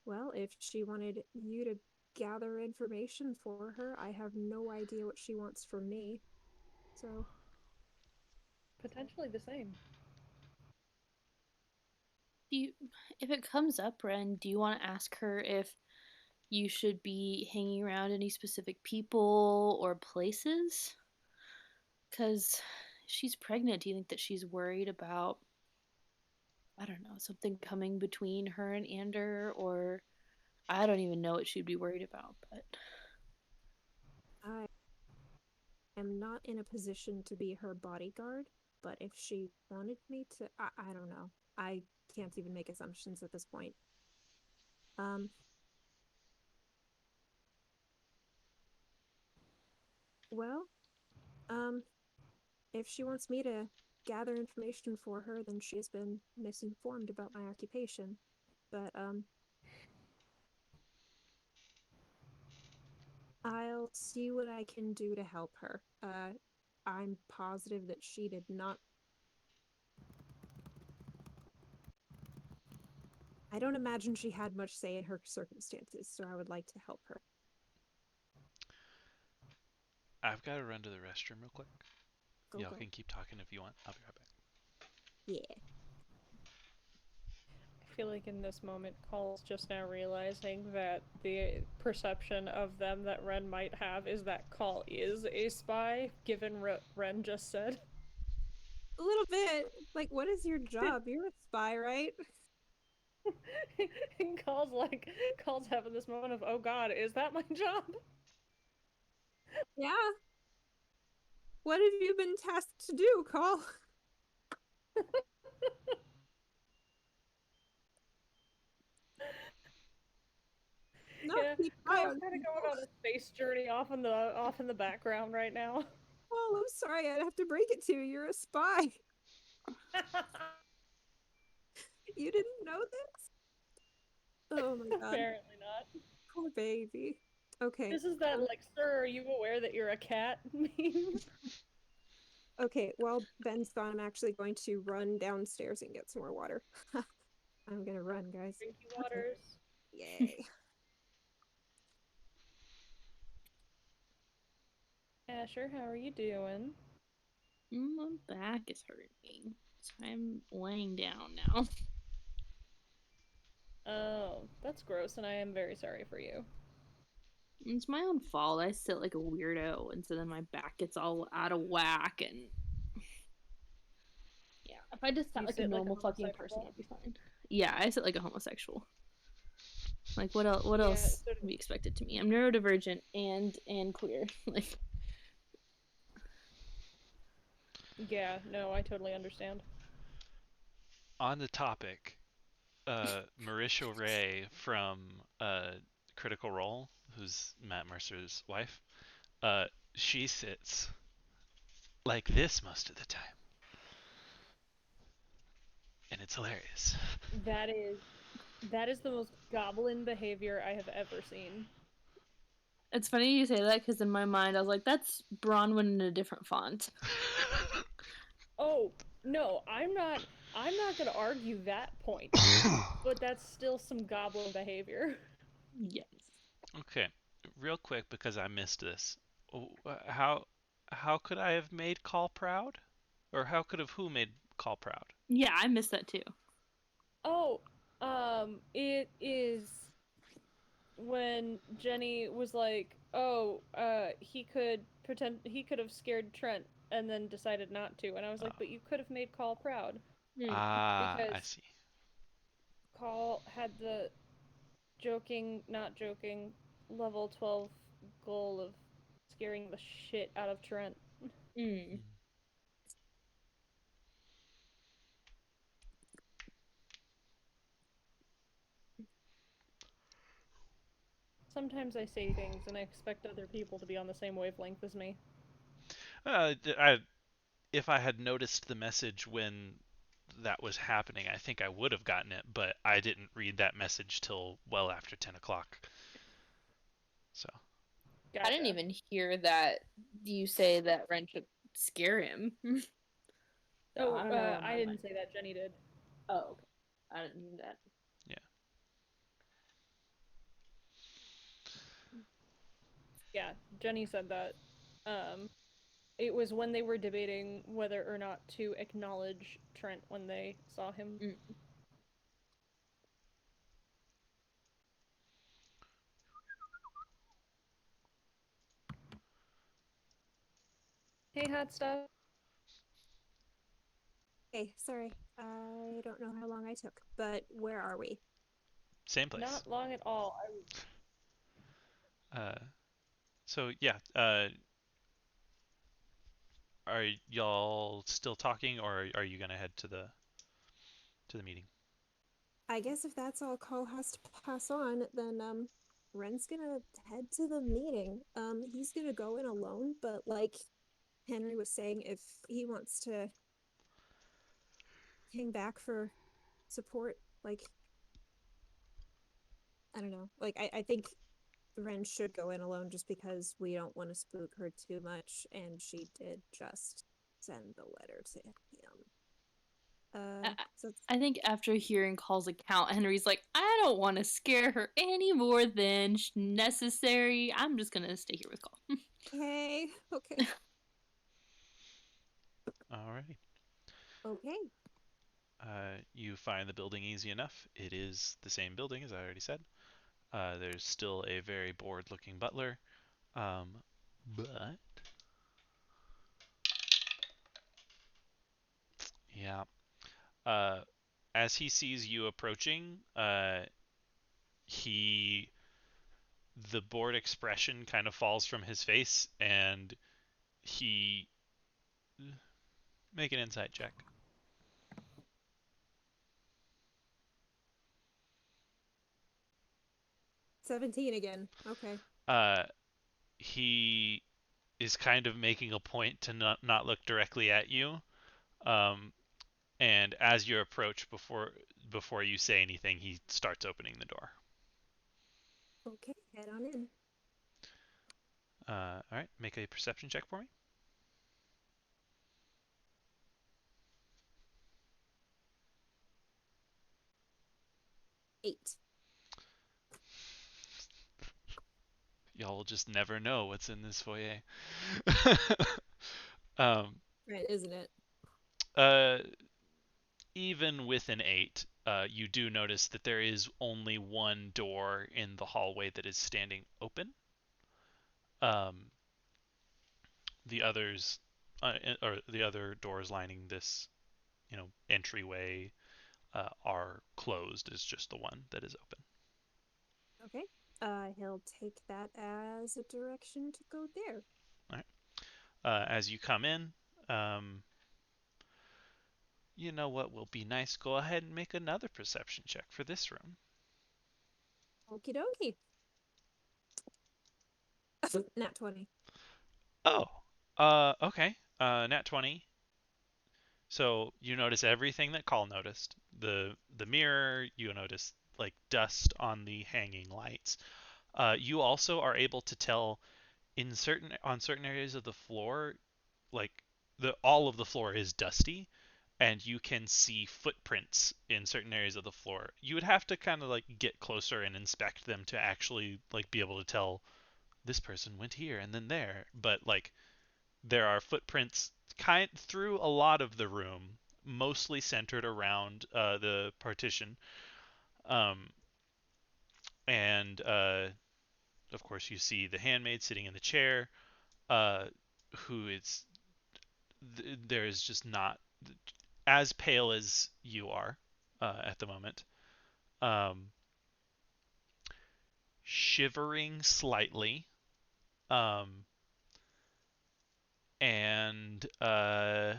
Well, if she wanted you to gather information for her, I have no idea what she wants from me. So, Potentially the same. If it comes up, Ren, do you want to ask her if you should be hanging around any specific people or places? Because she's pregnant. Do you think that she's worried about, I don't know, something coming between her and Ander? Or I don't even know what she'd be worried about, but I am not in a position to be her bodyguard, but if she wanted me to, I don't know. I can't even make assumptions at this point. Well, if she wants me to gather information for her, then she's been misinformed about my occupation. But, I'll see what I can do to help her. I'm positive that she did not. I don't imagine she had much say in her circumstances, so I would like to help her. I've got to run to the restroom real quick. Go. Y'all can keep talking if you want. I'll be right back. Yeah. I feel like in this moment, Call's just now realizing that the perception of them that Ren might have is that Call is a spy, given what Ren just said. A little bit. Like, what is your job? You're a spy, right? And Call's having this moment of, oh god, is that my job? Yeah. What have you been tasked to do, Call? No, Yeah, keep Call's on. kind of going on a space journey off in the background right now. Oh, I'm sorry. I'd have to break it to you. You're a spy. You didn't know this? Oh my god. Apparently not. Poor baby. Okay. This is that, like, sir, are you aware that you're a cat meme? Okay, while Ben's gone, I'm actually going to run downstairs and get some more water. I'm gonna run, guys. Drinky waters. Yay. Asher, how are you doing? My back is hurting, so I'm laying down now. Oh, that's gross, and I am very sorry for you. It's my own fault. I sit like a weirdo, and so then my back gets all out of whack. And yeah, if I just sat You like a sit like a normal fucking person, homosexual? I'd be fine. Yeah, I sit like a homosexual. Like what else? What Yeah, else so can be expected to me? I'm neurodivergent and queer. Like yeah, no, I totally understand. On the topic, Marisha Ray from Critical Role, who's Matt Mercer's wife, she sits like this most of the time, and it's hilarious. That is the most goblin behavior I have ever seen. it's funny you say that because in my mind I was like, that's Bronwyn in a different font. Oh, no, I'm not gonna argue that point. But that's still some goblin behavior. Yes. Okay, real quick because I missed this. How could I have made Call proud, or how could have who made Call proud? Yeah, I missed that too. Oh, it is when Jenny was like, "Oh, he could have scared Trent and then decided not to." And I was like, Oh. "But you could have made Call proud." I Because see. Call had the not joking, level 12 goal of scaring the shit out of Trent. Mm. Sometimes I say things and I expect other people to be on the same wavelength as me. If I had noticed the message when that was happening, I think I would have gotten it, but I didn't read that message till well after 10 o'clock. So. Gotcha. I didn't even hear that you say that Ren should scare him. So, I don't know. I didn't say that. Jenny did. Oh, okay. I didn't hear that. Yeah. Yeah, Jenny said that. It was when they were debating whether or not to acknowledge Trent when they saw him. Mm. Hey, hot stuff. Hey, sorry. I don't know how long I took, but where are we? Same place. Not long at all. So yeah, are y'all still talking, or are you gonna head to the meeting? I guess if that's all Cole has to pass on, then Ren's gonna head to the meeting. He's gonna go in alone, but like Henry was saying, if he wants to hang back for support, like I don't know. Like I think Ren should go in alone just because we don't want to spook her too much, and she did just send the letter to him. So it's I think after hearing Call's account, Henry's like, I don't want to scare her any more than necessary. I'm just gonna stay here with Call. okay. Alrighty. Okay. You find the building easy enough. It is the same building, as I already said. There's still a very bored-looking butler, but yeah. As he sees you approaching, the bored expression kind of falls from his face, and he make an insight check. 17 again. Okay. He is kind of making a point to not look directly at you. And as you approach, before you say anything, he starts opening the door. Okay, head on in. All right, make a perception check for me. 8. Y'all will just never know what's in this foyer. Right, isn't it? Even with an 8, you do notice that there is only one door in the hallway that is standing open. The others, or the other doors lining this, entryway, are closed. It's just the one that is open. Okay. He'll take that as a direction to go there. All right. As you come in, you know what will be nice? Go ahead and make another perception check for this room. Okie dokie. Nat 20. Oh, okay. Nat 20. So you notice everything that Call noticed. The mirror, you notice like dust on the hanging lights. You also are able to tell on certain areas of the floor, like all of the floor is dusty, and you can see footprints in certain areas of the floor. You would have to kind of like get closer and inspect them to actually like be able to tell this person went here and then there. But like there are footprints through a lot of the room, mostly centered around the partition. Um, and of course, you see the handmaid sitting in the chair, who is there is just not as pale as you are at the moment, um, shivering slightly, um, and nat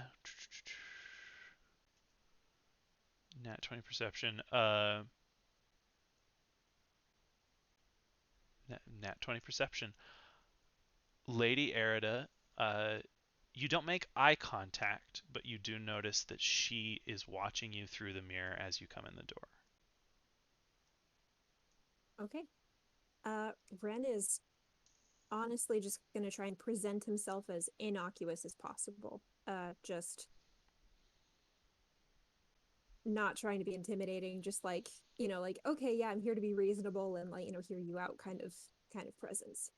20 perception. Nat 20 perception. Lady Erida, you don't make eye contact, but you do notice that she is watching you through the mirror as you come in the door. Okay. Ren is honestly just going to try and present himself as innocuous as possible. Just not trying to be intimidating, just like, like, okay, yeah, I'm here to be reasonable and like, hear you out kind of presence.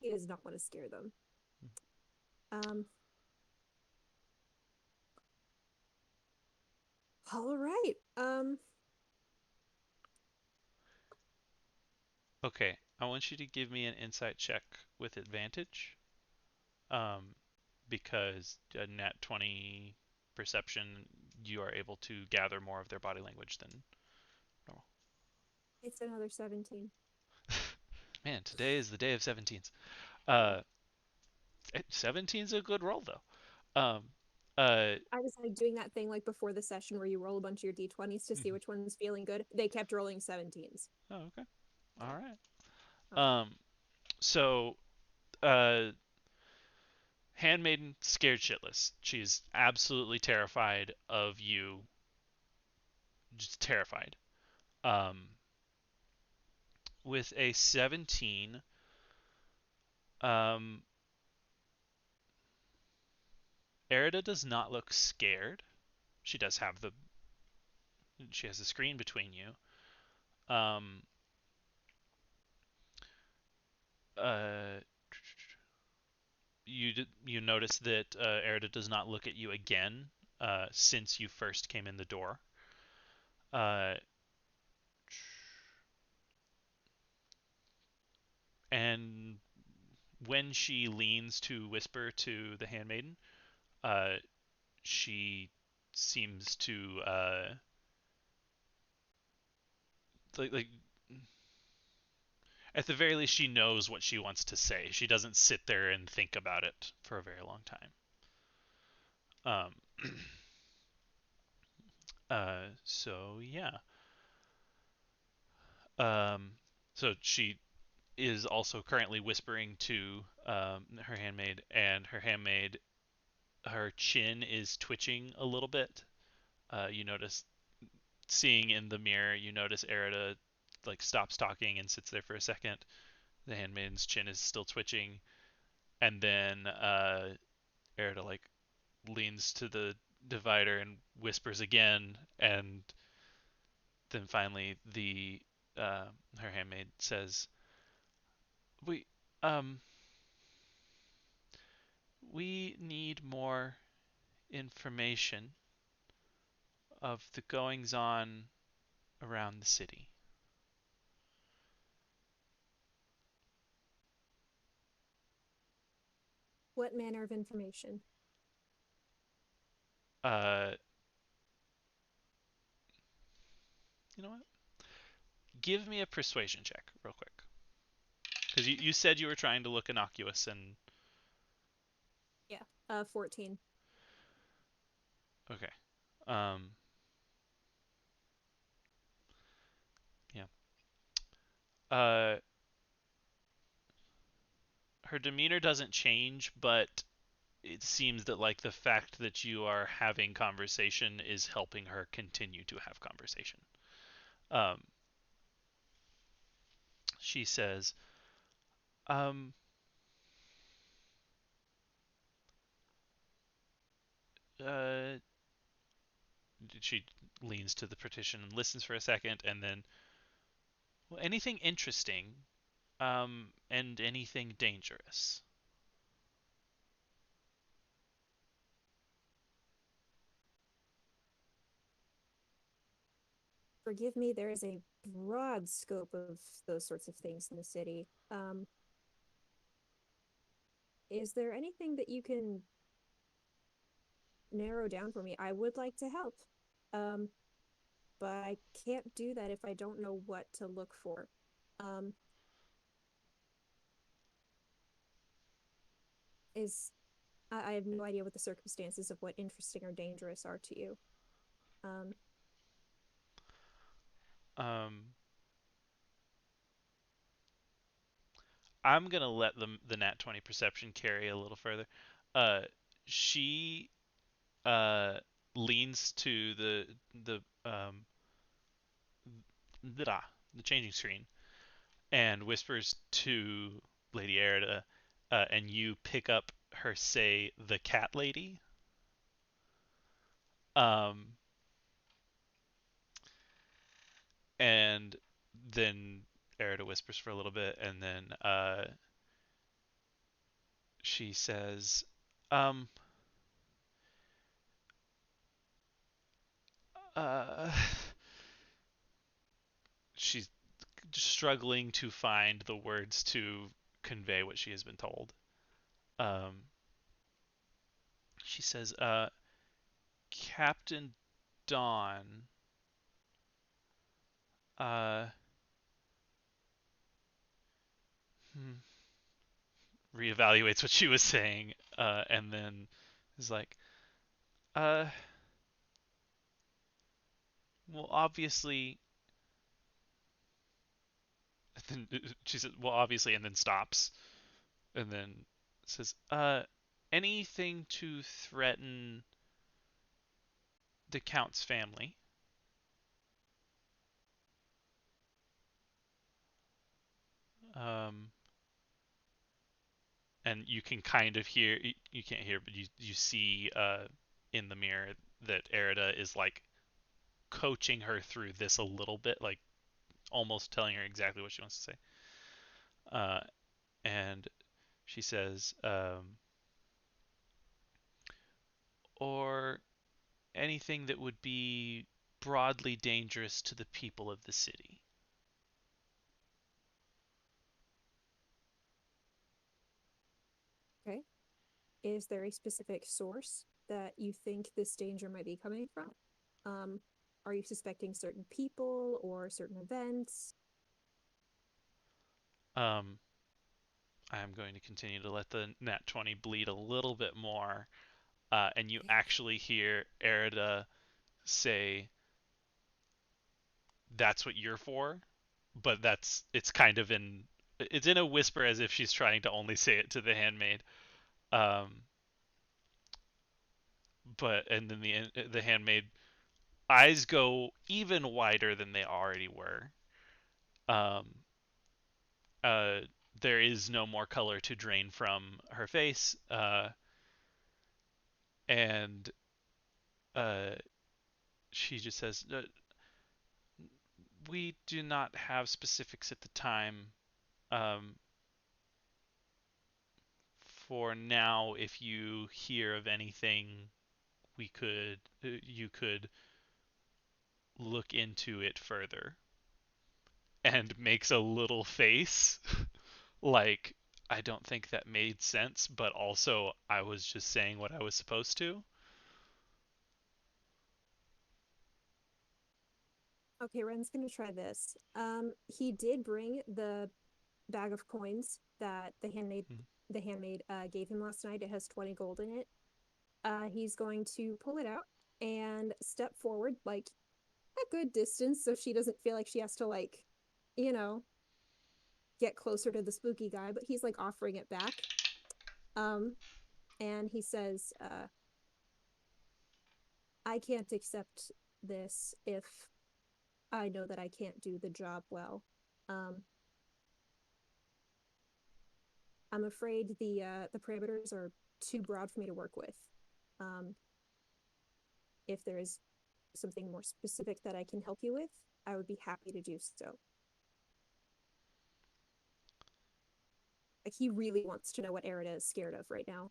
He does not want to scare them. All right. Okay, I want you to give me an insight check with advantage, because a nat 20 perception, you are able to gather more of their body language than normal. It's another 17. Man, today is the day of 17s. 17's a good roll though. I was like doing that thing like before the session where you roll a bunch of your d20s to see which one's feeling good. They kept rolling 17s. Oh, okay. All right. Okay. So, Handmaiden scared shitless. She's absolutely terrified of you. Just terrified. With a 17, Erida does not look scared. she does have she has a screen between you. Um, you notice that Erida does not look at you again since you first came in the door. And when she leans to whisper to the handmaiden, she seems to like at the very least she knows what she wants to say. She doesn't sit there and think about it for a very long time. So yeah. So she is also currently whispering to her handmaid, and her chin is twitching a little bit. You notice, seeing in the mirror, you notice Erida like stops talking and sits there for a second. The handmaiden's chin is still twitching, and then Erida like leans to the divider and whispers again, and then finally her handmaid says, "We um we need more information of the goings on around the city." What manner of information? You know what? Give me a persuasion check real quick. Because you said you were trying to look innocuous and... Yeah, 14. Okay. Yeah. Her demeanor doesn't change, but it seems that like the fact that you are having conversation is helping her continue to have conversation. She says, um, uh, she leans to the partition and listens for a second, and then, well, anything interesting, and anything dangerous? Forgive me, there is a broad scope of those sorts of things in the city. Is there anything that you can narrow down for me? I would like to help. But I can't do that if I don't know what to look for. I have no idea what the circumstances of what interesting or dangerous are to you. I'm gonna let the nat 20 perception carry a little further. She leans to the changing screen and whispers to Lady Erida, and you pick up her say, "The cat lady." Um, and then Erida whispers for a little bit, and then she says, um, uh, she's struggling to find the words to convey what she has been told. Um, she says, Captain Dawn, uh, reevaluates what she was saying, and then is like, uh, well, obviously, then she says, well, obviously, and then stops, and then says, anything to threaten the Count's family. Um, and you can kind of hear, you can't hear, but you see in the mirror that Erida is like coaching her through this a little bit, like almost telling her exactly what she wants to say. And she says, or anything that would be broadly dangerous to the people of the city. Okay. Is there a specific source that you think this danger might be coming from? Are you suspecting certain people or certain events? I'm going to continue to let the nat 20 bleed a little bit more, and you actually hear Erida say, "That's what you're for," but it's kind of it's in a whisper as if she's trying to only say it to the handmaid. Um, and then the handmaid eyes go even wider than they already were. Um, uh, there is no more color to drain from her face, and uh, she just says, "We do not have specifics at the time. Um, for now, if you hear of anything, you could look into it further." And makes a little face like, I don't think that made sense, but also I was just saying what I was supposed to. Okay, Ren's gonna try this. He did bring the bag of coins that the handmaid gave him last night. It has 20 gold in it. He's going to pull it out and step forward like a good distance so she doesn't feel like she has to like, you know, get closer to the spooky guy, but he's like offering it back. And he says, I can't accept this if I know that I can't do the job well. Um, I'm afraid the parameters are too broad for me to work with. Um, if there is something more specific that I can help you with, I would be happy to do so. Like he really wants to know what Erida is scared of right now.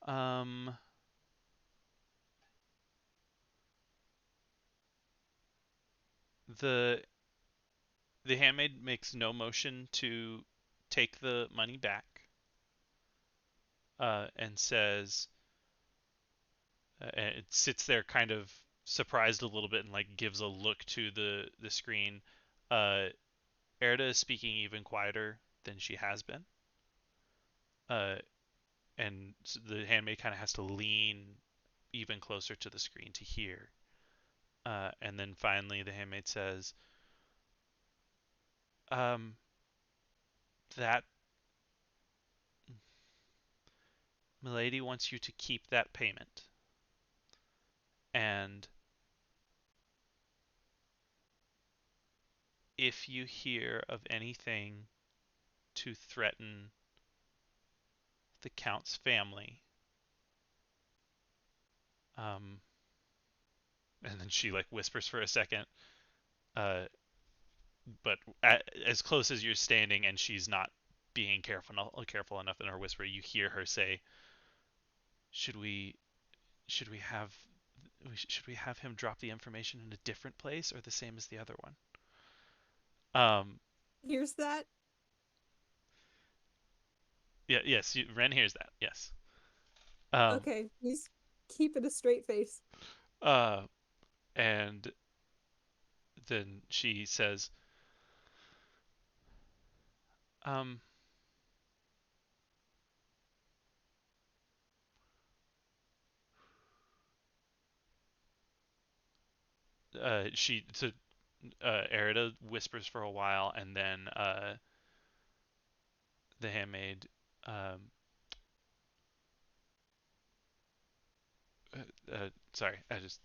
um, the the handmaid makes no motion to take the money back, and says, and it sits there kind of surprised a little bit and like gives a look to the screen. Uh, Erda is speaking even quieter than she has been. Uh, and the handmaid kind of has to lean even closer to the screen to hear. And then finally, the handmaid says, um, "That Milady wants you to keep that payment, and if you hear of anything to threaten the Count's family, um, and then she like whispers for a second, uh, but as close as you're standing, and she's not being careful enough in her whisper, you hear her say, "Should we should we have should we have him drop the information in a different place or the same as the other one?" Um, Here's that. yeah, yes, Ren hears that. Yes. Um, Okay, he's keeping a straight face. uh, and then she says, um, she so Erida whispers for a while, and then the handmaid sorry, I just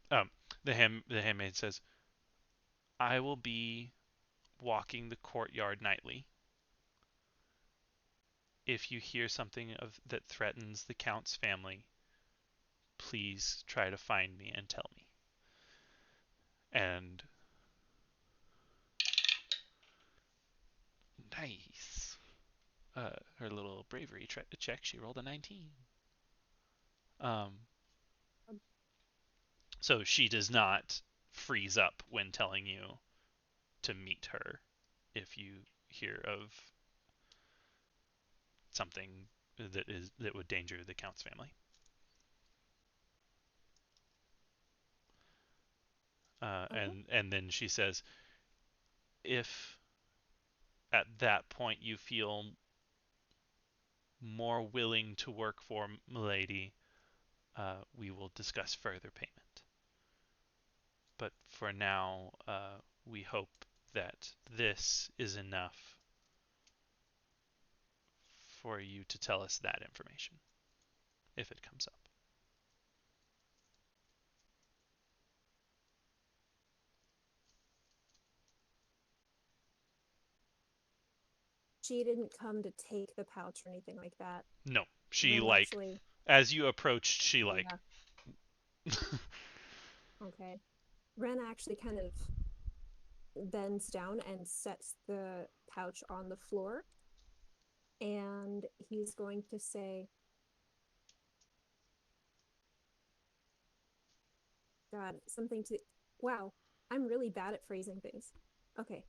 the handmaid says, "I will be walking the courtyard nightly. If you hear something that threatens the Count's family, please try to find me and tell me." And nice. Her little bravery check, she rolled a 19. So she does not freeze up when telling you to meet her if you hear of something that would danger the Count's family. And then she says, if at that point you feel more willing to work for Milady, we will discuss further payment. But for now, we hope that this is enough for you to tell us that information, if it comes up. She didn't come to take the pouch or anything like that. No, she Ren like actually, as you approached, she like. Yeah. Okay. Ren actually kind of bends down and sets the pouch on the floor. And he's going to say, God, something to, wow, I'm really bad at phrasing things. Okay.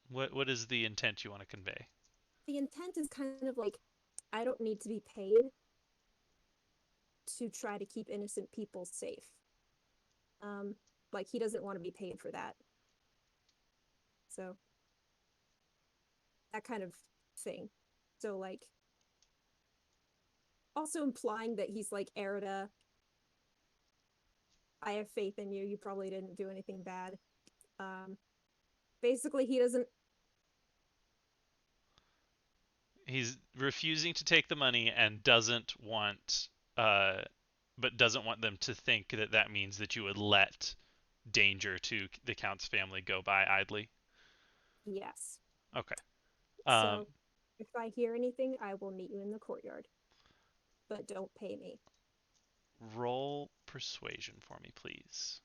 What is the intent you want to convey? The intent is kind of like, I don't need to be paid to try to keep innocent people safe. Like he doesn't want to be paid for that. So that kind of thing. So like also implying that he's like, Erida, I have faith in you. You probably didn't do anything bad. Basically he doesn't. He's refusing to take the money and doesn't want but doesn't want them to think that that means that you would let danger to the Count's family go by idly. Yes. Okay. So if I hear anything, I will meet you in the courtyard. But don't pay me. Roll persuasion for me, please.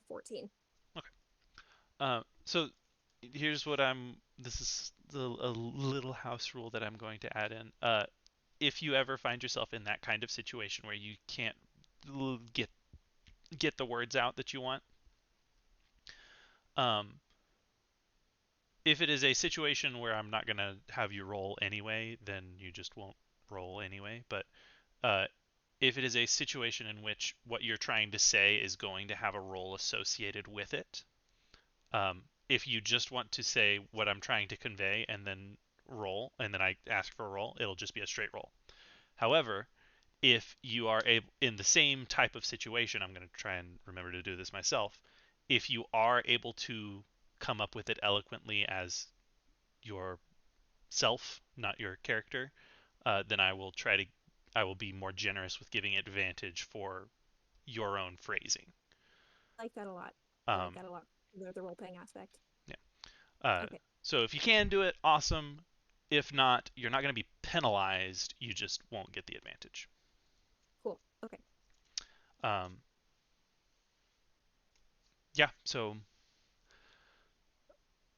14. Okay. So here's what this is a little house rule that I'm going to add in. If you ever find yourself in that kind of situation where you can't get the words out that you want, if it is a situation where I'm not gonna have you roll anyway, then you just won't roll anyway. But if it is a situation in which what you're trying to say is going to have a roll associated with it, if you just want to say what I'm trying to convey and then roll, and then I ask for a roll, it'll just be a straight roll. However, if you are in the same type of situation, I'm going to try and remember to do this myself. If you are able to come up with it eloquently as yourself, not your character, then I will be more generous with giving advantage for your own phrasing. I like that a lot. I like that a lot. The role-playing aspect. Yeah. Okay. So if you can do it, awesome. If not, you're not going to be penalized. You just won't get the advantage. Cool. Okay. Yeah. So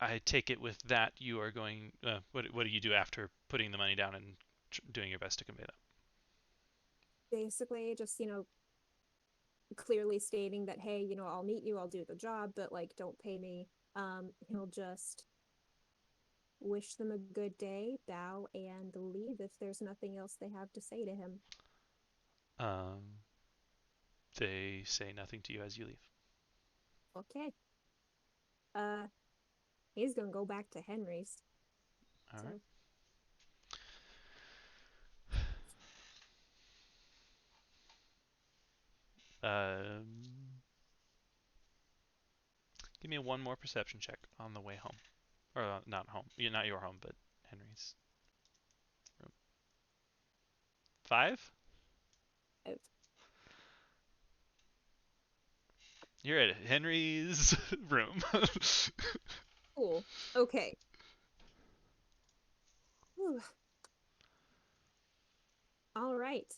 I take it with that you are going. What do you do after putting the money down and doing your best to convey that? Basically, just clearly stating that, hey, I'll meet you, I'll do the job, but like, don't pay me. He'll just wish them a good day, bow, and leave if there's nothing else they have to say to him. They say nothing to you as you leave. Okay. He's gonna go back to Henry's. All right. Give me one more perception check on the way home. Or not home. Not your home, but Henry's room. 5? You're at Henry's room. Cool. Okay. Whew. All right.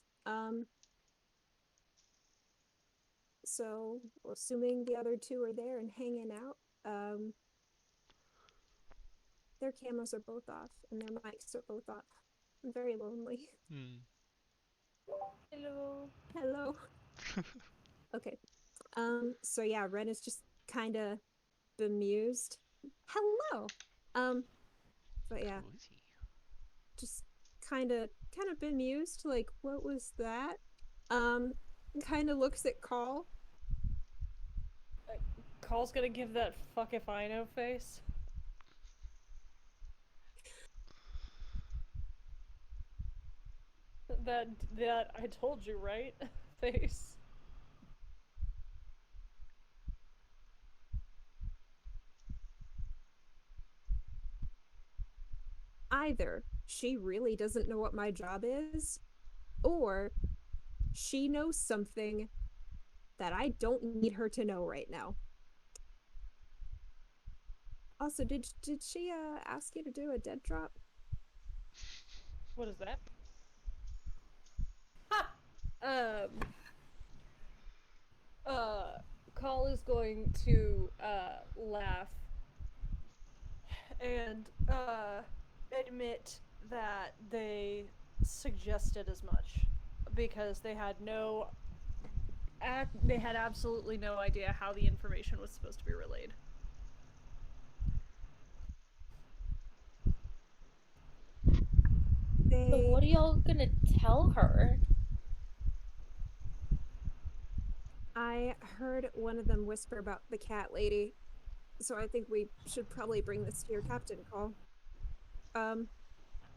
So, assuming the other two are there and hanging out, their cameras are both off and their mics are both off. I'm very lonely. Hello. Hello. Okay. So yeah, Ren is just kind of bemused. Hello. But yeah, Cozy. just kind of bemused. Like, what was that? Kind of looks at Call. Call's gonna give that fuck if I know face. That I told you, right? face. Either she really doesn't know what my job is, or she knows something that I don't need her to know right now. Also, did she ask you to do a dead drop? What is that? Ha! Call is going to laugh and admit that they suggested as much because they had absolutely no idea how the information was supposed to be relayed. So what are y'all gonna tell her? I heard one of them whisper about the cat lady, so I think we should probably bring this to your captain, Call. I'm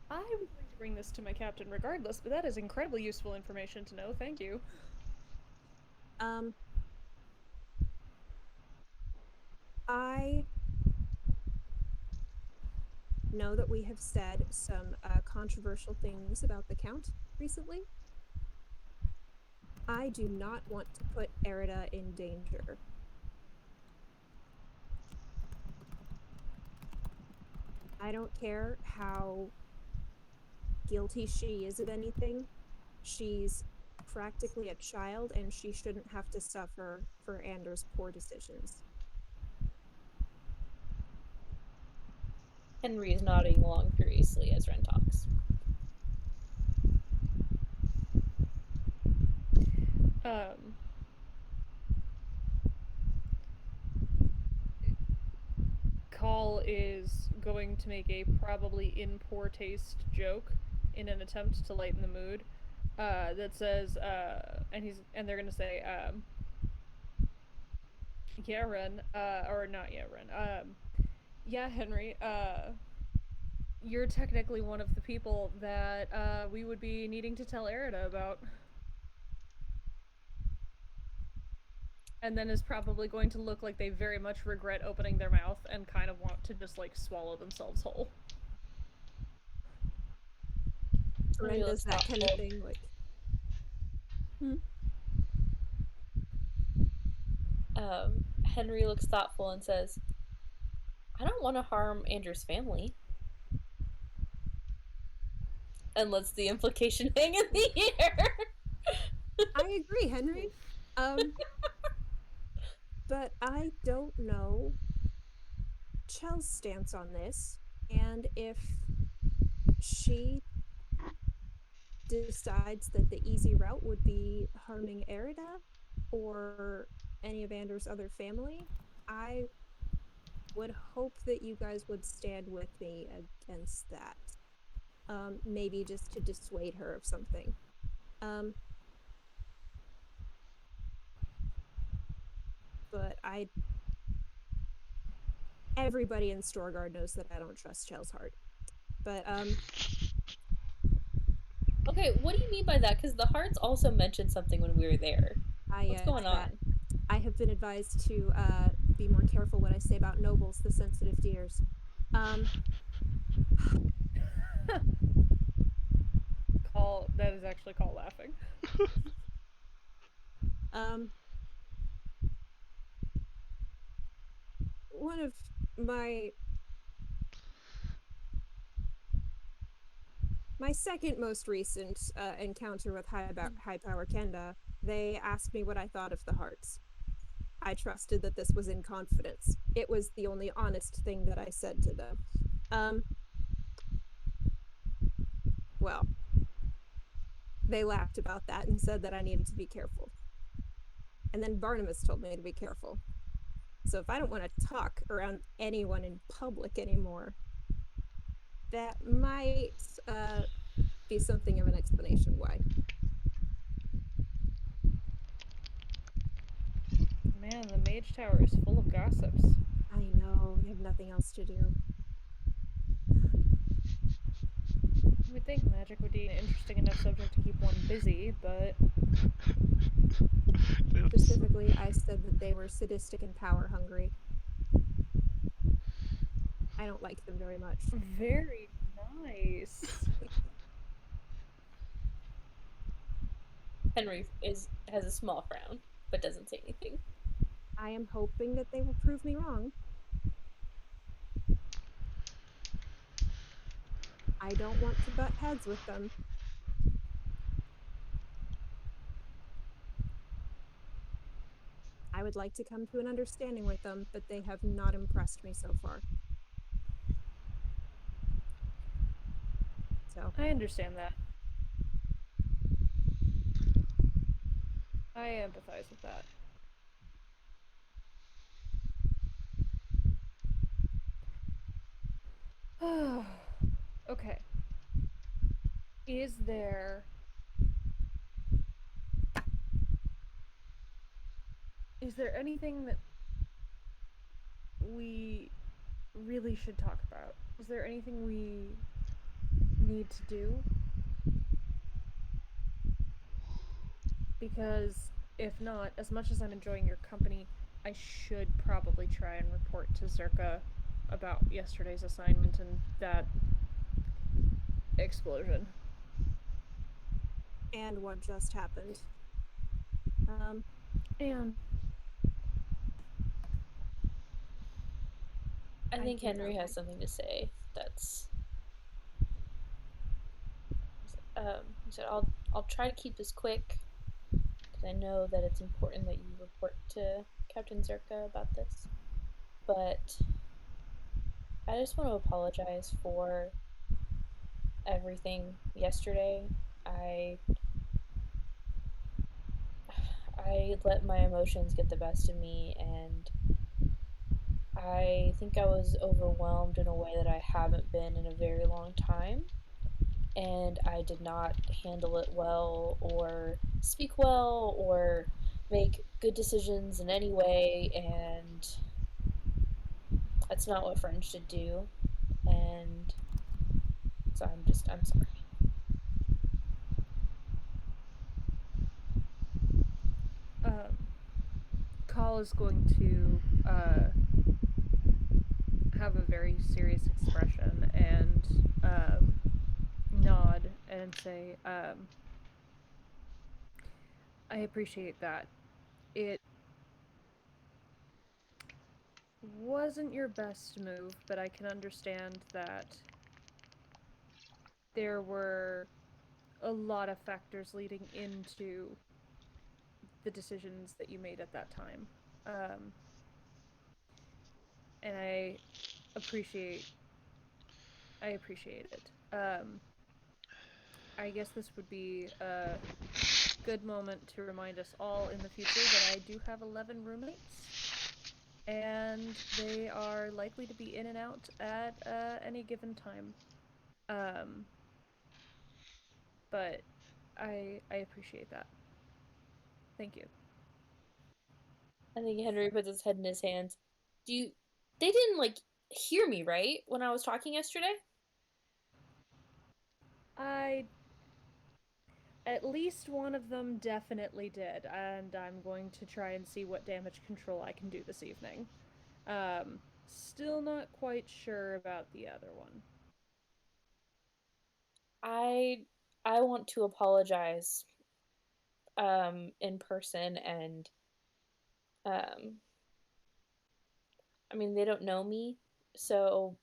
going to bring this to my captain regardless, but that is incredibly useful information to know. Thank you. I know that we have said some controversial things about the Count recently. I do not want to put Erida in danger. I don't care how guilty she is of anything. She's practically a child, and she shouldn't have to suffer for Anders' poor decisions. Henry is nodding along furiously as Ren talks. Call is going to make a probably in poor taste joke in an attempt to lighten the mood. That says, and they're gonna say, yeah, Ren, or not yet, Ren. Yeah, Henry. You're technically one of the people that we would be needing to tell Erida about. And then is probably going to look like they very much regret opening their mouth and kind of want to just like swallow themselves whole. Ren does that kind of thing, like. Henry looks thoughtful and says, I don't want to harm Andrew's family. And lets the implication hang in the air. I agree, Henry. But I don't know Chel's stance on this, and if she decides that the easy route would be harming Erida or any of Anders' other family, I would hope that you guys would stand with me against that. Maybe just to dissuade her of something. But everybody in Storgarrd knows that I don't trust Chell's heart. But, Okay, what do you mean by that? Because the hearts also mentioned something when we were there. What's going on? I have been advised to be more careful what I say about nobles, the sensitive deers. That is actually called laughing. One of my second most recent encounter with High Power Kenda, they asked me what I thought of the hearts. I trusted that this was in confidence. It was the only honest thing that I said to them. Well, they laughed about that and said that I needed to be careful. And then Barnabas told me to be careful. So if I don't want to talk around anyone in public anymore, that might be something of an explanation why. Man, the Mage Tower is full of gossips. I know, they have nothing else to do. You would think magic would be an interesting enough subject to keep one busy, but... Specifically, I said that they were sadistic and power hungry. I don't like them very much. Very nice. Henry has a small frown, but doesn't say anything. I am hoping that they will prove me wrong. I don't want to butt heads with them. I would like to come to an understanding with them, but they have not impressed me so far. So I understand that. I empathize with that. Okay. Is there anything that we really should talk about? Is there anything we need to do? Because if not, as much as I'm enjoying your company, I should probably try and report to Zerka about yesterday's assignment and that explosion. And what just happened. And I think Henry has something to say. That's he said, I'll try to keep this quick because I know that it's important that you report to Captain Zerka about this. But I just want to apologize for everything yesterday. I let my emotions get the best of me, and I think I was overwhelmed in a way that I haven't been in a very long time, and I did not handle it well or speak well or make good decisions in any way, and that's not what friends should do. And so I'm sorry. Call is going to have a very serious expression and nod and say, I appreciate that. It wasn't your best move, but I can understand that there were a lot of factors leading into the decisions that you made at that time. And I appreciate it. I guess this would be a good moment to remind us all in the future that I do have 11 roommates, and they are likely to be in and out at any given time. But I appreciate that. Thank you. I think Henry puts his head in his hands. They didn't hear me, right? When I was talking yesterday? At least one of them definitely did, and I'm going to try and see what damage control I can do this evening. Still not quite sure about the other one. I want to apologize in person, and I mean, they don't know me, so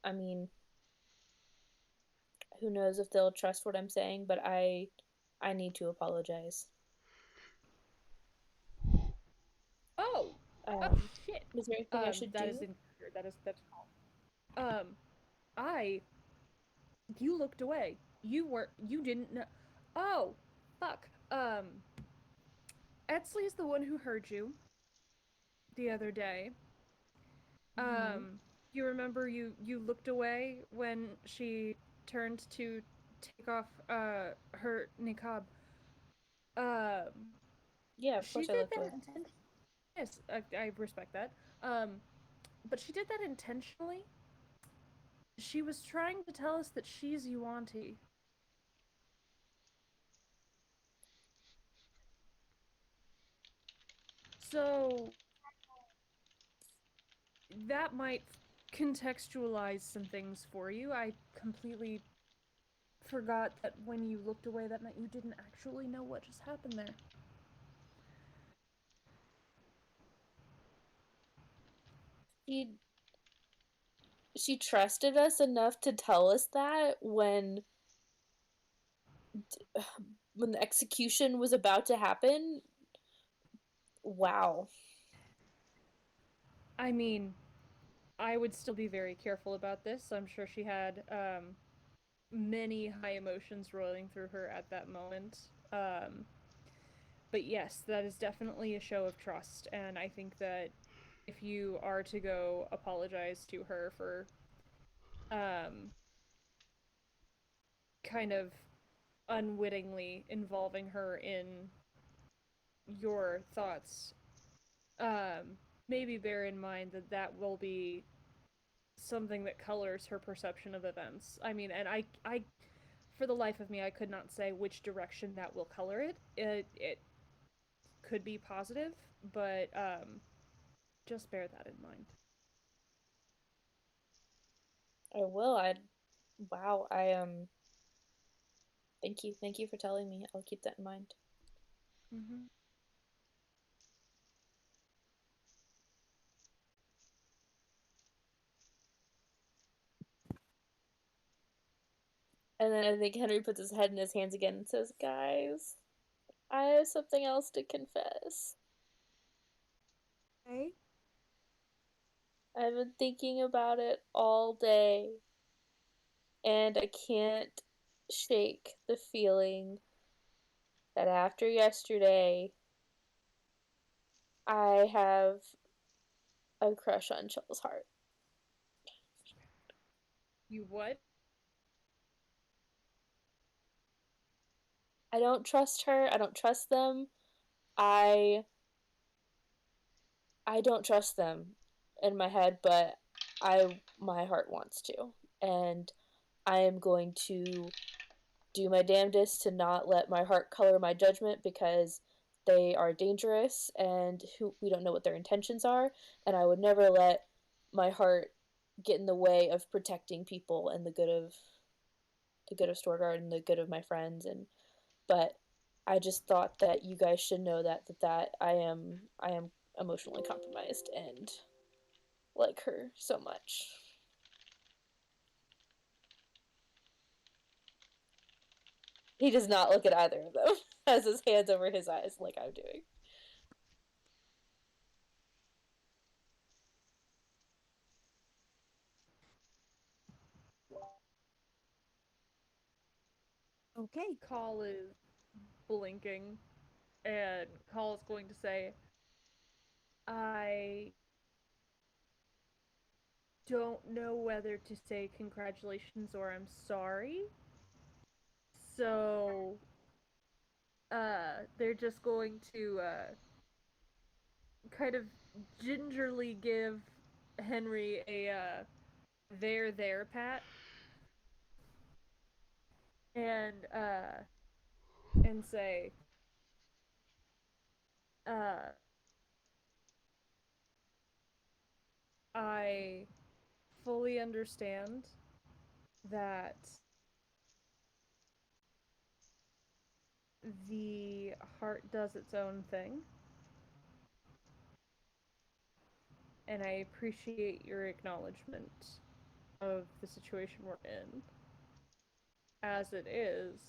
I mean, who knows if they'll trust what I'm saying, but I need to apologize. Oh! Shit! Is there anything I should do? That's I you looked away. You didn't know. Oh, fuck. Etsley's the one who heard you the other day. You remember you looked away when she turned to take off her niqab. Yeah, of She course I did looked that away. intentionally. Yes, I respect that. But she did that intentionally. She was trying to tell us that she's Yuanti. So that might contextualize some things for you. I completely forgot that when you looked away, that meant you didn't actually know what just happened there. She trusted us enough to tell us that when the execution was about to happen. Wow. I mean, I would still be very careful about this. I'm sure she had many high emotions rolling through her at that moment. But yes, that is definitely a show of trust, and I think that if you are to go apologize to her for kind of unwittingly involving her in your thoughts, maybe bear in mind that that will be something that colors her perception of events. I mean, and I for the life of me, I could not say which direction that will color it. It could be positive, but just bear that in mind. I will. Wow. Thank you for telling me. I'll keep that in mind. Mm-hmm. And then I think Henry puts his head in his hands again and says, "Guys, I have something else to confess. Okay. I've been thinking about it all day, and I can't shake the feeling that after yesterday, I have a crush on Chill's heart. You what? I don't trust her. I don't trust them. I I don't trust them in my head, but my heart wants to. And I am going to do my damnedest to not let my heart color my judgment, because they are dangerous and we don't know what their intentions are, and I would never let my heart get in the way of protecting people and the good of Storgarrd and the good of my friends. And but I just thought that you guys should know that I am emotionally compromised and like her so much. He does not look at either of them. Has his hands over his eyes like I'm doing. Okay. Call is blinking, and Call is going to say, I don't know whether to say congratulations or I'm sorry. So, they're just going to kind of gingerly give Henry a there pat and say I fully understand that the heart does its own thing, and I appreciate your acknowledgement of the situation we're in. As it is,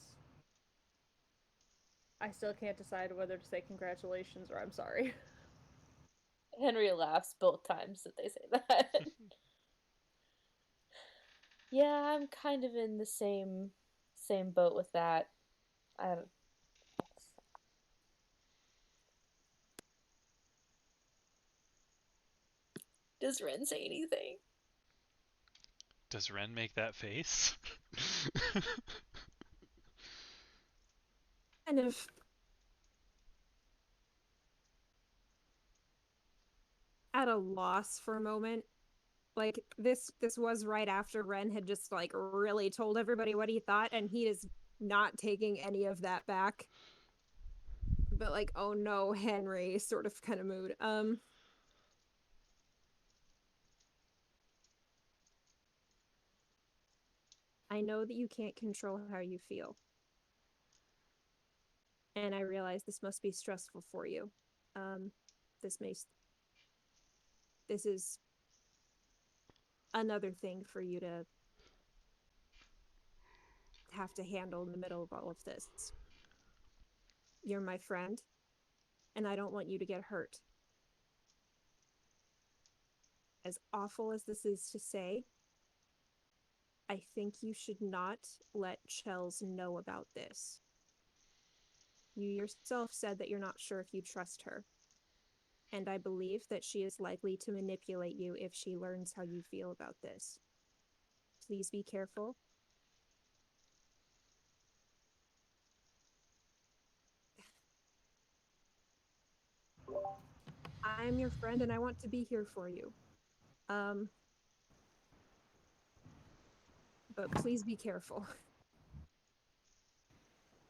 I still can't decide whether to say congratulations or I'm sorry. Henry laughs both times that they say that. Yeah, I'm kind of in the same boat with that. Does Ren say anything? Does Ren make that face? Kind of at a loss for a moment. Like this was right after Ren had just like really told everybody what he thought, and he is not taking any of that back. But like, oh no, Henry sort of kind of mood. I know that you can't control how you feel. And I realize this must be stressful for you. This is another thing for you to have to handle in the middle of all of this. You're my friend, and I don't want you to get hurt. As awful as this is to say, I think you should not let Chels know about this. You yourself said that you're not sure if you trust her. And I believe that she is likely to manipulate you if she learns how you feel about this. Please be careful. I'm your friend and I want to be here for you. But please be careful.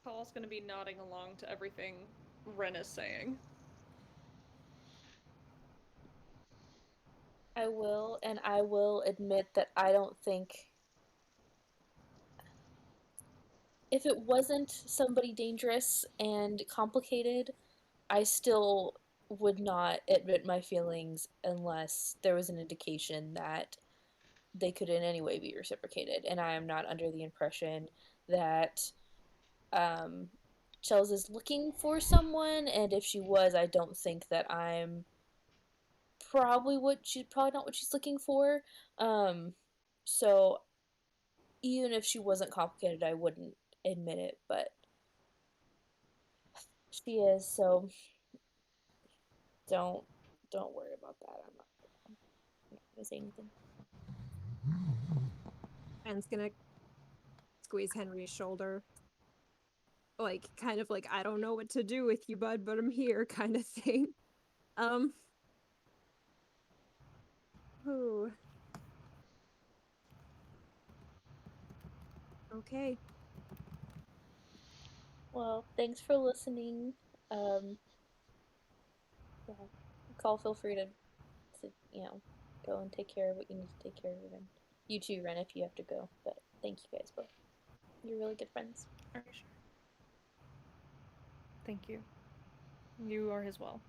Paul's gonna be nodding along to everything Ren is saying. I will admit that I don't think if it wasn't somebody dangerous and complicated, I still would not admit my feelings unless there was an indication that they could in any way be reciprocated. And I am not under the impression that Chels is looking for someone, and if she was, I don't think that I'm probably not what she's looking for. So even if she wasn't complicated, I wouldn't admit it, but she is, so don't worry about that. I'm not gonna say anything. Ren's gonna squeeze Henry's shoulder. Like, kind of like, I don't know what to do with you, bud, but I'm here kind of thing. Ooh. Okay. Well, thanks for listening. Yeah, feel free to go and take care of what you need to take care of, and you too, Ren, if you have to go. But thank you guys both. You're really good friends. Are you sure? Thank you. You are as well.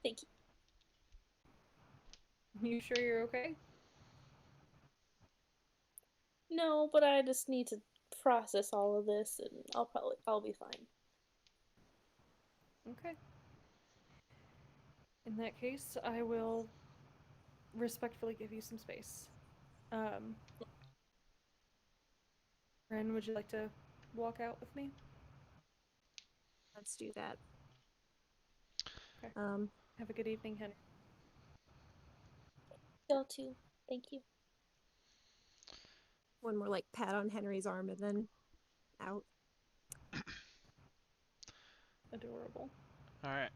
Thank you. You sure you're okay? No, but I just need to process all of this, and I'll be fine. Okay. In that case, I will respectfully give you some space. Ren, would you like to walk out with me? Let's do that. Okay. Have a good evening, Henry. Y'all too. Thank you. One more like pat on Henry's arm and then out. Adorable. All right.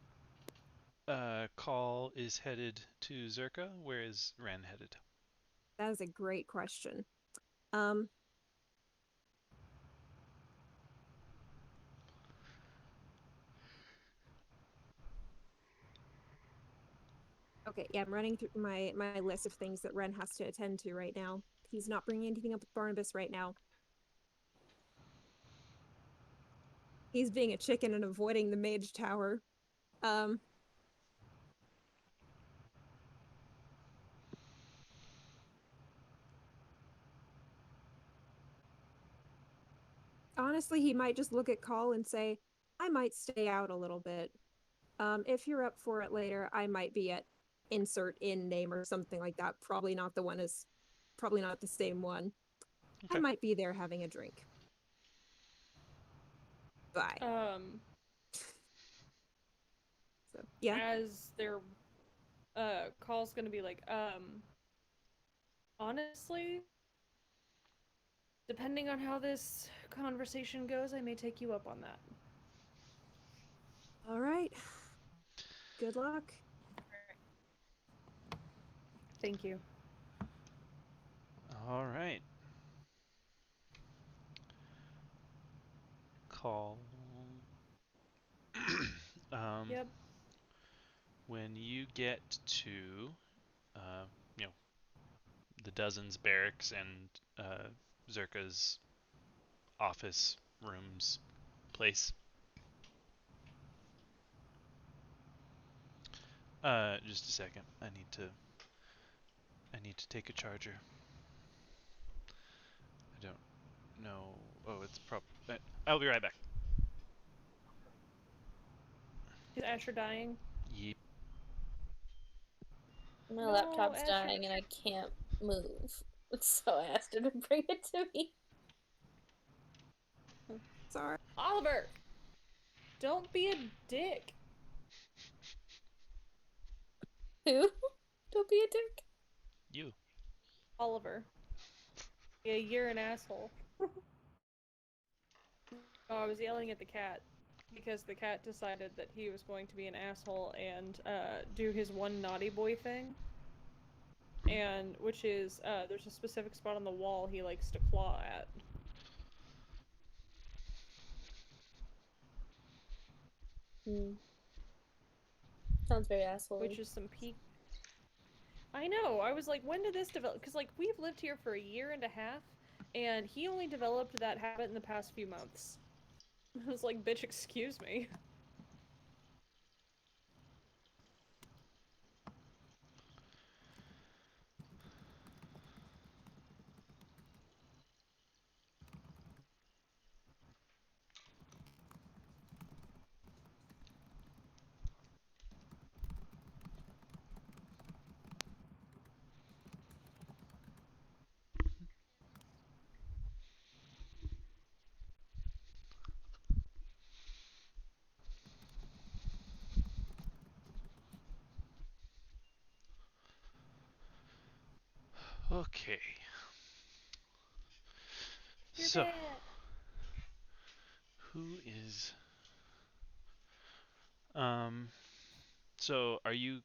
Call is headed to Zerka. Where is Ren headed? That is a great question. Okay, yeah, I'm running through my list of things that Ren has to attend to right now. He's not bringing anything up with Barnabas right now. He's being a chicken and avoiding the mage tower. Honestly, he might just look at Call and say, I might stay out a little bit. If you're up for it later, I might be at insert in name or something like that. Probably not the same one. Okay. I might be there having a drink. Bye. So yeah. As their call's gonna be like, honestly, depending on how this conversation goes, I may take you up on that. All right. Good luck. Thank you. All right. Call. Yep. When you get to, you know, the Dozens barracks and Zerka's office rooms place. Just a second. I need to take a charger. I don't know. Oh, it's I'll be right back. Is Asher dying? Yeep. My No, laptop's Asher. dying and I can't move. So I asked her to bring it to me. Sorry. Oliver! Don't be a dick. Who? Don't be a dick. You. Oliver. Yeah, you're an asshole. Oh, I was yelling at the cat because the cat decided that he was going to be an asshole and do his one naughty boy thing. And which is there's a specific spot on the wall he likes to claw at. Sounds very asshole. Which is some peak. I know. I was like, when did this develop? Because like we've lived here for a year and a half, and he only developed that habit in the past few months. I was like, bitch, excuse me. Okay. You're So, bad. who is? So are you?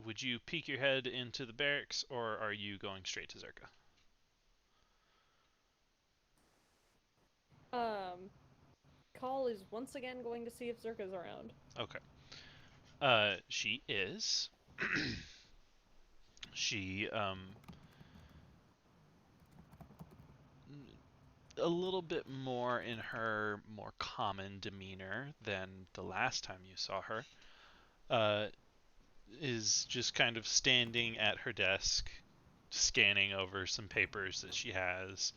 Would you peek your head into the barracks, or are you going straight to Zerka? Call is once again going to see if Zerka's around. Okay. She is. She a little bit more in her more common demeanor than the last time you saw her. Is just kind of standing at her desk, scanning over some papers that she has.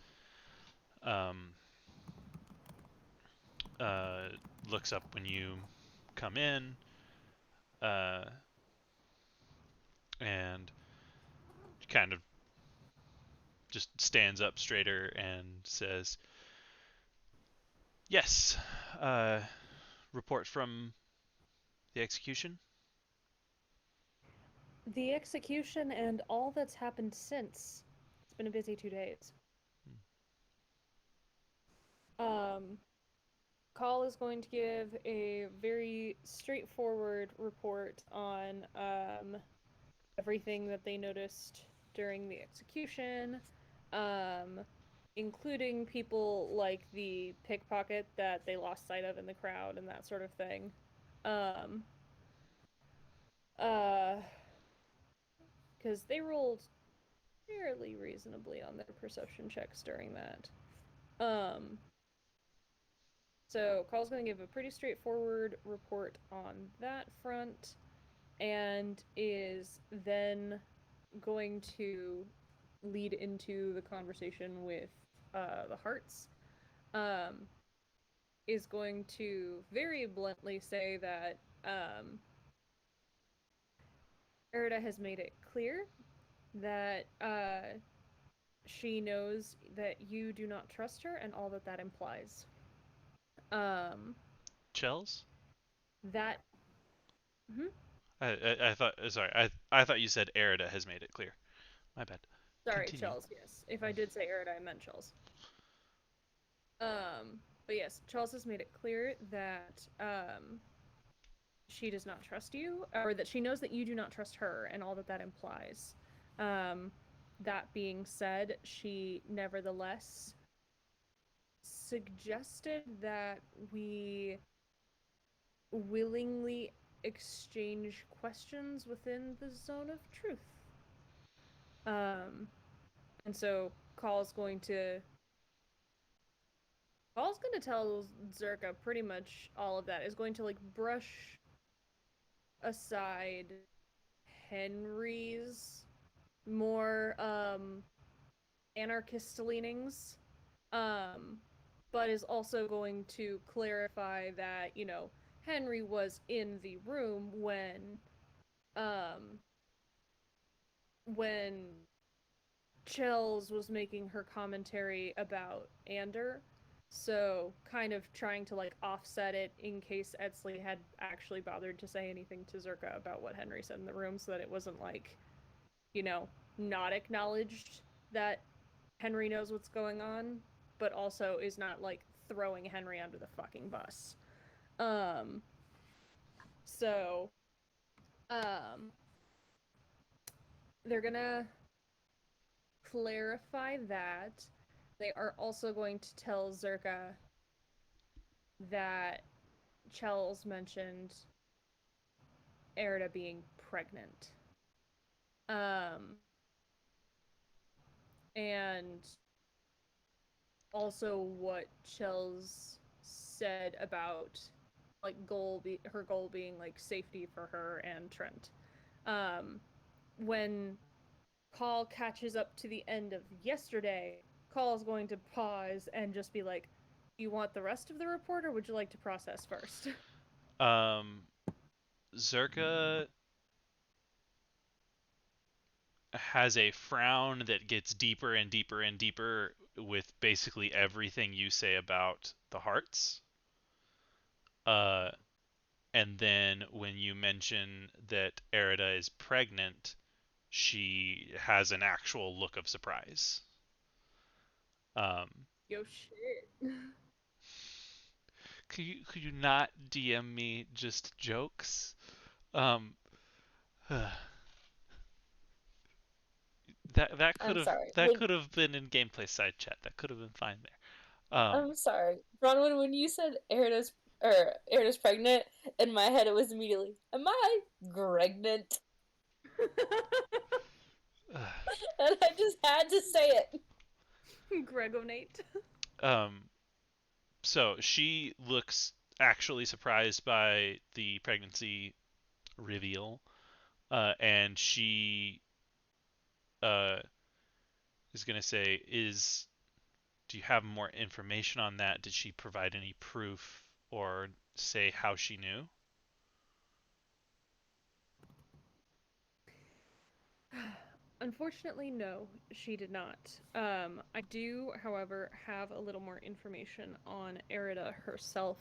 Looks up when you come in, and kind of just stands up straighter and says, "Yes, report from the execution." The execution and all that's happened since. It's been a busy 2 days. Call is going to give a very straightforward report on everything that they noticed during the execution, um, including people like the pickpocket that they lost sight of in the crowd and that sort of thing. Because they rolled fairly reasonably on their perception checks during that. So Call's going to give a pretty straightforward report on that front, and is then going to lead into the conversation with the Hearts. Is going to very bluntly say that Erida has made it clear that she knows that you do not trust her and all that that implies. Chels? That. Mm-hmm. I thought. Sorry, I thought you said Erida has made it clear. My bad. Sorry, Continue. Chels. Yes, if I did say Erida, I meant Chels. But yes, Chels has made it clear that she does not trust you, or that she knows that you do not trust her, and all that that implies. That being said, she nevertheless suggested that we willingly exchange questions within the zone of truth. And so Call's going to tell Zerka pretty much all of that. Is going to like brush aside Henry's more anarchist leanings, but is also going to clarify that, you know, Henry was in the room when Chels was making her commentary about Ander, so kind of trying to like offset it in case Etzley had actually bothered to say anything to Zerka about what Henry said in the room, so that it wasn't like, you know, not acknowledged that Henry knows what's going on, but also is not like throwing Henry under the fucking bus. So they're gonna clarify that. They are also going to tell Zerka that Chels mentioned Erida being pregnant. And also what Chels said about like her goal being like safety for her and Trent. When Call catches up to the end of yesterday, Call is going to pause and just be like, "Do you want the rest of the report, or would you like to process first?" Zerka has a frown that gets deeper and deeper and deeper with basically everything you say about the Hearts. And then when you mention that Erida is pregnant, she has an actual look of surprise. Yo shit. Could you not DM me just jokes? Um, that could I'm have sorry. been in gameplay side chat. That could have been fine there. I'm sorry, Bronwyn. When you said Erida's pregnant, in my head it was immediately, "Am I pregnant?" And I just had to say it. Gregonate. So she looks actually surprised by the pregnancy reveal, and she is going to say, do you have more information on that? Did she provide any proof or say how she knew? Unfortunately, no, she did not. I do, however, have a little more information on Erida herself,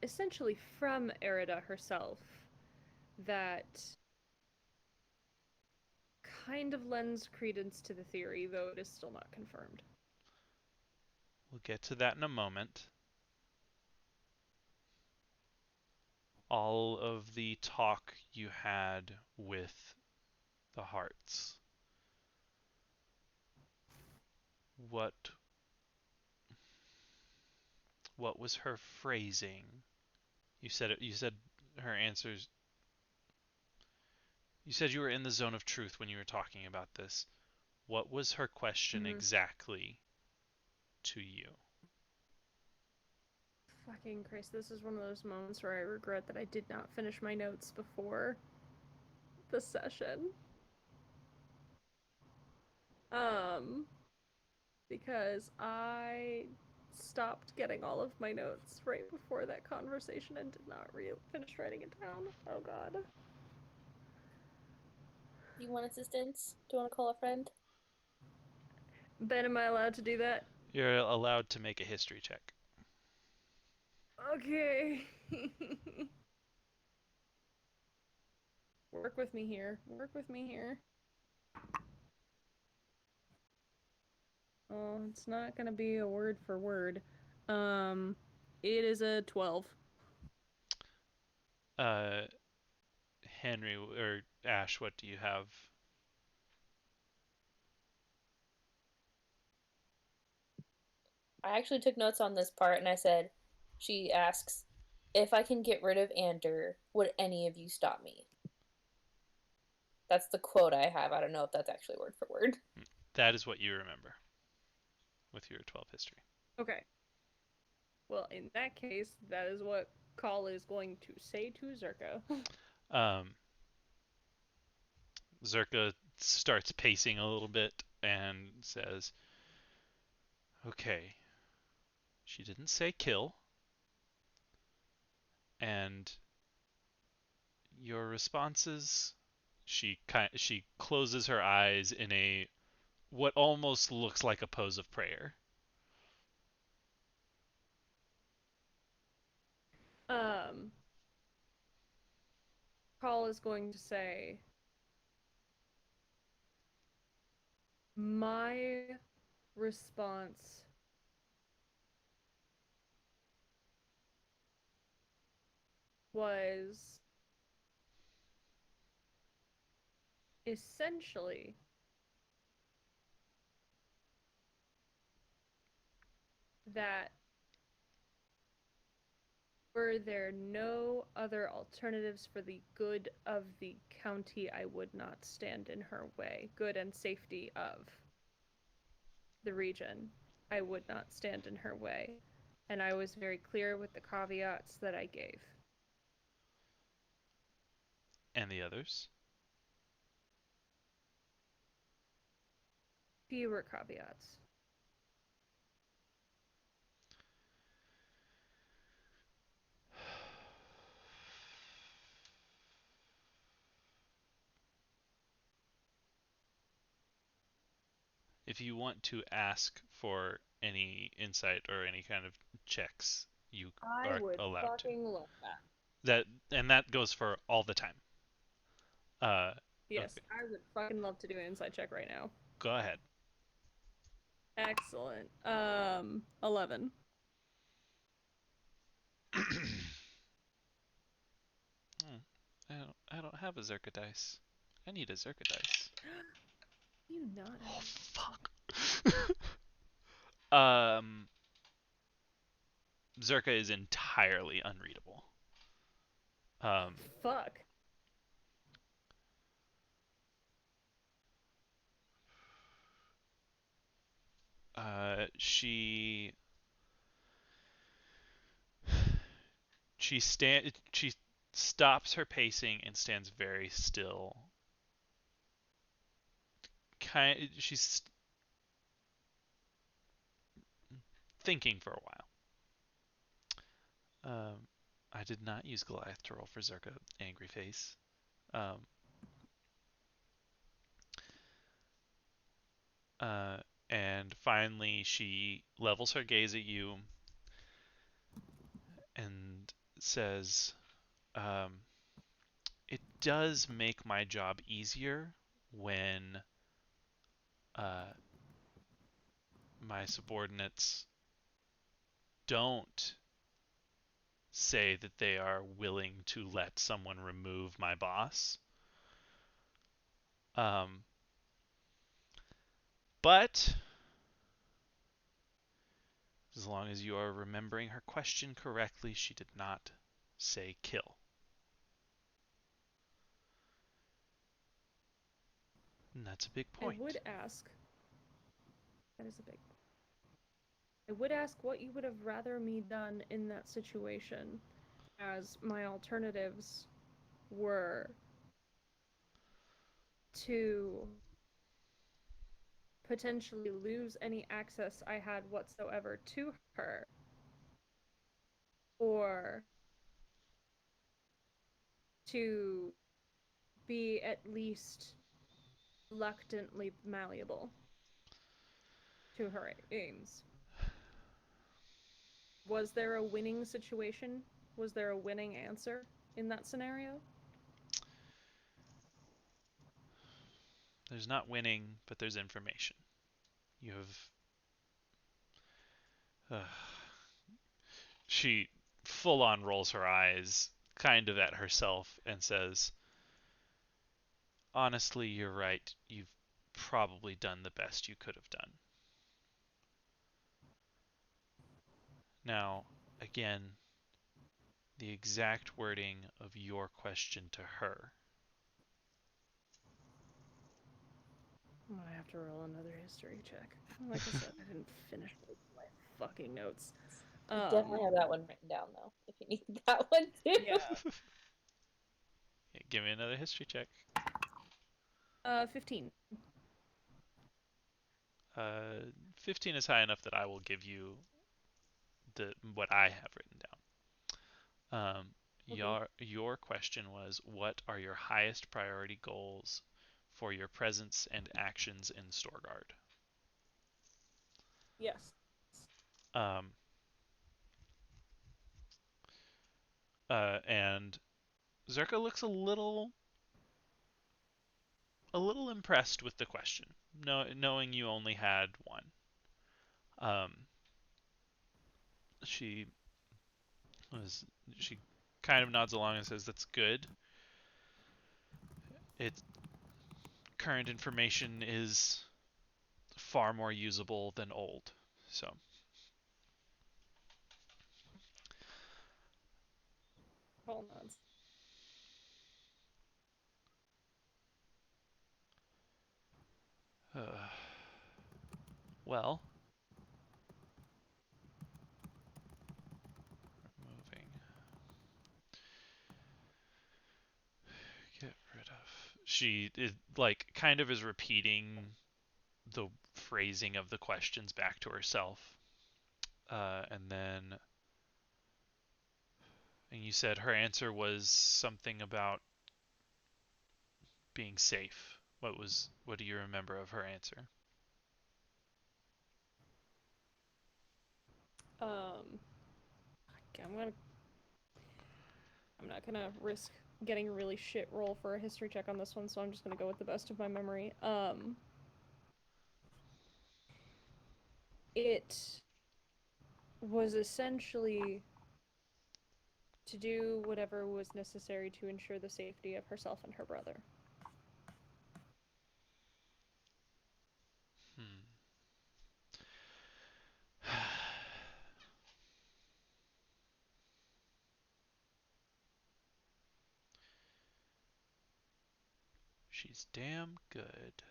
essentially from Erida herself, that kind of lends credence to the theory, though it is still not confirmed. We'll get to that in a moment. all of the talk you had with the hearts, what was her phrasing? You said it, you said her answers. You said you were in the zone of truth when you were talking about this. What was her question exactly to you? Fucking Christ, this is one of those moments where I regret that I did not finish my notes before the session. Because I stopped getting all of my notes right before that conversation and did not finish writing it down. Oh god. Do you want assistance? Do you want to call a friend? Ben, am I allowed to do that? You're allowed to make a history check. Okay. Work with me here. Work with me here. Oh, it's not gonna be a word for word. It is a 12. Henry or Ash, what do you have? I actually took notes on this part and I said, she asks, if I can get rid of Ander, would any of you stop me? That's the quote I have. I don't know if that's actually word for word. That is what you remember with your 12 history. Okay. Well, in that case, that is what Call is going to say to Zerka. Zerka starts pacing a little bit and says, okay, she didn't say kill, and your responses, she closes her eyes in a what almost looks like a pose of prayer. Call is going to say, my response was essentially that were there no other alternatives for the good of the county, I would not stand in her way. Good and safety of the region, I would not stand in her way. And I was very clear with the caveats that I gave. And the others? Fewer caveats. If you want to ask for any insight or any kind of checks, you I are would allowed to. fucking love that. That goes for all the time. Yes, Okay. I would fucking love to do an insight check right now. Go ahead. Excellent. 11. I don't have a Zerka dice. I need a Zerka dice. You not Oh have fuck. Zerka is entirely unreadable. Fuck. She stops her pacing and stands very still. She's thinking for a while. I did not use Goliath to roll for Zerka. Angry face. And finally, she levels her gaze at you and says, "It does make my job easier when my subordinates don't say that they are willing to let someone remove my boss. But as long as you are remembering her question correctly, she did not say kill. And that's a big point. I would ask. That is a big point. I would ask what you would have rather me done in that situation, as my alternatives were to potentially lose any access I had whatsoever to her, or to be at least reluctantly malleable to her aims. Was there a winning situation? Was there a winning answer in that scenario? There's not winning, but there's information. You have... she full on rolls her eyes, kind of at herself, and says, honestly, you're right. You've probably done the best you could have done. Now, again, the exact wording of your question to her. I have to roll another history check. Like I said, I didn't finish my fucking notes. Definitely have that one written down, though, if you need that one, too. Yeah. Yeah, give me another history check. 15. 15 is high enough that I will give you what I have written down. Okay. Your question was, what are your highest priority goals for your presence and actions in Storgarrd? Yes. And Zerka looks a little impressed with the question, knowing you only had one. She kind of nods along and says, "That's good. Current information is far more usable than old, so." Call nods. Well, moving. Get rid of. She is kind of is repeating the phrasing of the questions back to herself, and you said her answer was something about being safe. What do you remember of her answer? I'm not gonna risk getting a really shit roll for a history check on this one, so I'm just gonna go with the best of my memory. It was essentially to do whatever was necessary to ensure the safety of herself and her brother. She's damn good.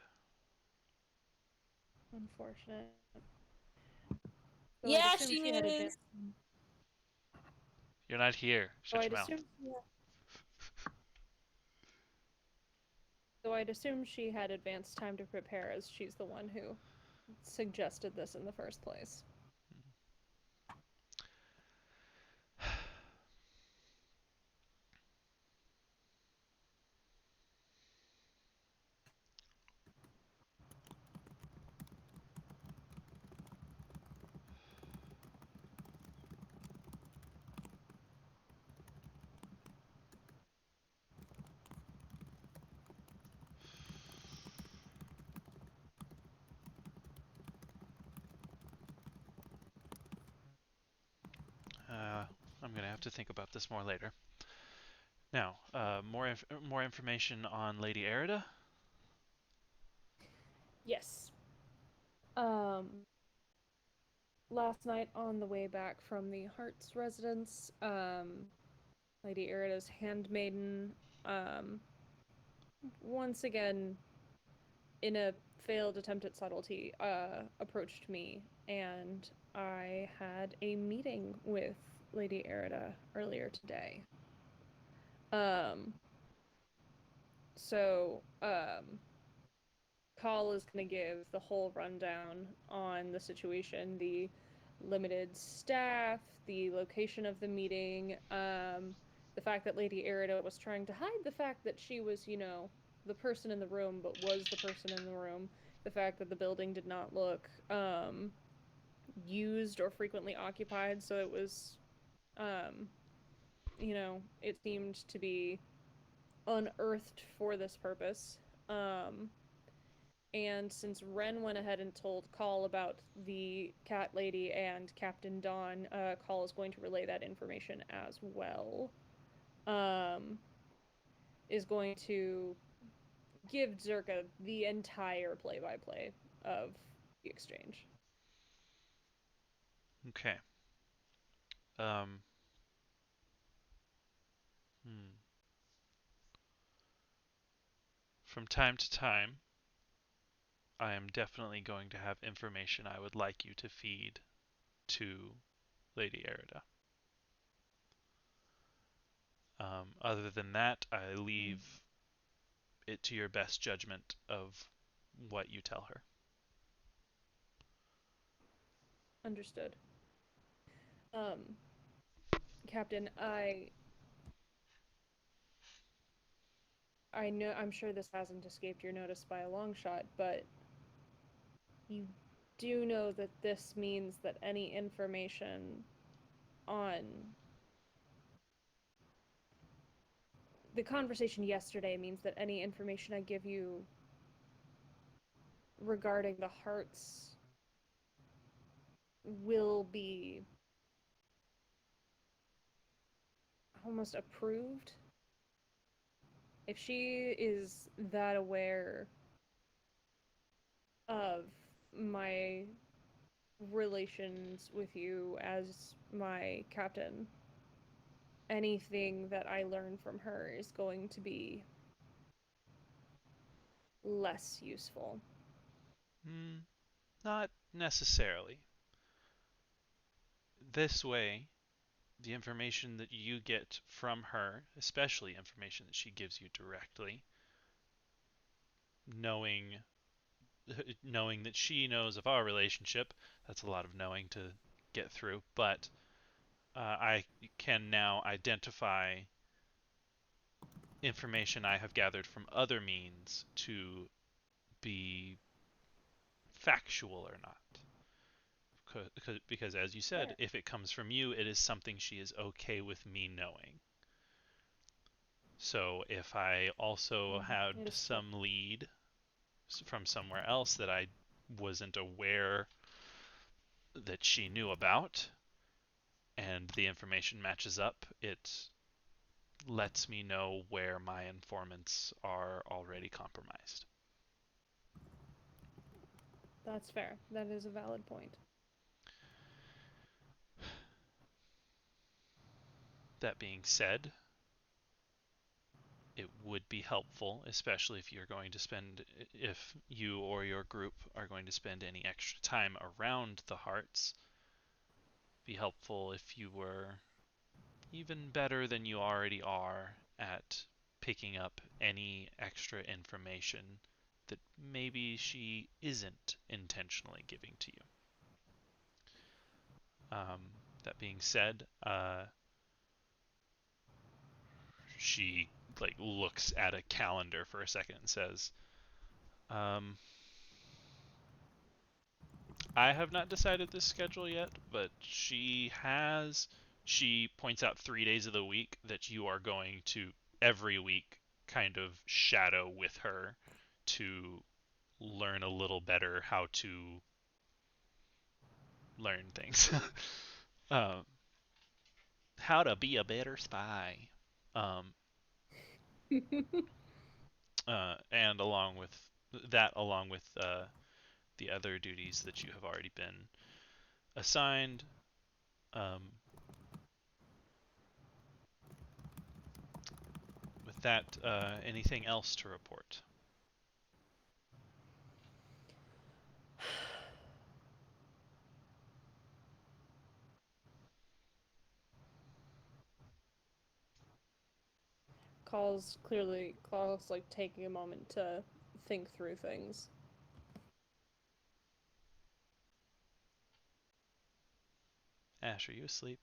Unfortunate. Yeah, she is. You're not here. Shut your mouth. So I'd assume she had advanced time to prepare, as she's the one who suggested this in the first place. I'm gonna have to think about this more later. Now, more information on Lady Erida. Yes. Last night on the way back from the Heart's residence, Lady Erida's handmaiden, once again, in a failed attempt at subtlety, approached me, and I had a meeting with Lady Erida earlier today. So, Call is going to give the whole rundown on the situation, the limited staff, the location of the meeting, the fact that Lady Erida was trying to hide the fact that she was, the person in the room, but was the person in the room, the fact that the building did not look used or frequently occupied, so it was, it seemed to be unearthed for this purpose. And since Ren went ahead and told Call about the cat lady and Captain Dawn, Call is going to relay that information as well. Is going to give Zerka the entire play-by-play of the exchange. Okay. Um. From time to time, I am definitely going to have information I would like you to feed to Lady Erida. Other than that, I leave it to your best judgment of what you tell her. Understood. Captain, I know, I'm sure this hasn't escaped your notice by a long shot, but you do know that this means that any information on the conversation yesterday means that any information I give you regarding the Hearts will be almost approved. If she is that aware of my relations with you as my captain, anything that I learn from her is going to be less useful. Not necessarily. This way, the information that you get from her, especially information that she gives you directly, knowing that she knows of our relationship, that's a lot of knowing to get through, but I can now identify information I have gathered from other means to be factual or not. Because as you said, if it comes from you, it is something she is okay with me knowing. So if I also had some lead from somewhere else that I wasn't aware that she knew about, and the information matches up, it lets me know where my informants are already compromised. That's fair. That is a valid point. That being said, it would be helpful, especially if if you or your group are going to spend any extra time around the Hearts, be helpful if you were even better than you already are at picking up any extra information that maybe she isn't intentionally giving to you. That being said, she looks at a calendar for a second and says, I have not decided this schedule yet, but she points out 3 days of the week that you are going to every week kind of shadow with her to learn a little better how to learn things. how to be a better spy. Um, and along with the other duties that you have already been assigned. Um, with that, anything else to report? Call's like taking a moment to think through things. Ash, are you asleep?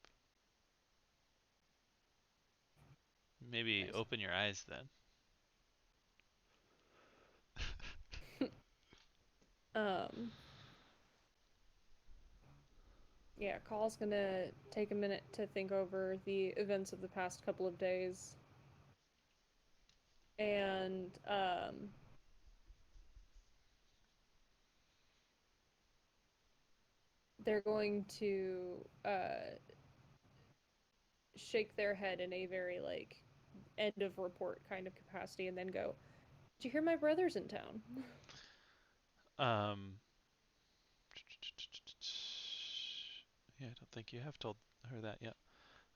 Maybe Nice. open your eyes then. Yeah, Call's gonna take a minute to think over the events of the past couple of days. And, they're going to, shake their head in a very, like, end of report kind of capacity and then go, "Did you hear my brother's in town?" Um, yeah, I don't think you have told her that yet.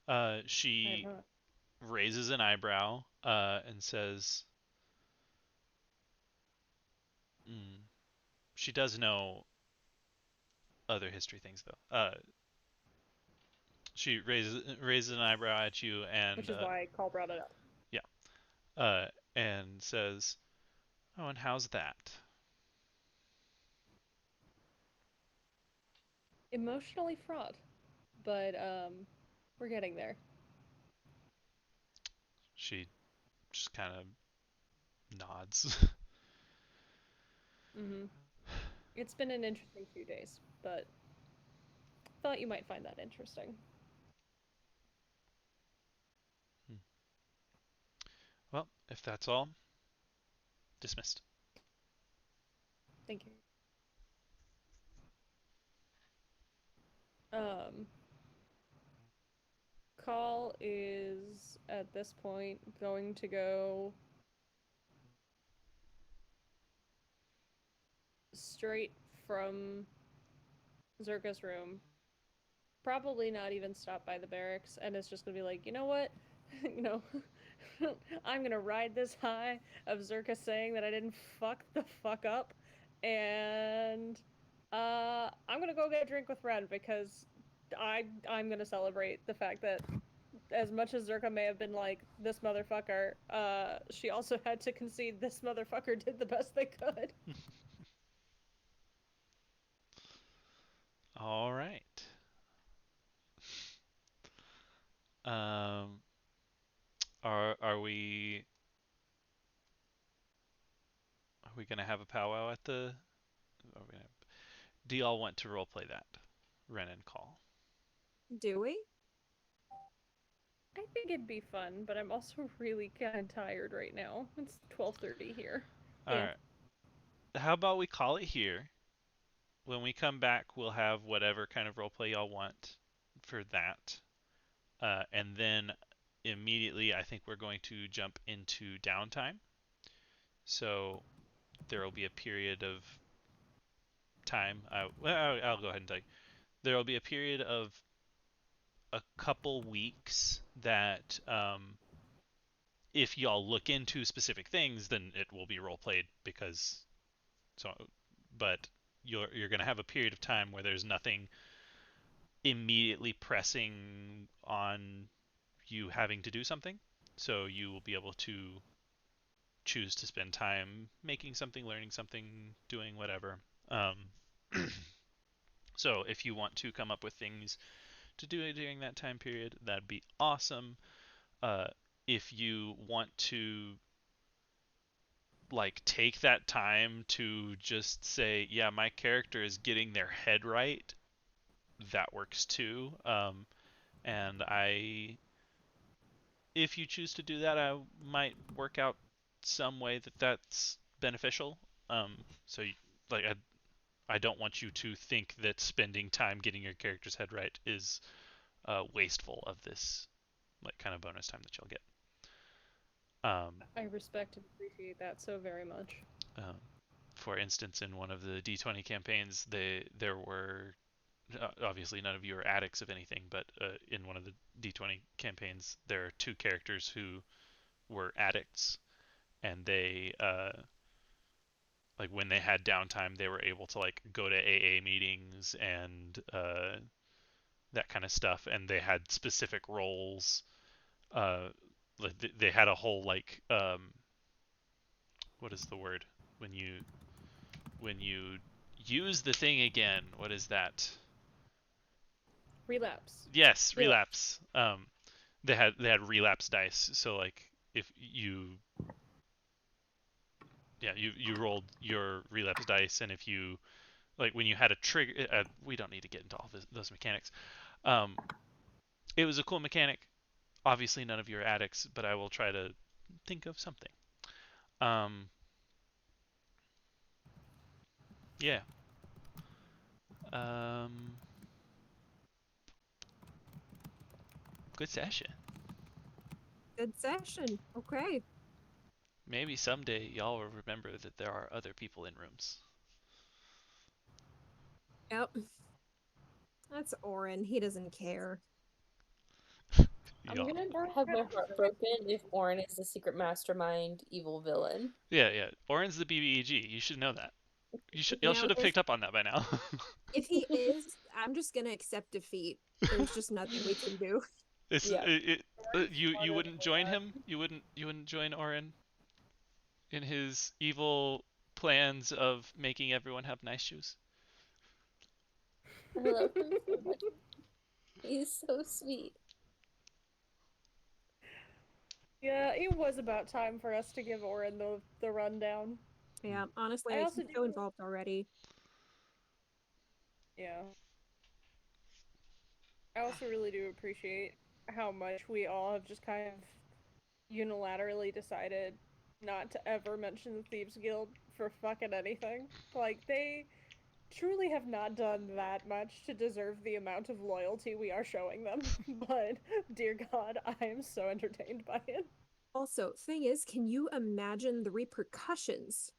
I have She not. raises an eyebrow and says, mm. She does know other history things though. She raises an eyebrow at you and Which is why Call brought it up. yeah, and says, "Oh, and how's that?" Emotionally fraught, but, we're getting there. She just kind of nods. Mm-hmm. It's been an interesting few days, but thought you might find that interesting. Well, if that's all, dismissed. Thank you. Um, Call is at this point going to go straight from Zerka's room. Probably not even stop by the barracks, and it's just gonna be like, you know what? you know, I'm gonna ride this high of Zerka saying that I didn't fuck the fuck up, and I'm gonna go get a drink with Ren because I'm gonna celebrate the fact that as much as Zerka may have been like this motherfucker, she also had to concede this motherfucker did the best they could. All right. Um, are we gonna have a powwow at the? Are we gonna, do y'all want to roleplay that? Ren and Call. Do we? I think it'd be fun, but I'm also really kind of tired right now. It's 12:30 here. All right. How about we call it here? When we come back, we'll have whatever kind of roleplay y'all want for that. And then immediately, I think we're going to jump into downtime. So there will be a period of time. I'll go ahead and tell you. There will be a period of a couple weeks that if y'all look into specific things, then it will be role played because so. But you're going to have a period of time where there's nothing immediately pressing on you having to do something. So you will be able to choose to spend time making something, learning something, doing whatever. Um, so if you want to come up with things to do during that time period, that'd be awesome. Uh, if you want to like take that time to just say, yeah, my character is getting their head right, that works too. And if you choose to do that, I might work out some way that that's beneficial. So, like, I don't want you to think that spending time getting your character's head right is wasteful of this like kind of bonus time that you'll get. I respect and appreciate that so very much. For instance, in one of the D20 campaigns, there were obviously none of you are addicts of anything, but in one of the D20 campaigns, there are two characters who were addicts, and they like when they had downtime, they were able to like go to AA meetings and that kind of stuff, and they had specific roles. Like they had a whole like what is the word when you use the thing again? What is that? Relapse. Yes, relapse. They had relapse dice. So like if you you rolled your relapse dice, and if you like when you had a trigger, we don't need to get into all those mechanics. It was a cool mechanic. Obviously, none of you are addicts, but I will try to think of something. Yeah. Good session. Good session. Okay. Maybe someday y'all will remember that there are other people in rooms. Yep. That's Orin. He doesn't care. I'm gonna have my heart broken if Orin is the secret mastermind evil villain. Yeah. Orin's the BBEG. You should know that. Y'all should have picked up on that by now. If he is, I'm just gonna accept defeat. There's just nothing we can do. You wouldn't join him? You wouldn't join Orin in his evil plans of making everyone have nice shoes? I love him so much. He's so sweet. Yeah, it was about time for us to give Orin the rundown. Yeah, honestly, he's so involved already. Yeah. I also really do appreciate how much we all have just kind of unilaterally decided not to ever mention the Thieves Guild for fucking anything. Like, they truly have not done that much to deserve the amount of loyalty we are showing them. But, dear God, I am so entertained by it. Also, thing is, can you imagine the repercussions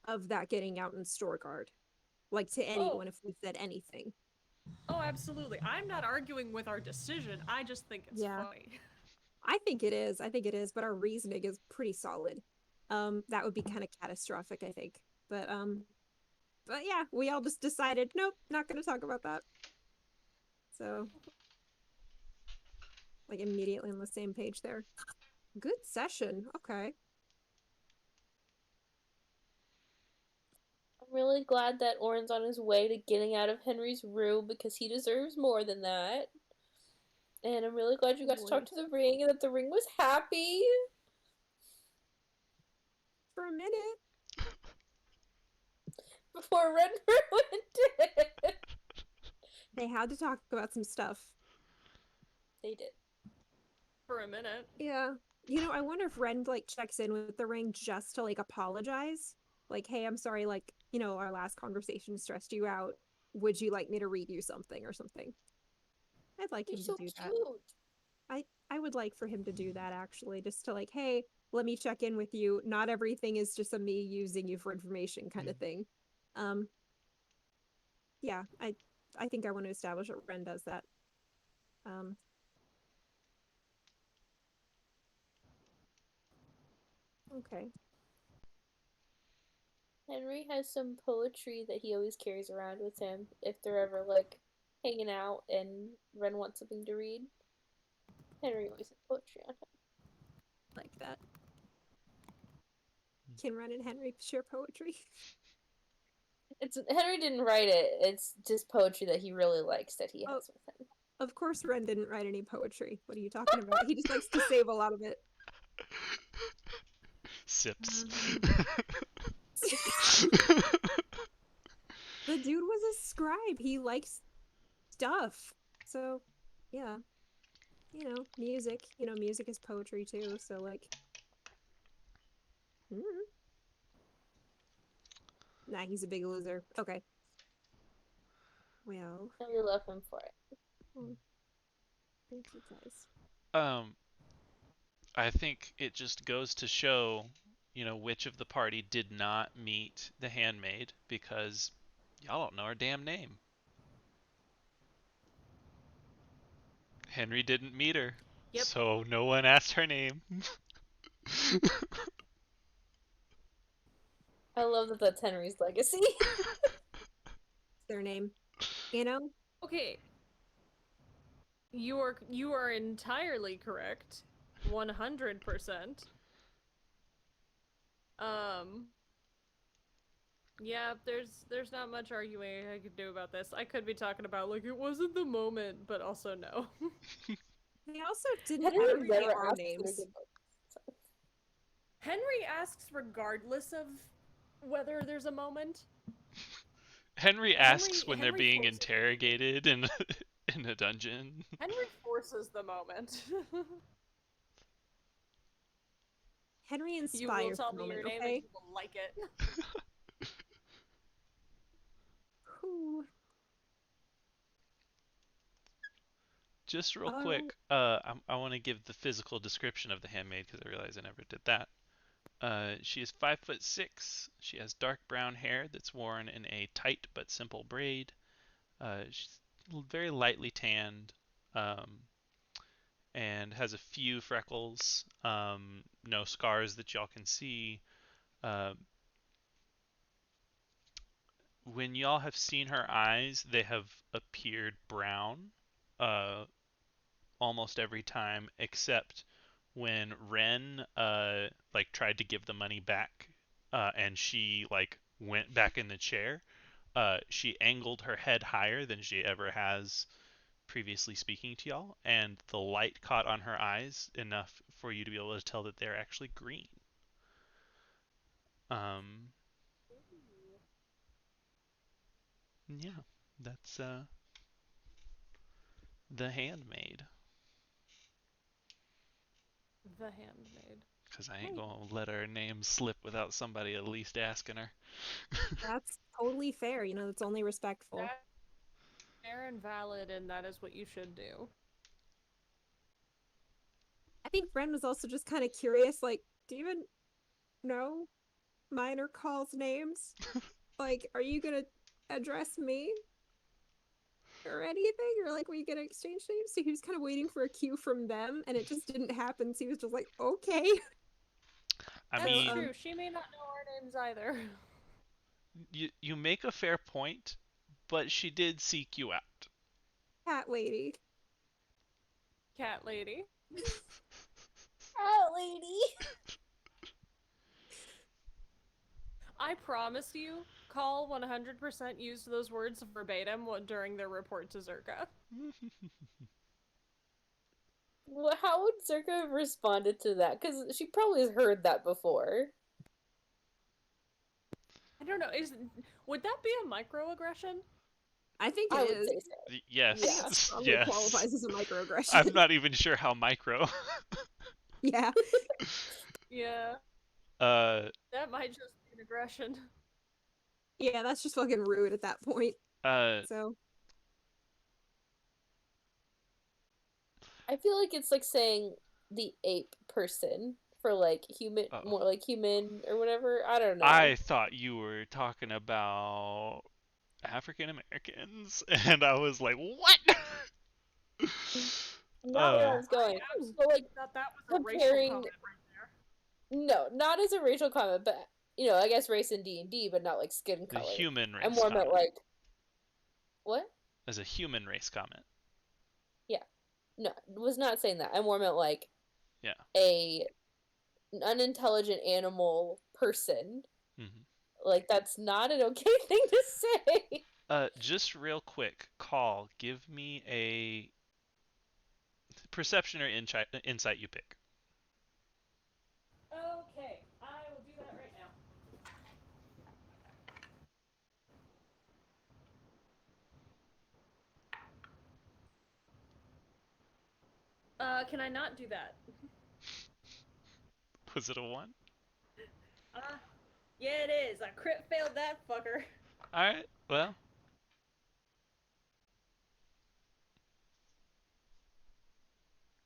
of that getting out in Storgarrd? Like, to anyone if we said anything. Oh, absolutely. I'm not arguing with our decision. I just think it's funny. I think it is, but our reasoning is pretty solid. That would be kind of catastrophic, I think. But yeah, we all just decided, nope, not gonna talk about that. So like immediately on the same page there. Good session. Okay. I'm really glad that Orin's on his way to getting out of Henry's room because he deserves more than that. And I'm really glad you got to talk to the ring and that the ring was happy. For a minute. Before Ren ruined it. They had to talk about some stuff. They did. For a minute. Yeah. You know, I wonder if Ren like checks in with the ring just to like apologize. Like, hey, I'm sorry, like, you know, our last conversation stressed you out. Would you like me to read you something or something? I'd like him to do that. I would like for him to do that actually, just to like, hey, let me check in with you. Not everything is just a me using you for information kind of thing. Yeah, I think I want to establish that Ren does that. Okay. Henry has some poetry that he always carries around with him if they're ever like hanging out and Ren wants something to read. Henry always has poetry on him. Like that. Can Ren and Henry share poetry? Henry didn't write it. It's just poetry that he really likes that he has with him. Of course Ren didn't write any poetry. What are you talking about? He just likes to save a lot of it. Sips. The dude was a scribe. He likes stuff. So, yeah. You know, music. You know, music is poetry too. So, like. Nah, he's a big loser. Okay. Well. And we love him for it. think it does. I think it just goes to show, which of the party did not meet the handmaid because y'all don't know her damn name. Henry didn't meet her, Yep. so no one asked her name. I love that that's Henry's legacy. Their name. Okay. You are entirely correct. 100%. Yeah, there's not much arguing I could do about this. I could be talking about like it wasn't the moment, but also no. They also didn't Henry ever never get our asked for names. good. Henry asks regardless of whether there's a moment. Henry asks when they're Henry being forces- interrogated in a dungeon. Henry forces the moment. Henry You will inspires tell the me moment, your name okay? and you will like it. Whew. Just real quick, I want to give the physical description of the handmaid because I realize I never did that. She is 5'6". She has dark brown hair that's worn in a tight but simple braid. She's very lightly tanned, and has a few freckles. No scars that y'all can see. When y'all have seen her eyes, they have appeared brown. Almost every time, except when Ren tried to give the money back, and she went back in the chair. She angled her head higher than she ever has previously speaking to y'all, and the light caught on her eyes enough for you to be able to tell that they're actually green. Yeah, that's the handmaid. The handmaid. Because I ain't gonna let her name slip without somebody at least asking her. That's totally fair. It's only respectful. That's fair and valid, and that is what you should do. I think Ren was also just kind of curious, like, do you even know minor calls names? Like, are you gonna address me? Or anything? Or like, were you gonna exchange names? So he was kind of waiting for a cue from them, and it just didn't happen. So he was just like, okay. I mean, true. She may not know our names either. you make a fair point, but she did seek you out. Cat lady. Cat lady. Cat lady. I promise you, Call 100% used those words verbatim during their report to Zerka. Well, how would Zerka have responded to that? Because she probably has heard that before. I don't know. Would that be a microaggression? I think I it would is. say so. Yes. I think it strongly Yes. qualifies as a microaggression. I'm not even sure how micro. Yeah. Yeah. That might just be an aggression. Yeah, that's just fucking rude at that point. So. I feel like it's like saying the ape person for like human, more like human or whatever. I don't know. I thought you were talking about African Americans, and I was like, what? Not where I was going. So like thought that was a comparing, racial comment right there. No, not as a racial comment, but I guess race in D&D, but not like skin color. The human race. I more meant like what? As a human race comment. Yeah, no, was not saying that. I more meant like an unintelligent animal person. Mm-hmm. Like that's not an okay thing to say. Just real quick, Call. Give me a perception or insight you pick. Okay, I will do that right now. Can I not do that? Was it a 1? Yeah, it is. I crit failed that fucker. Alright, well.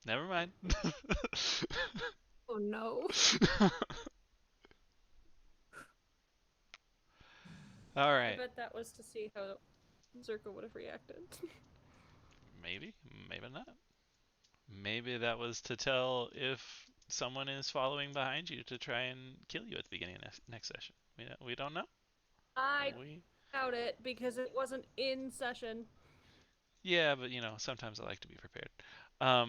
Never mind. Oh no. All I right. bet that was to see how Zerka would have reacted. Maybe, maybe not. Maybe that was to tell if someone is following behind you to try and kill you at the beginning of next session. We don't know. I doubt it because it wasn't in session. Yeah, but sometimes I like to be prepared. All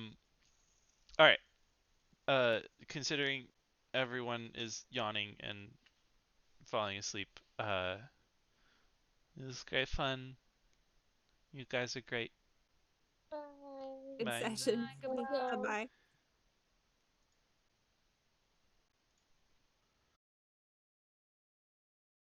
right. Considering everyone is yawning and falling asleep, this is great fun. You guys are great. Bye. Good Bye. session. Goodbye. Bye bye.